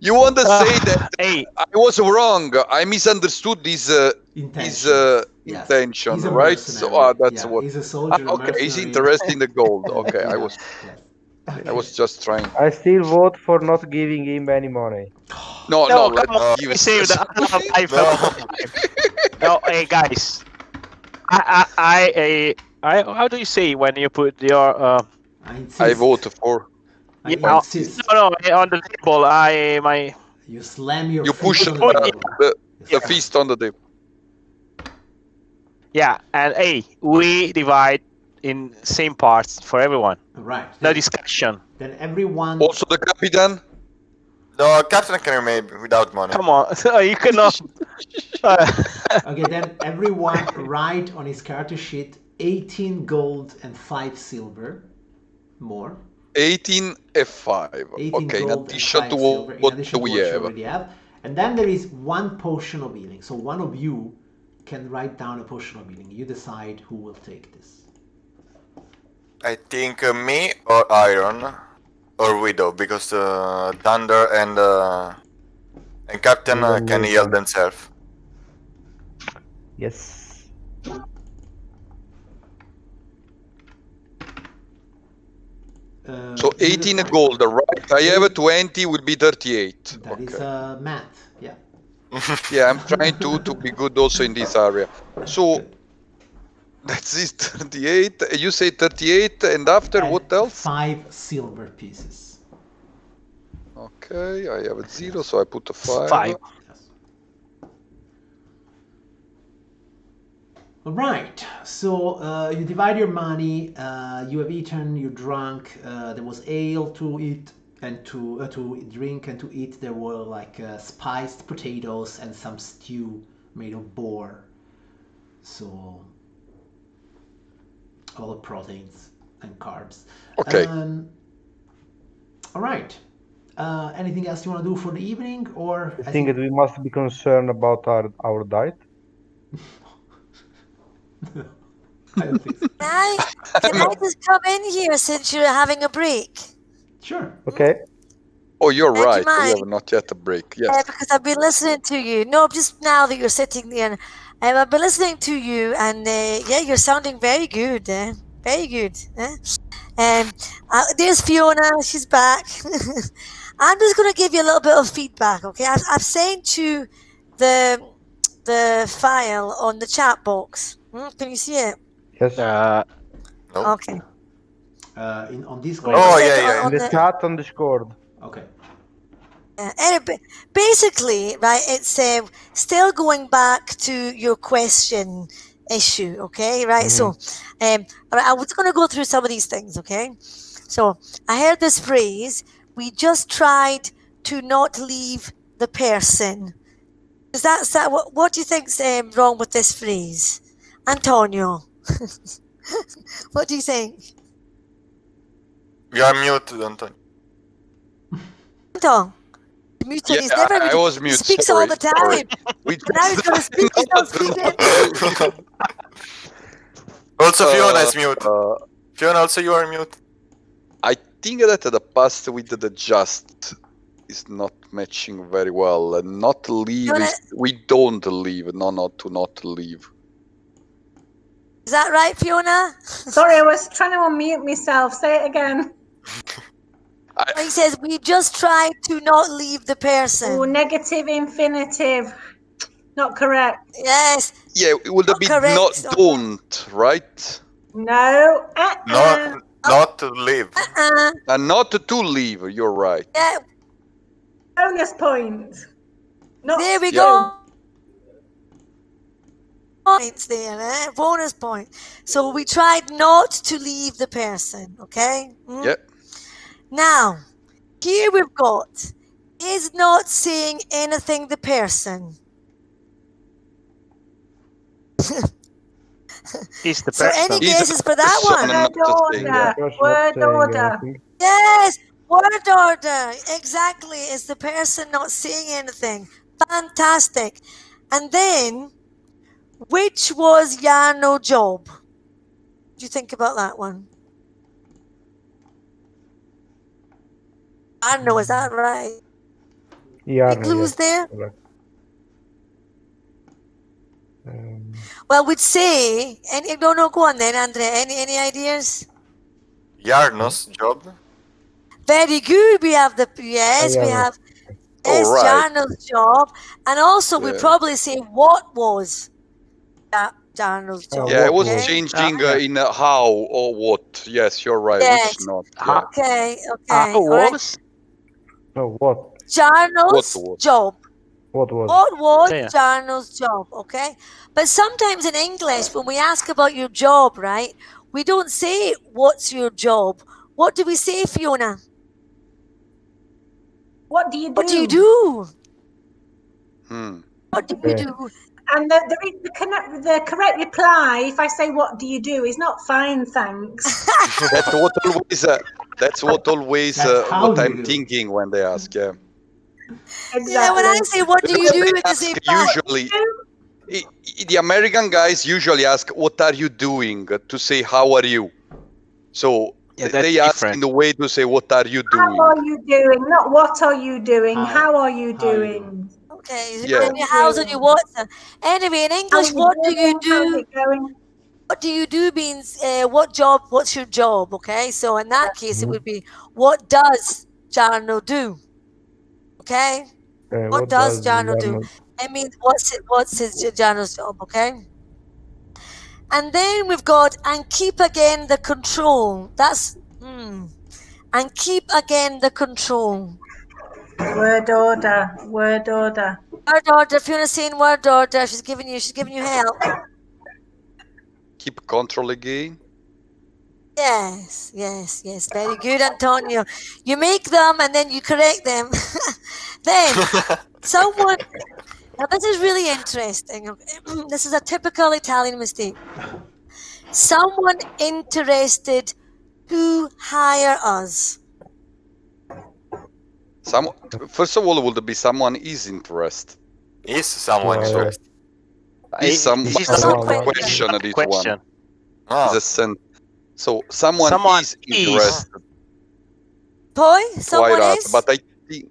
you want to say that Hey, I was wrong. I misunderstood his Intention. Yes. intention, He's a right? mercenary. So that's Yeah, what. he's a soldier. a Okay, he's mercenary. interested in the gold. Okay, I Yeah, was yes. I was just trying. I still vote for not giving him any money. No, no, let's come on. give We it. saved the life. No. No, hey guys. I how do you say when you put your I insist. I vote for. I yeah, insist. no, on the table my You slam your You fist push on the, the table. the fist on the table. yeah, and hey, we divide in same parts for everyone. Right. No Then, discussion. then everyone. Also the Capitan. No, Captain can remain without money. Come on, you cannot. Okay, then everyone write on his character sheet 18 gold and 5 silver. More. 18 F5. 18 Okay, in gold and addition 5 to silver. In what addition to we what you have. already have. And then there is 1 potion of healing. So one of you can write down a potion of healing. You decide who will take this. I think me or Iron or Widow, because Thunder and Captain Even can me, heal yeah. themselves. Yes. So 18 gold, right? I have a 20, will be 38. That is math. Yeah. Yeah, I'm trying to be good also in this area. So that's it, 38. You say 38, and after And what else? 5 silver pieces. Okay, I have a 0, so I put a 5. 5. Yes. All right. So you divide your money. You have eaten. You drunk. There was ale to eat and to drink and to eat. There were like spiced potatoes and some stew made of boar. So all the proteins and carbs. Okay. All right. Anything else you want to do for the evening, or I think that we must be concerned about our diet. I don't think so. Can I just come in here since you're having a break? Sure. Okay. Oh, you're Would you right. We mind? have not yet a break. Yes. Because I've been listening to you. No, just now that you're sitting there, and I've been listening to you, and yeah, you're sounding very good. Very good. There's Fiona. She's back. I'm just going to give you a little bit of feedback. Okay, I've sent you the file on the chat box. Can you see it? Yes. No. Okay. On Discord. Oh, Sent yeah, yeah. In the chat on Discord. Okay. Basically, right, it's still going back to your question issue. Okay, right. So, all right, I was going to go through some of these things. Okay, so I heard this phrase: "We just tried to not leave the person." Is that what do you think's wrong with this phrase, Antonio? What do you think? You are muted, Antonio. Anton, muted. Yeah, He's never I muted. was He mute. speaks Sorry, all the time. sorry. We And now he's going to speak. He's not speaking. Also, Fiona is mute. Fiona, also you are mute. I think that the past with the just is not matching very well. Not leave Fiona- is we don't leave. No, not to not leave. Is that right, Fiona? Sorry, I was trying to unmute myself. Say it again. He says we just tried to not leave the person. Oh, negative infinitive. Not correct. Yes. Yeah, it would Not be correct. not don't, right? No. Not to leave. And not to leave. You're right. Yeah. Bonus point. Not There we Yeah. go. Points there, bonus point. So we tried not to leave the person, okay? Yeah. Now, here we've got is not saying anything the person. Is the So person. any Is guesses for that person one? not to say, yeah. Word order. Yes, word order. Exactly. Is the person not saying anything? Fantastic. And then, which was Jarno job? What do you think about that one? Jarno, is that right? Yeah. Any clues there? Correct. Well, we'd say, no, go on then, Andre. Any ideas? Jarno's job. Very good. We have we have Oh, right. Jarno's job, and also we Yeah. probably say what was Jarno's job. Yeah, it was okay? changing in how or what. Yes, you're right. Yes. Which not. Yeah. Okay. How all right. was? No, what? Jarno's What was? job. What was? What was Yeah. Jarno's job? Okay, but sometimes in English, when we ask about your job, right, we don't say what's your job. What do we say, Fiona? What do you do? What do you do? Hmm. What do you do? And the correct reply, if I say what do you do, is not fine, thanks. That's what always. That's what always. That's how What you I'm do. thinking when they ask. Yeah. Exactly. Yeah, when I say what do you Because do, they they ask say usually. The American guys usually ask, "What are you doing?" to say, "How are you?" So Yeah, that's they ask different. in the way to say, "What are you How doing?" are you doing? Not what are you doing? How. How are you How you doing? Okay, Yeah. and your hows and your what's. Anyway, in How English, you what do you doing? How's do? it going? What do you do means what job? What's your job? Okay, so in that case, it would be what does Jarno do? Okay, what does Jarno do? I mean, what's his Jarno's job? Okay, and then we've got and keep again the control. That's and keep again the control. Word order. Word order. Word order. If you want to say in word order, she's giving you help. Keep control again. Yes. Very good, Antonio. You make them and then you correct them. Then someone. Now this is really interesting. This is a typical Italian mistake. Someone interested to hire us. First of all, would be someone is interested. Is someone Yeah. interested? Is some This is a some good question question. at this Question. one. Ah, Is a sen- So someone Someone is is. interested. Boy, Quite someone right, is but I think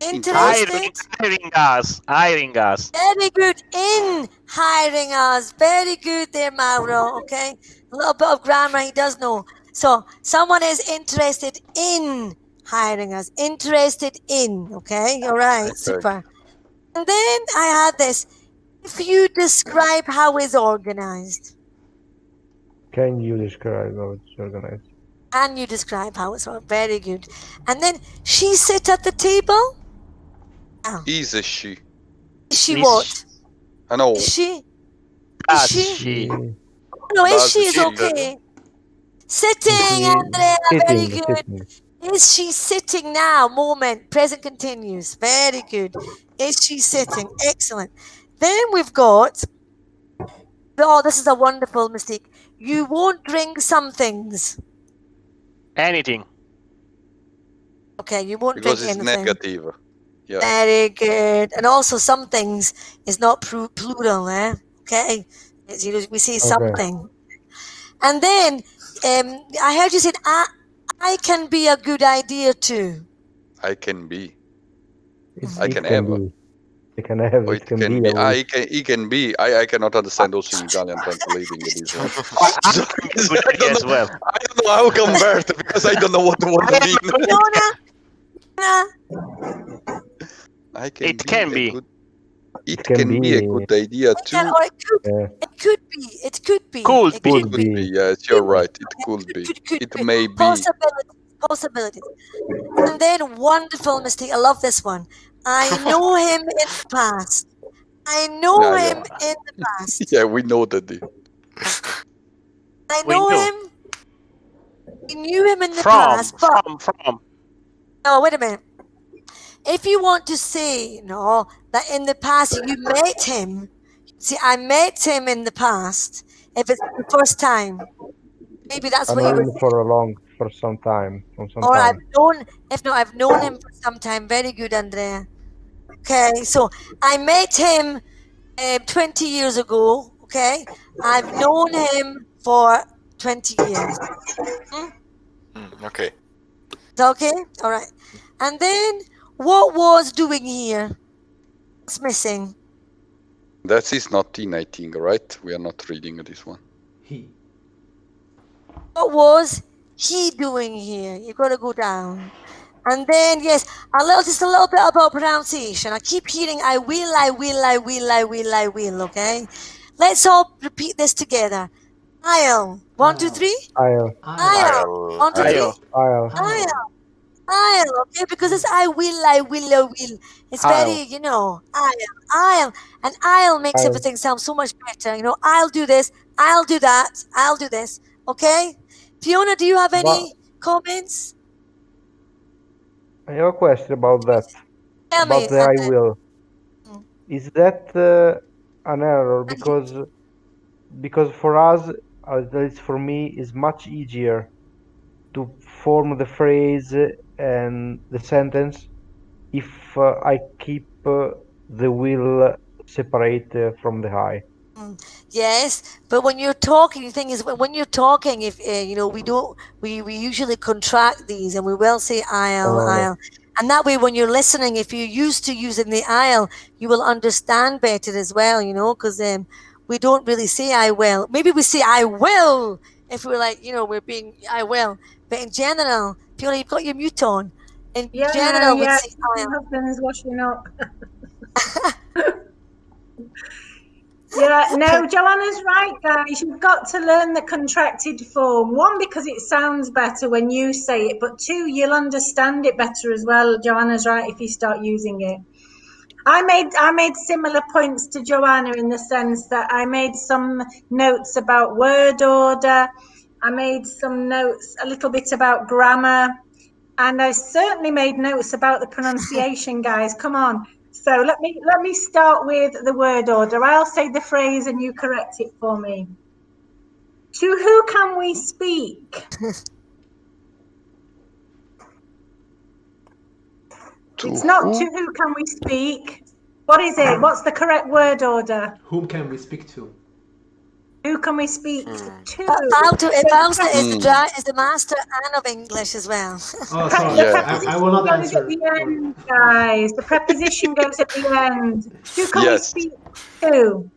interested. Hiring us. Very good in hiring us. Very good there, Mauro. Okay, a little bit of grammar he does know. So someone is interested in hiring us. Interested in. Okay, all right, Okay. super. And then I had this. If you describe how it's organized, Can you describe how it's organized? can you describe how it's organized? Very good. And then she sit at the table. Is a she. Is she Is what? I know. Is she? Does she? she? No, is Does she is she? okay. Sitting, She Andrea, very sitting, good. sitting. Is she sitting now? Moment. Present continuous. Very good. Is she sitting? Excellent. Then we've got, oh, this is a wonderful mistake. You won't drink some things. Anything. Okay, you won't Because drink it's anything. negative. Yeah. Very good. And also some things is not plural, eh? Okay. It's, you know, we say something. And then I heard you said, I can be a good idea too. I can be. I can have. I can have. Or It can be. It can be. I cannot understand also in Italian translating this one. Good idea as well. I don't know how to convert because I don't know what the word mean. It can be. It can be a good idea too. Or it could be. It could be. Could It be. could be. Yes, you're right. It could be. It may be. Possibilities. And then wonderful mistake. I love this one. I know him in the past. I know him in the past. Yeah, we know that. I know him. We knew him in the past. From. No, wait a minute. If you want to say, that in the past you met him, see, I met him in the past. If it's the first time, maybe that's what you would say. For some time. Or I've known him for some time. Very good, Andrea. Okay, so I met him 20 years ago. Okay, I've known him for 20 years. Okay. Okay, all right. And then what was doing here? What's missing? That is not in, I think, right? We are not reading this one. He. What was he doing here? You've got to go down. And then, yes, just a little bit about pronunciation. I keep hearing I will, okay? Let's all repeat this together. I'll. 1, 2, 3. I'll. 1, 2, 3. I'll, okay? Because it's I will. It's very, I'll. And I'll makes everything sound so much better. I'll do this, I'll do that, I'll do this, okay? Fiona, do you have any comments? I have a question about that. Tell me, the I will. Is that an error? Because for us, at least for me, is much easier to form the phrase and the sentence if I keep the will separate from the I. Yes, but when you're talking, the thing is, when you're talking, if we usually contract these, and we will say I'll, and that way, when you're listening, if you're used to using the I'll, you will understand better as well, because we don't really say I will. Maybe we say I will if we're like, we're being I will, but in general, Fiona, you've got your mute on. In general, we say I'll. My husband is washing up. Yeah, no, Joanna's right, guys. You've got to learn the contracted form. 1, because it sounds better when you say it, but 2, you'll understand it better as well. Joanna's right if you start using it. I made similar points to Joanna in the sense that I made some notes about word order. I made some notes a little bit about grammar, and I certainly made notes about the pronunciation, guys. Come on. So let me start with the word order. I'll say the phrase and you correct it for me. To who can we speak? It's not to who can we speak. What is it? What's the correct word order? Whom can we speak to? Who can we speak to? Fausto is the master and of English as well. Oh, sorry. I will not answer. At the end, guys. The preposition goes at the end. Who can we speak to?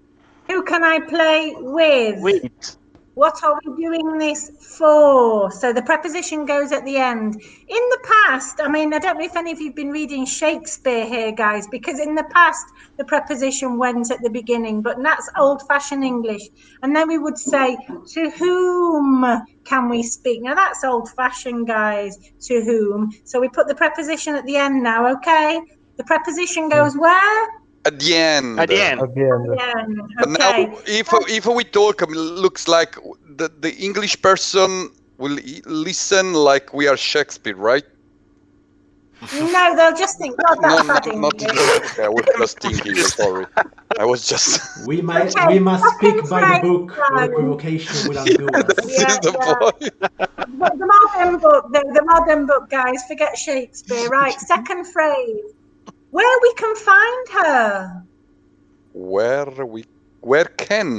Who can I play with? What are we doing this for? So the preposition goes at the end. In the past, I don't know if any of you've been reading Shakespeare here, guys, because in the past, the preposition went at the beginning, but that's old-fashioned English. And then we would say, to whom can we speak? Now, that's old-fashioned, guys, to whom. So we put the preposition at the end now, okay? The preposition goes where? At the end. At the end. At the end. But now, if we talk, looks like the English person will listen like we are Shakespeare, right? No, they'll just think, God, that's bad not English. okay, I was just thinking. Sorry, I was just. We must speak by the book, or equivocation will undo us. That's the point. The modern book, guys. Forget Shakespeare. Right. Second phrase. Where we can find her. Where can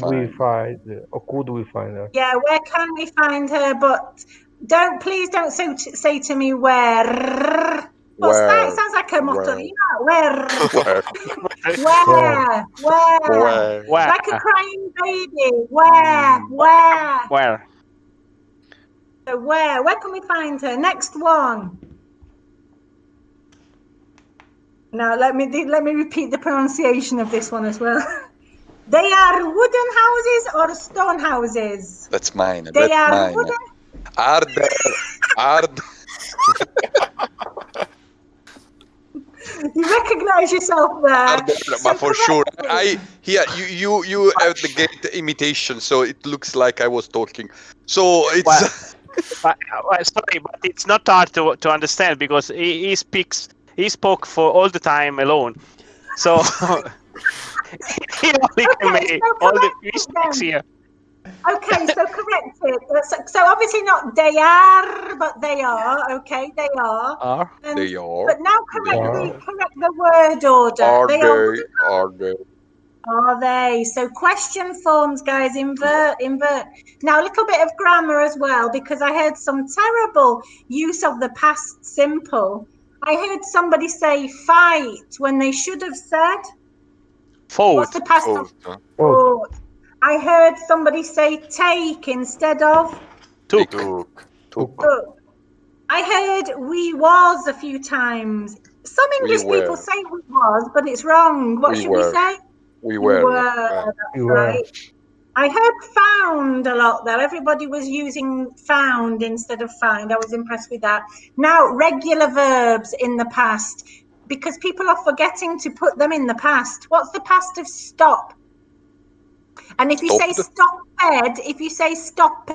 we find or could we find her? Yeah, where can we find her? But please don't say to me where. What's that? It sounds like a motorina. Where? Like a crying baby. Where? So where can we find her? Next one. Now let me repeat the pronunciation of this one as well. They are wooden houses or stone houses? That's mine. They are wooden. Are there? You recognize yourself there. But for sure, you have the great imitation, so it looks like I was talking. So it's. Sorry, but it's not hard to understand because he spoke for all the time alone. So he only can make all the mistakes here. Okay, so correct it. So obviously not they are, but they are. Okay, they are. They are. But now correct the word order. Are they? Are they? So question forms, guys, invert. Now a little bit of grammar as well, because I heard some terrible use of the past simple. I heard somebody say fight when they should have said fought. What's the past of fought? I heard somebody say take instead of took. I heard we was a few times. Some English people say we was, but it's wrong. What should we say? We were. That's right. I heard found a lot there. Everybody was using found instead of find. I was impressed with that. Now, regular verbs in the past, because people are forgetting to put them in the past. What's the past of stop? And if you say stop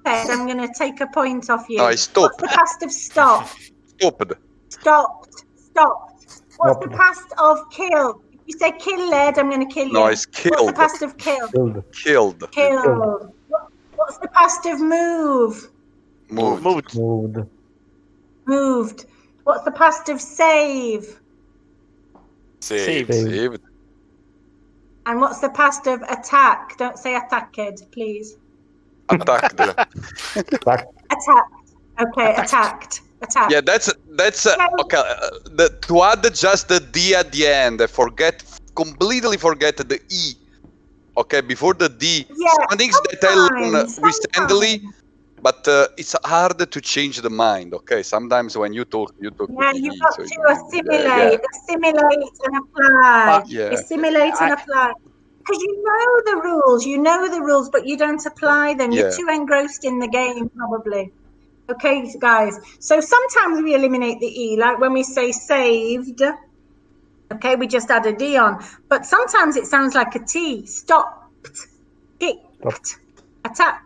fed, I'm going to take a point off you. I stopped. What's the past of stop? Stopped. What's the past of kill? If you say killed, I'm going to kill you. No, it's killed. What's the past of kill? Killed. What's the past of move? Moved. What's the past of save? Saved. And what's the past of attack? Don't say attacked, please. Attacked. Attacked. Okay, attacked. Yeah, that's okay. To add just the D at the end, completely forget the E. Okay, before the D. Yeah, some things that I learned recently, but it's hard to change the mind. Okay, sometimes when you talk. Yeah, you've got to assimilate and apply. Assimilate and apply. Because you know the rules, but you don't apply them. You're too engrossed in the game, probably. Okay, guys. So sometimes we eliminate the E, like when we say saved. Okay, we just add a D on. But sometimes it sounds like a T. Stopped, kicked, attacked.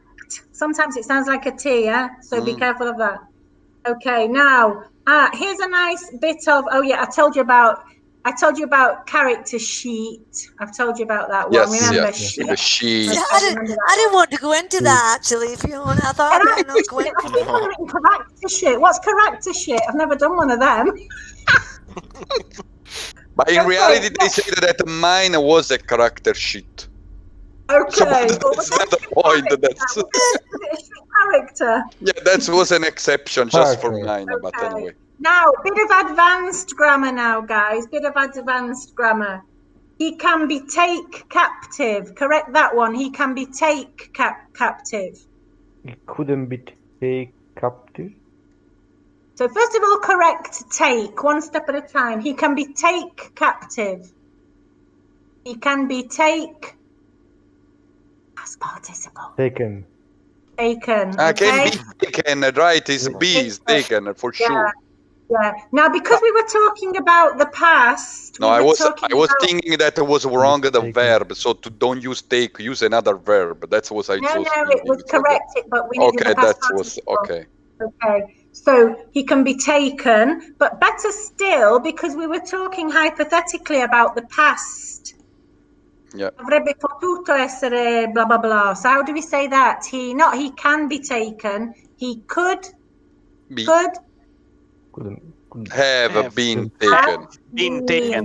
Sometimes it sounds like a T, yeah? So be careful of that. Okay, now, here's a nice bit of, I told you about character sheet. I've told you about that one. Remember sheet? The sheet. I didn't want to go into that, actually, Fiona. I thought I'd better not go into it. Character sheet. What's character sheet? I've never done one of them. But in reality, they say that mine was a character sheet. Okay. So that's not the point. That's character. Yeah, that was an exception just for mine. Okay. But anyway. Now, bit of advanced grammar now, guys. Bit of advanced grammar. He can be take captive. Correct that one. He can be take captive. He couldn't be take captive. So first of all, correct take, one step at a time. He can be take captive. He can be take past participle. Taken. Okay. Can be taken, right? Is B is taken for sure. Yeah. Now, because we were talking about the past, No, I was thinking that it was wrong the verb. So don't use take, use another verb. That's what I was thinking. it was correct, but we needed the past participle. Okay. Okay. So he can be taken, but better still, because we were talking hypothetically about the past. Yeah. Avrebbe potuto essere blah blah blah. So how do we say that? He can be taken. He could have been taken.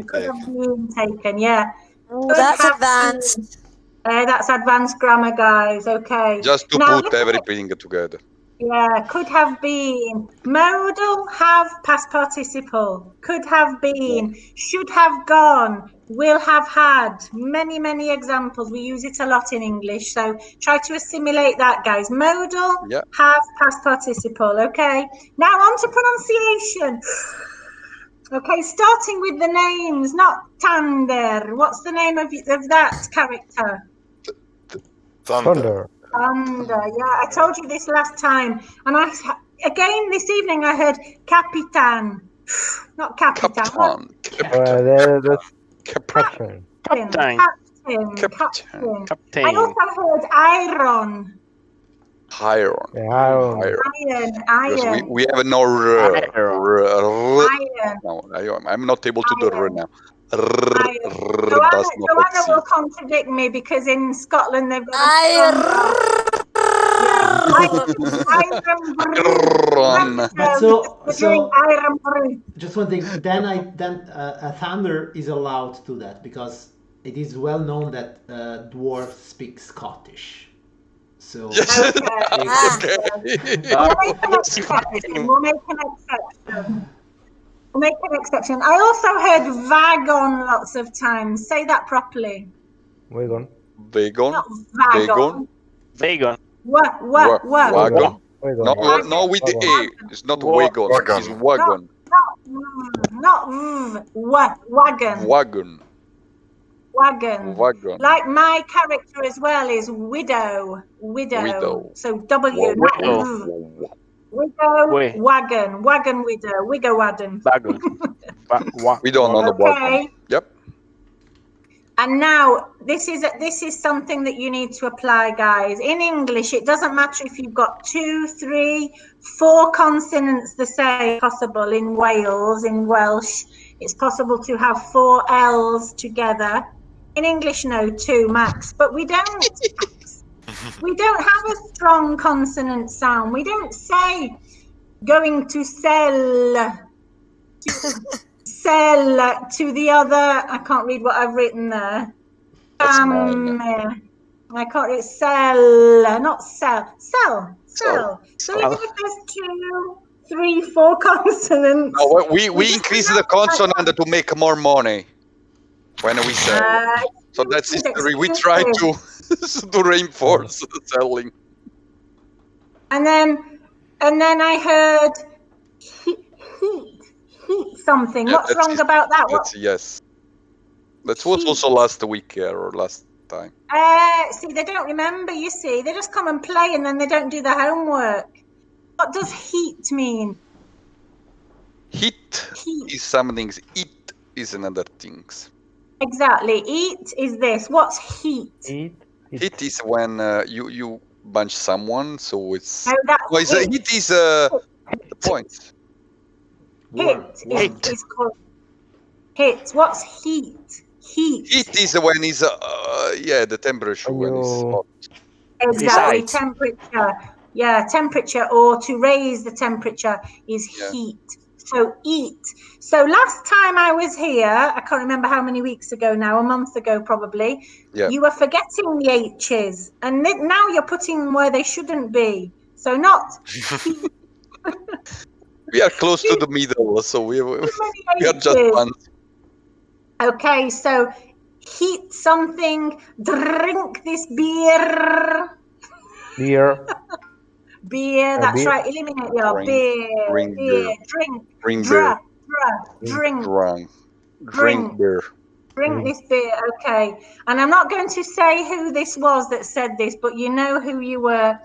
Could have been taken. Yeah. Oh, that's advanced. That's advanced grammar, guys. Okay. Just to put everything together. Yeah, could have been. Modal, have, past participle. Could have been. Should have gone. Will have had. Many, many examples. We use it a lot in English. So try to assimilate that, guys. Modal, have, past participle. Okay. Now on to pronunciation. Okay, starting with the names, not Thunder. What's the name of that character? Thunder. Thunder, yeah, I told you this last time, and again this evening I heard Capitan, not Capitan. Captain. I also heard Iron. Iron. Iron. We have no no, I'm not able to do r now. Joanna will contradict me because in Scotland they've got just one thing. Then a thunder is allowed to do that because it is well known that dwarves speak Scottish. So we'll make an exception. I also heard wagon lots of times. Say that properly. Wagon. Not wagon. Wagon. Wagon. No, with the A. It's not wagon. It's wagon. Not wagon. Wagon. Like my character as well is widow. So W, not V. Widow, wagon, widow, wagon. We don't know the wagon. Yep. And now this is something that you need to apply, guys. In English, it doesn't matter if you've got 2, 3, 4 consonants the same. Possible in Wales, in Welsh, it's possible to have 4 L's together. In English, no, 2 max. But we don't. We don't have a strong consonant sound. We don't say going to sell to the other. I can't read what I've written there. I can't read sell, not sell. So even if there's 2, 3, 4 consonants. No, we increase the consonant to make more money when we sell. So that's history. We try to reinforce the selling. And then I heard heat something. What's wrong about that? Yes. That was also last week or last time. See, they don't remember, you see. They just come and play and then they don't do the homework. What does heat mean? Heat is some things. Eat is another things. Exactly. Eat is this. What's heat? Heat is when you bunch someone, so it's. No, heat is the point. Hit is called hit. What's heat? Heat is when it's the temperature when it's hot. Exactly, temperature. Yeah, temperature, or to raise the temperature is heat. So eat. So last time I was here, I can't remember how many weeks ago now, a month ago probably, you were forgetting the H's. And now you're putting where they shouldn't be. So not heat. We are close to the middle, so we are just one. Okay, so heat something, drink this beer. Beer, that's right. Eliminate your beer. Drink beer. Drink this beer, okay. And I'm not going to say who this was that said this, but you know who you were.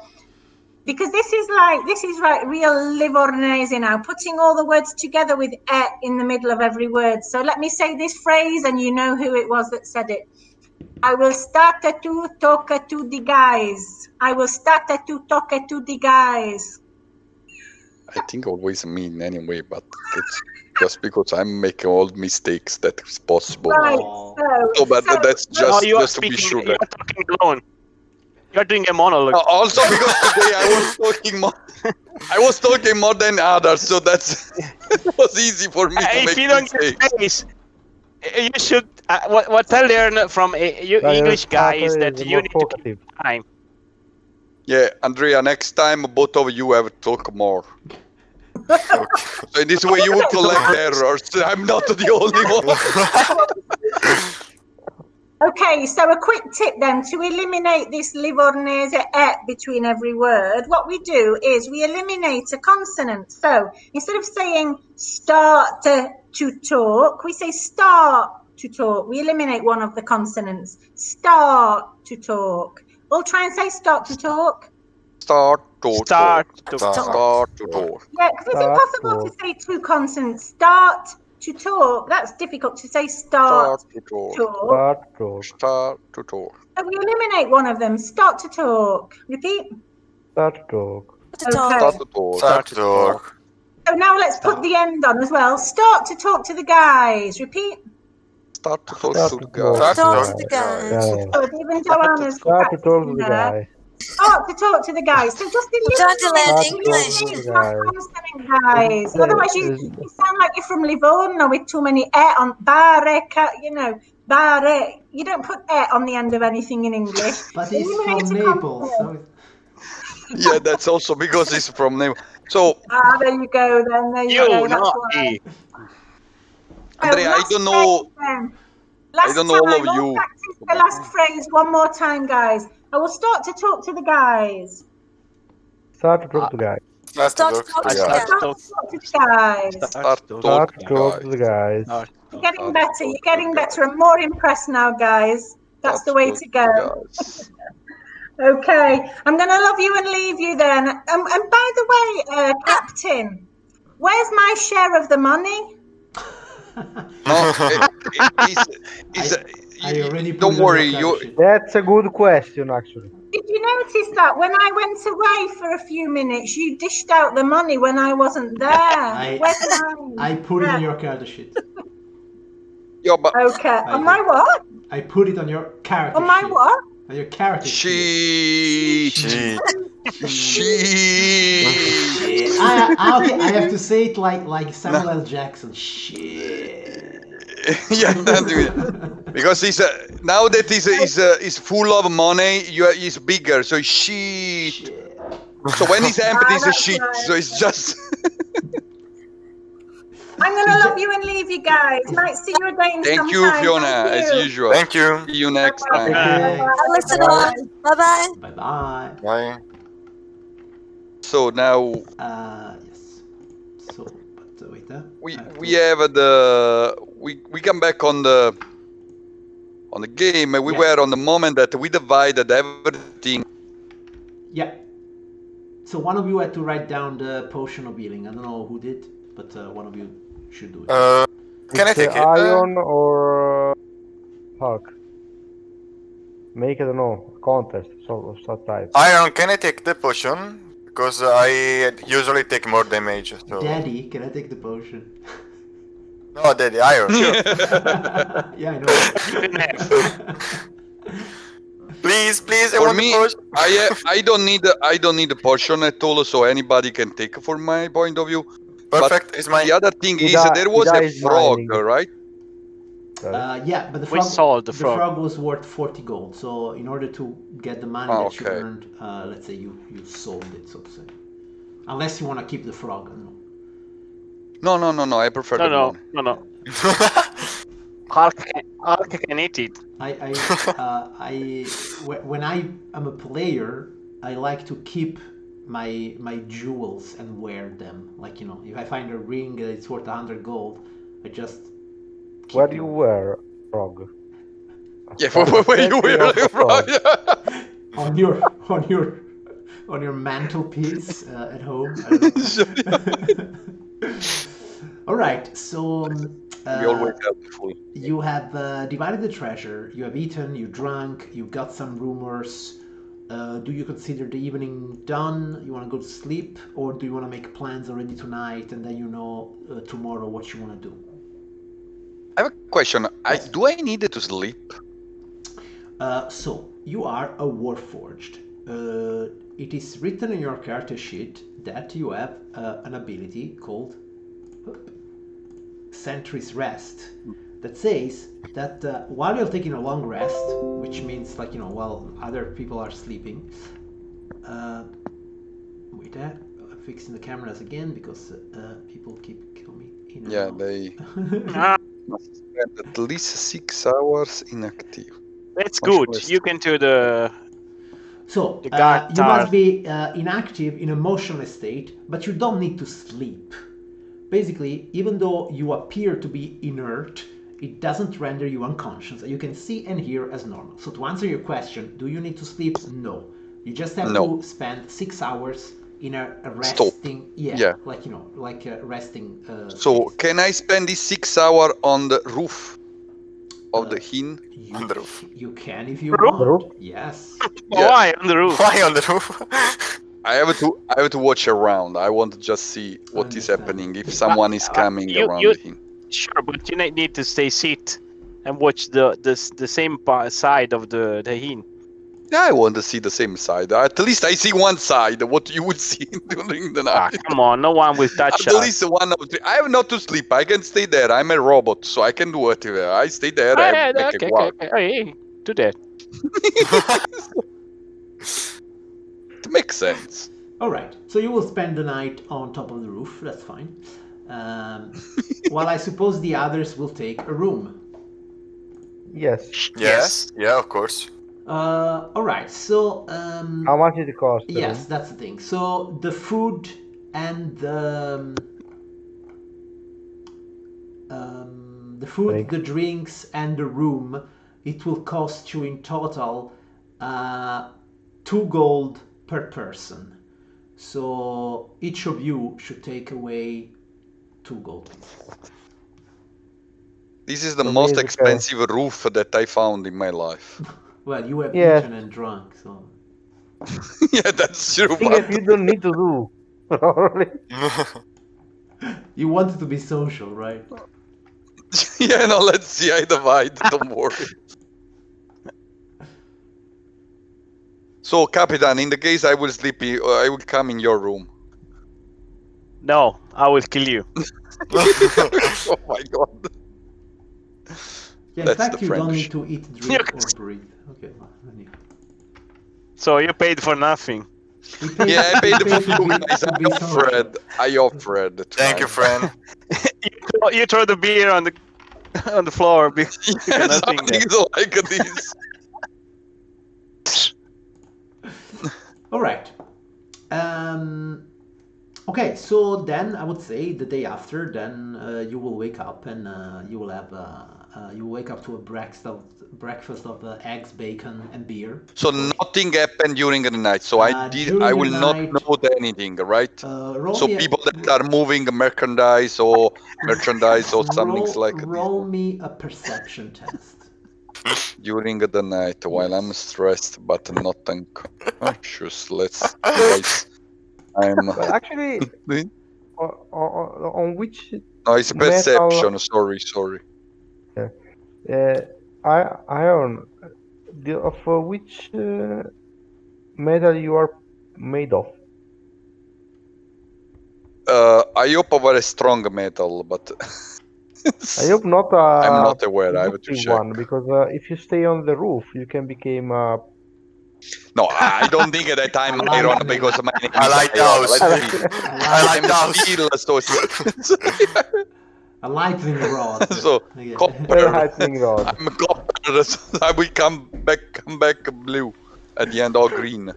Because this is like real Livornese now, putting all the words together with "e" in the middle of every word. So let me say this phrase, and you know who it was that said it. I will start to talk to the guys. I will start to talk to the guys. I think always mean anyway, but it's just because I'm making all mistakes that is possible. Right. So, but that's just you are to be speaking. sure You that. are talking alone. You are doing a monologue. Also because today I was talking more. I was talking more than others, so that's was easy for me to If make you don't mistakes. get space, you should. What I learned from you English guy is that you need to keep time. Yeah, Andrea, next time both of you have to talk more. So in this way you will collect errors. I'm not the only one. Okay, so a quick tip then, to eliminate this Livornese "e" between every word, what we do is we eliminate a consonant. So instead of saying start to talk, we say start to talk. We eliminate one of the consonants. Start to talk. We'll try and say start to talk. Start to talk. Yeah, because it's impossible to say two consonants. Start to talk. That's difficult to say. Start to talk. Start to talk. So we eliminate one of them. Start to talk. Repeat. Start to talk. Okay. Start to talk. So now let's put the end on as well. Start to talk to the guys. Repeat. Start to talk to the guys. Start to talk. So even Joanna's Start to talk to the there. guy. Start to talk to the guys. So just eliminate that consonant, guys. Otherwise, you sound like you're from Livorno with too many "e" on bare. Bare. You don't put "e" on the end of anything in English. But he's from Naples. So Yeah, that's also because he's from Naples. So there you go. Then there you go. That's why. Andrea, I don't know. Last I don't know all of time, you. Practice the last phrase one more time, guys. I will start to talk to the guys. Start to talk to the guy. Start to talk to the guys. Start to talk to the guys. Start to talk to the guys. You're getting better. You're getting better. I'm more impressed now, guys. That's the way to go. Okay, I'm going to love you and leave you then. And by the way, Captain, where's my share of the money? Don't worry. That's a good question, actually. Did you notice that when I went away for a few minutes, you dished out the money when I wasn't there? Where's mine? I put it on your character sheet. Okay. On my what? I put it on your character sheet. On my what? On your character sheet. Okay, I have to say it like Samuel L. Jackson. Shit. Yeah, because he's now that he's full of money, he's bigger, so he's sheet. So when he's empty, he's a sheet. Right. So it's just. I'm gonna love you and leave you guys. Might see you again. Thank you, Fiona, as usual. Thank you. See you next time. Listen on. Bye bye. Bye bye. Bye. So now. Yes. So, but wait. We have we come back on the game. We were on the moment that we divided everything. Yeah. So one of you had to write down the potion of healing. I don't know who did, but one of you should do it. Can I take it? Iron or Hulk? Make it, I don't know, contest of some type. Iron, can I take the potion? Because I usually take more damage. So. Daddy, can I take the potion? No, Daddy, Iron. Sure. Yeah, I know. Please, I for want me, the potion. I don't need the potion at all, so anybody can take from my point of view. Perfect. But is my. The other thing is there was a frog, right? Yeah, but the frog. We sold the frog. The frog was worth 40 gold. So in order to get the money that you earned, let's say you sold it, so to say. Unless you want to keep the frog. I don't know. No. I prefer the money. No. Hulk can eat it. When I am a player, I like to keep my jewels and wear them. Like, you know, if I find a ring that's worth 100 gold, I just. Where do you wear frog? Yeah, where you wear a frog? on your on your mantelpiece at home. I don't know. All right, so We always helpful. you have divided the treasure. You have eaten, you drank, you got some rumors. Do you consider the evening done? You want to go to sleep, or do you want to make plans already tonight and then you know tomorrow what you want to do? I have a question. Yes. Do I need to sleep? So you are a Warforged. It is written in your character sheet that you have an ability called Sentry's Rest that says that while you're taking a long rest, which means like, you know, while other people are sleeping, wait, I'm fixing the cameras again because people keep coming in and out. They must spend at least 6 hours inactive. That's good. You can do the... So the guard you tower. must be inactive in a motionless state, but you don't need to sleep. Basically, even though you appear to be inert, it doesn't render you unconscious. You can see and hear as normal. So to answer your question, do you need to sleep? No. You just have to spend 6 hours in a resting... like, you know, like a resting... So can I spend these 6 hours on the roof of the inn? On the roof. You can if you want. Yes. Why on the roof? Why on the roof? I have to watch around. I want to just see what is happening if someone is coming around the inn. Sure, but you need to stay sit and watch the same side of the inn. Yeah, I want to see the same side. At least I see one side, what you would see during the night. Come on, no one will touch At least one of the... I have not to sleep. I can stay there. I'm a robot, so I can do whatever. I stay there and make a work. Hey, do that. It makes sense. All right. So you will spend the night on top of the roof. That's fine. While I suppose the others will take a room. Yes. Yeah, of course. All right. So how much is it cost? Yes, that's the thing. So the food and the food, the drinks, and the room, it will cost you in total 2 gold per person. So each of you should take away 2 gold. This is the most expensive roof that I found in my life. Well, you have eaten and drunk, so... Yeah, that's true. But... you don't need to do. You wanted to be social, right? Yeah, no, let's see. I divide. Don't worry. So, Capitan, in the case I will sleep, I will come in your room. No, I will kill you. Oh my god. Yeah, in fact, you don't need to eat, drink, or breathe. Okay, well, So you paid for nothing. Yeah, I paid for you guys. I offered. Thank you, friend. You throw the beer on the floor because nothing like this. All right. Okay, so then I would say the day after, then you will wake up and you will have you wake up to a breakfast of eggs, bacon, and beer. So nothing happened during the night. So I will not know anything, right? So people that are moving merchandise or something like this. Roll me a perception test. During the night, while I'm stressed but not unconscious. Let's guys. I'm actually on which... No, it's perception. Sorry. Iron, of which metal you are made of? I hope a very strong metal, but I hope not. I'm not aware. I have to check. One, because if you stay on the roof, you can become. No, I don't think that I'm iron because my name I like those. I like those. A lightning rod. So copper. Lightning rod. I'm copper. So I will come back blue at the end, or green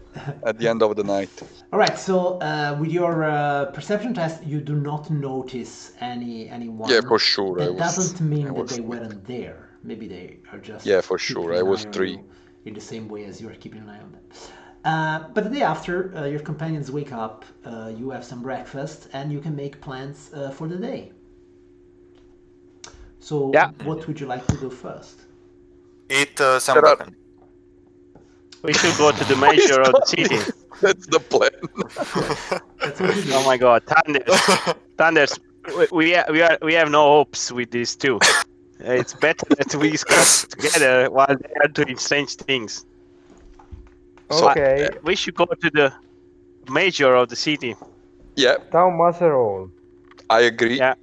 at the end of the night. All right. So with your perception test, you do not notice anyone. Yeah, for sure. That doesn't mean that they weren't there. Maybe they are just. Yeah, for sure. I was 3. In the same way as you are keeping an eye on them. But the day after, your companions wake up, you have some breakfast, and you can make plans for the day. So, Yeah. what would you like to do first? Eat some There are- weapon. We should go to the major of the city. That's the plan. That's what you do. Oh my God, Thunders! We have no hopes with these two. It's better that we discuss together while they are doing strange things. So, Okay, We should go to the major of the city. yeah, Town Master Hall. I agree. Yeah.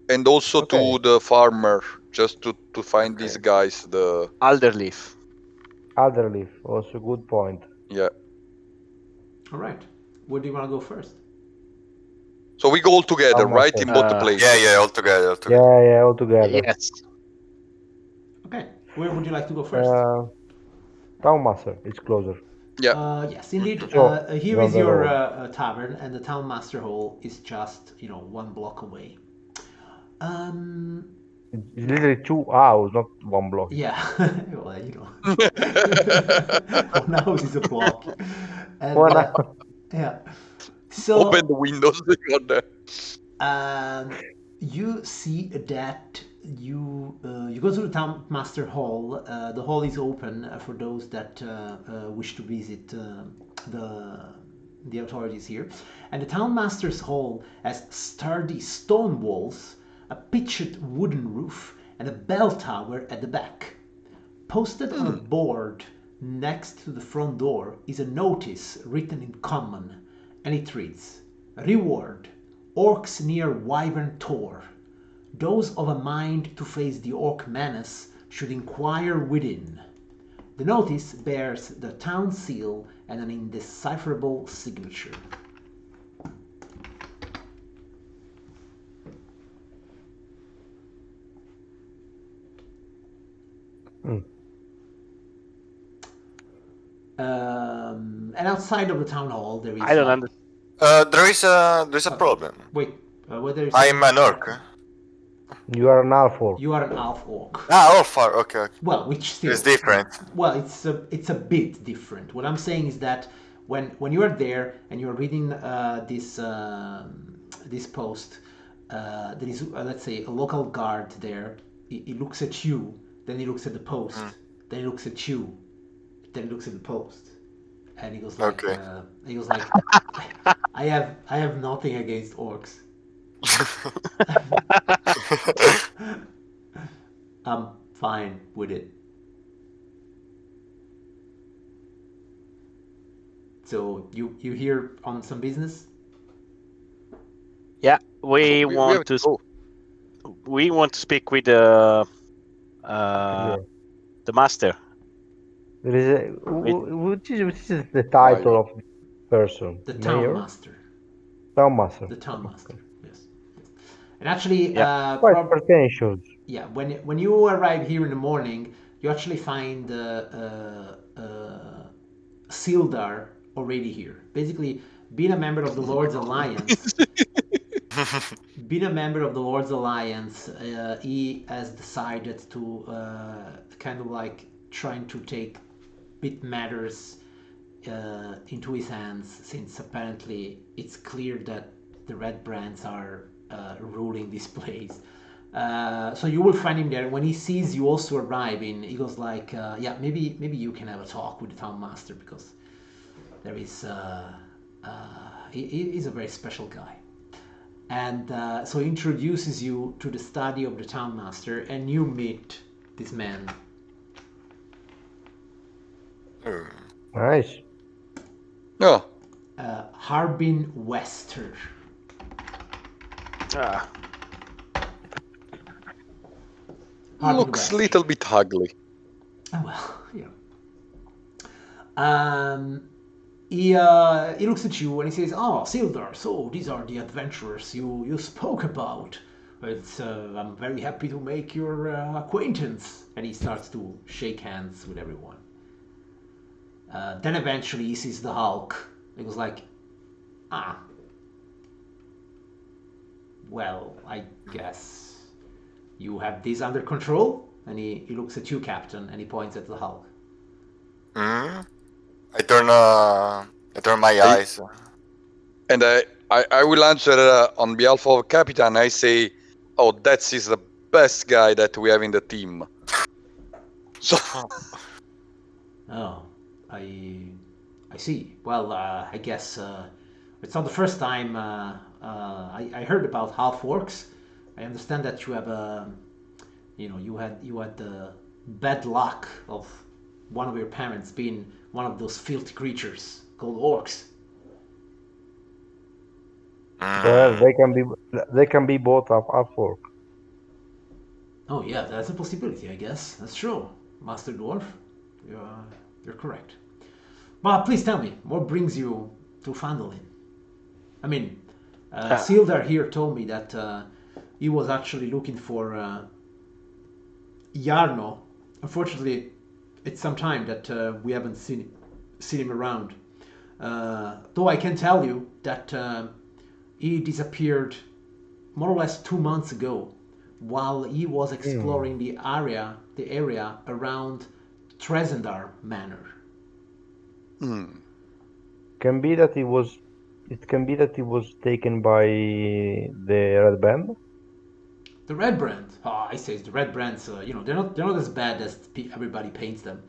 And also Okay. to the farmer, just to find Okay. these guys. The Alderleaf. Alderleaf, also good point. yeah. All right. Where do you want to go first? So we go all together, Town right? Master. In both places. Yeah, all together. Yeah, all together. Yes. Okay. Where would you like to go first? Town Master, it's closer. Yeah. Yes, indeed. Sure. Here Down is the your road. tavern, and the town master hall is just 1 block away. It's literally 2 hours, not 1 block. Yeah, well, one house is a block. And, 1 hour. yeah. So Open the windows. They got there. you see that you go to the town master hall. The hall is open for those that wish to visit the authorities here. And the town master's hall has sturdy stone walls, a pitched wooden roof, and a bell tower at the back. Posted on a board next to the front door is a notice written in common, and it reads, "Reward, orcs near Wyvern Tor. Those of a mind to face the orc menace should inquire within." The notice bears the town seal and an indecipherable signature. And outside of the town hall, there is. I don't understand. There is a problem. Wait, what there is? I'm an orc. You are an half orc. You are an half orc. Ah, far. Okay. Well, which still. It's different. Well, it's a bit different. What I'm saying is that when you are there and you're reading this post, there is let's say a local guard there. He looks at you, then he looks at the post, then he looks at you, then he looks at the post, and he goes like, Okay. I have nothing against orcs. I'm fine with it. So you here on some business? Yeah, we have want to. go. We want to speak with the master. There is which is the title of the person? The town Mayor? master. Town Master. The town master. Yes. And actually, Quite pretentious. yeah, when you arrive here in the morning, you actually find Sildar already here. Basically, being a member of the Lord's Alliance. Being a member of the Lord's Alliance, he has decided to kind of like trying to take bit matters into his hands, since apparently it's clear that the Red Brands are ruling this place. So you will find him there. When he sees you also arriving, he goes like, yeah, maybe you can have a talk with the town master, because there is he's a very special guy. And so he introduces you to the study of the town master, and you meet this man. Nice. Oh, Harbin Wester. Ah, Harbin looks a Wester. little bit ugly. Oh, well, yeah. He looks at you and he says, "Oh, Sildar, so these are the adventurers you spoke about. I'm very happy to make your acquaintance." And he starts to shake hands with everyone. Then eventually he sees the Hulk. He goes like, well, I guess you have this under control. And he looks at you, Captain, and he points at the Hulk. I turn my eyes. And I will answer on behalf of Capitan. I say, oh, that is the best guy that we have in the team. So Oh, I see. Well, I guess it's not the first time I heard about half orcs. I understand that you have you had the bad luck of one of your parents being one of those filthy creatures called orcs. Well, they can be both half orc. Oh yeah, that's a possibility, I guess. That's true, Master Dwarf. You're correct. But please tell me, what brings you to Phandelver? I mean, Sildar here told me that he was actually looking for Jarno. Unfortunately, it's some time that we haven't seen him around. Though I can tell you that he disappeared more or less 2 months ago while he was exploring the area around Tresendar Manor. Can be that it can be that he was taken by the Red Band. The Red Brand. I say the Red Brands. They're not as bad as everybody paints them.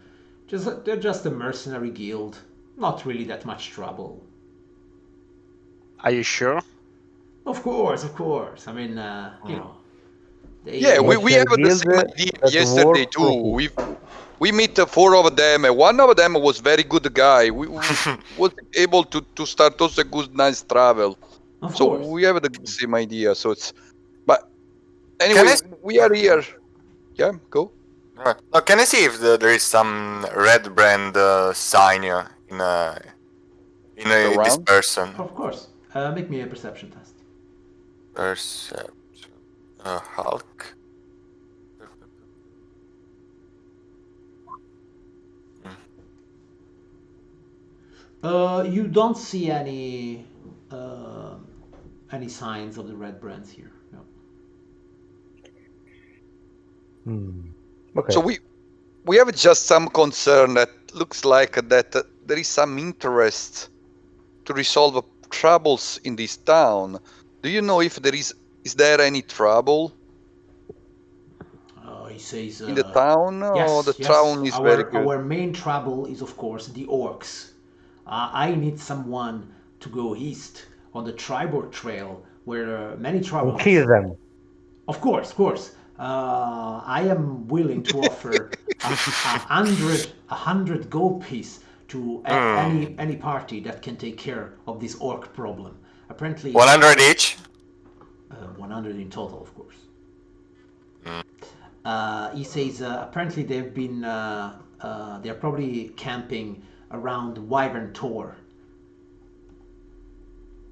They're just a mercenary guild. Not really that much trouble. Are you sure? Of course. I mean, yeah, we have the same idea yesterday too. We meet the four of them, and one of them was very good guy. We was able to start also a good nice travel. Of so course. we have the same idea. So it's, but anyway, we are here. Yeah, go. No, can I see if there is some Red Brand sign in this person? Of course. Make me a perception test. Perception. Hulk. You don't see any signs of the Red Brands here. No. Okay. So we have just some concern that looks like that there is some interest to resolve troubles in this town. Do you know if there is there any trouble? He says in the town, yes, or the town is very good? Our main trouble is, of course, the orcs. I need someone to go east on the Tribord Trail, where many travelers. Kill them. Of course. I am willing to offer 100 gold piece to any party that can take care of this orc problem. Apparently, 100 each. 100 in total, of course. He says apparently they've been they're probably camping around Wyvern Tor.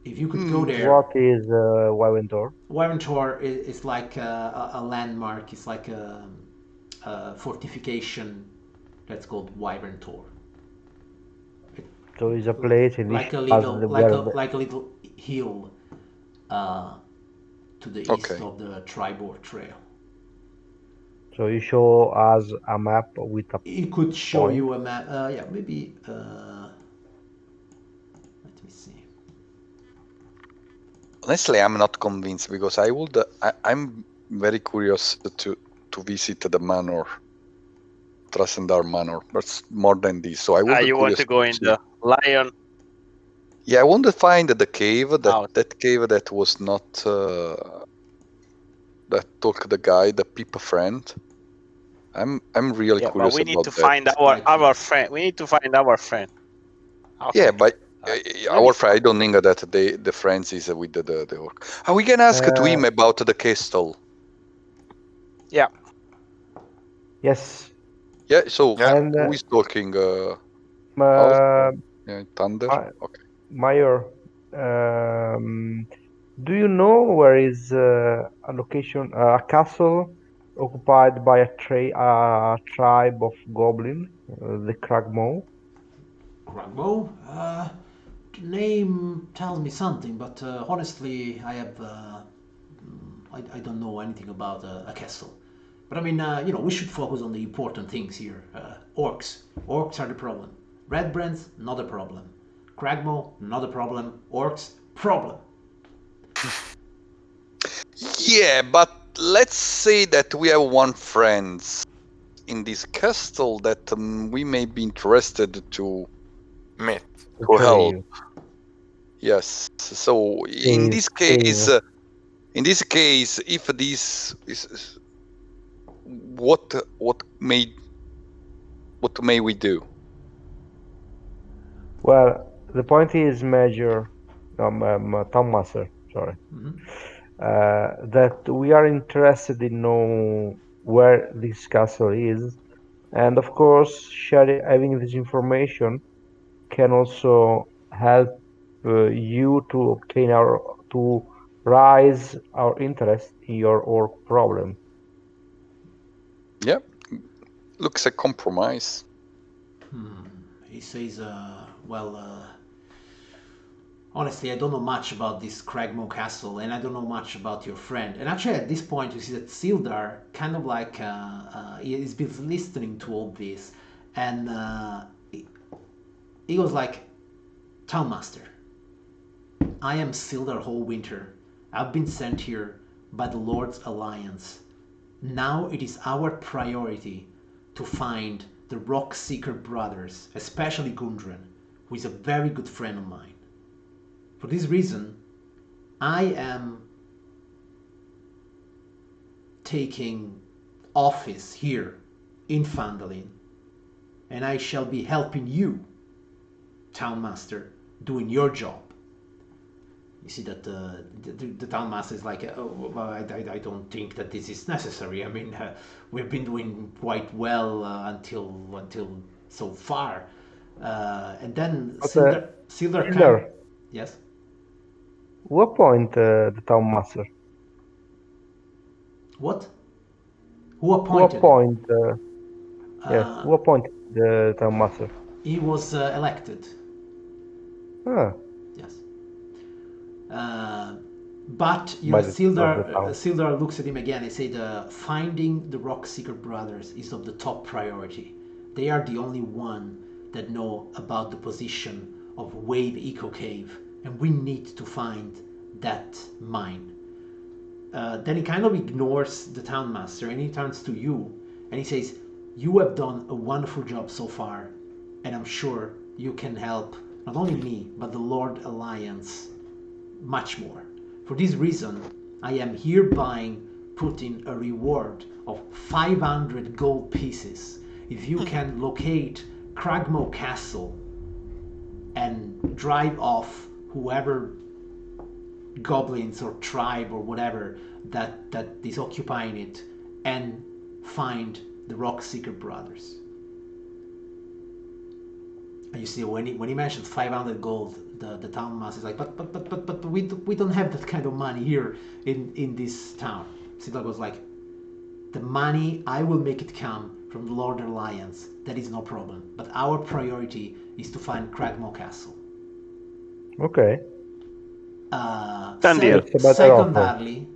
If you could go there. What is Wyvern Tor? Wyvern Tor is like a landmark. It's like a fortification that's called Wyvern Tor. So it's a place in like a little hill to the east of the Tribord Trail. So you show us a map with a. He could show you a map. Yeah, maybe. Let me see. Honestly, I'm not convinced because I'm very curious to visit the manor, Trasendar Manor. But more than this, so I would. You want to go in the lion? Yeah, I want to find the cave. That cave that was not. That took the guy, the Pippa friend. I'm really curious about that. But we need to find our friend. We need to find our friend. Okay. Yeah, but our friend. I don't think that the friends is with the orc. We can ask to him about the castle. Yeah. Yes. Yeah. So who is talking? Thunder. Okay. Mayor. Do you know where is a location, a castle occupied by a tribe of goblin, the Kragmo? Kragmo? The name tells me something, but honestly, I don't know anything about a castle. But I mean, we should focus on the important things here. Orcs. Orcs are the problem. Red brands, not a problem. Cragmo, not a problem. Orcs, problem. Yeah, but let's say that we have one friend in this castle that we may be interested to meet. to help. Yes. So in this case, if this is what may we do? Well, the point is, Major Tom Master, sorry, that we are interested in know where this castle is, and of course, having this information can also help you to rise our interest in your orc problem. Yeah, looks a compromise. He says, honestly, I don't know much about this Cragmo Castle, and I don't know much about your friend. And actually, at this point, you see that Sildar kind of like he's been listening to all this, and he goes like, Townmaster, I am Sildar Hallwinter. I've been sent here by the Lord's Alliance. Now it is our priority to find the Rockseeker brothers, especially Gundren, who is a very good friend of mine. For this reason, I am taking office here in Phandelver, and I shall be helping you, Townmaster, doing your job. You see that the Townmaster is like, I don't think that this is necessary. I mean, we've been doing quite well until so far. And then Sildar yes? Who appoint the Townmaster? What? Who appointed? Who appointed the Townmaster? He was elected. Yes. But Sildar looks at him again and says, finding the Rockseeker brothers is of the top priority. They are the only one that know about the position of Wave Eco Cave, and we need to find that mine. Then he kind of ignores the Townmaster and he turns to you and he says, you have done a wonderful job so far, and I'm sure you can help not only me, but the Lord Alliance much more. For this reason, I am hereby putting a reward of 500 gold pieces if you can locate Cragmo Castle and drive off whoever goblins or tribe or whatever that is occupying it, and find the Rockseeker brothers. And you see, when he mentioned 500 gold, the Townmaster is like, but we don't have that kind of money here in this town. Sildar was like, the money, I will make it come from the Lord Alliance. That is no problem. But our priority is to find Cragmo Castle. Okay.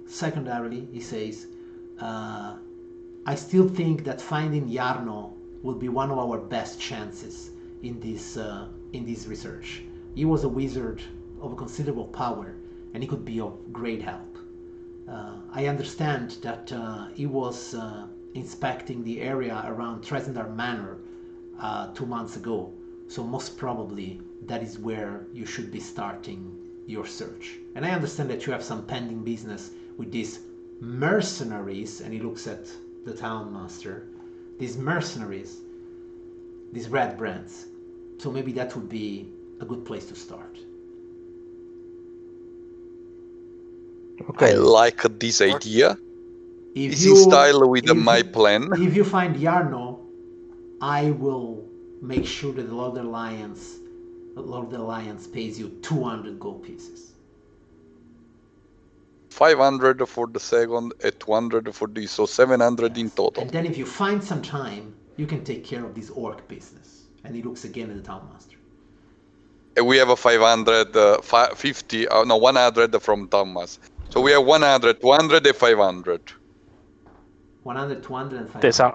Secondarily, he says, I still think that finding Jarno will be one of our best chances in this research. He was a wizard of considerable power, and he could be of great help. I understand that he was inspecting the area around Tresendar Manor 2 months ago, so most probably that is where you should be starting your search. And I understand that you have some pending business with these mercenaries, and he looks at the Townmaster, these mercenaries, these red brands. So maybe that would be a good place to start. Okay. I like this idea. It's in style with my plan. If you find Jarno, I will make sure that the Lord of the Alliance pays you 200 gold pieces. 500 for the second, 200 for this, so 700 in total. And then if you find some time, you can take care of this orc business. And he looks again at the Townmaster. And we have a 500, 50, 100 from Thomas. So we have 100, 200 and 500. 100, 200, and 500. These are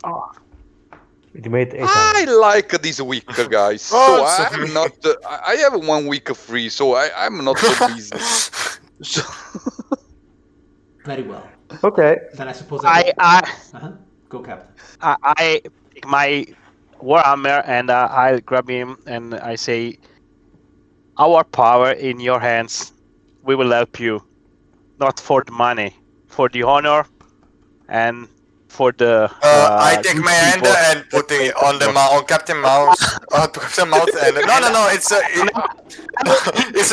It made 800. I like this week, guys. So I'm not. I have 1 week free, so I'm not so busy. So, Very well. Okay. Then I suppose go, Captain. I take my Warhammer and I grab him and I say, "Our power in your hands. We will help you, not for the money, for the honor, and for the." I take good my hand people. and put it on Captain Mouse. Captain Mouse and no, it's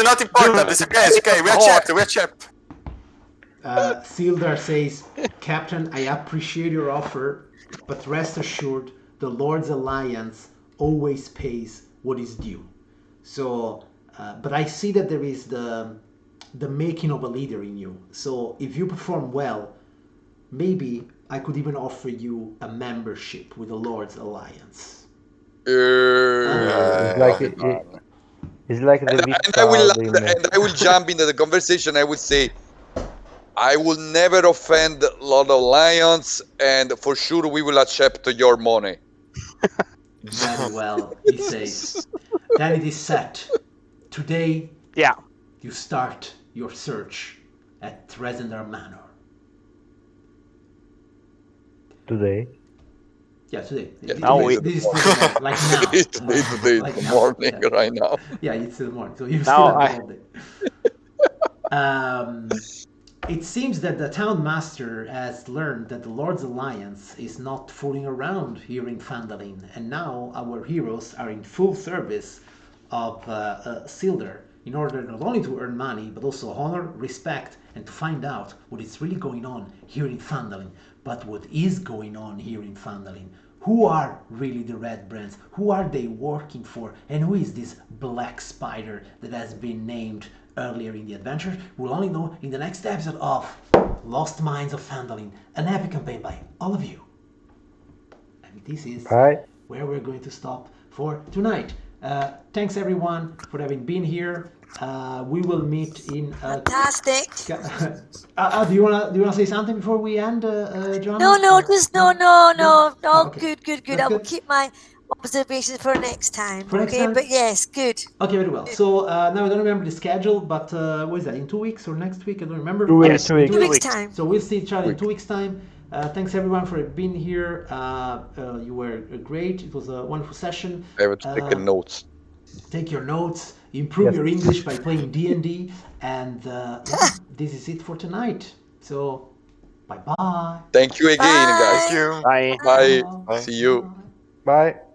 not important. It's okay. It's okay. We are checked. We are checked. Sildar says, Captain, I appreciate your offer, but rest assured, the Lord's Alliance always pays what is due. So, but I see that there is the making of a leader in you. So if you perform well, maybe I could even offer you a membership with the Lord's Alliance. It's like the VIP and card I will jump into the conversation. I will say, I will never offend Lord Alliance, and for sure we will accept your money. Very well, he says. Then it is set. Today, you start your search at Tresendar Manor. Today? Yeah, today. Yeah, this is like now. Today, like the now. morning, right now. Yeah, it's the morning. So you still have all day. It seems that the town master has learned that the Lord's Alliance is not fooling around here in Phandelver, and now our heroes are in full service of Sildar in order not only to earn money, but also honor, respect, and to find out what is really going on here in Phandelver. But what is going on here in Phandelver? Who are really the Red Brands? Who are they working for? And who is this Black Spider that has been named earlier in the adventure? We'll only know in the next episode of Lost Mines of Phandelver, an epic campaign by all of you. And this is where we're going to stop for tonight. Thanks everyone for having been here. We will meet in fantastic. Do you wanna say something before we end, John? No, Okay. Good. I will keep my observations for next time. Next time? But yes, good. Okay, very well. So now I don't remember the schedule, but what is that? In 2 weeks or next week? I don't remember. 2 weeks. 2 weeks time. So we'll see each other in 2 weeks time. Thanks everyone for being here. You were great. It was a wonderful session. I have to take notes. Take your notes. Improve your English by playing D&D. And this is it for tonight. So bye-bye. Thank you again, guys. Thank you. Bye. Bye. See you. Bye.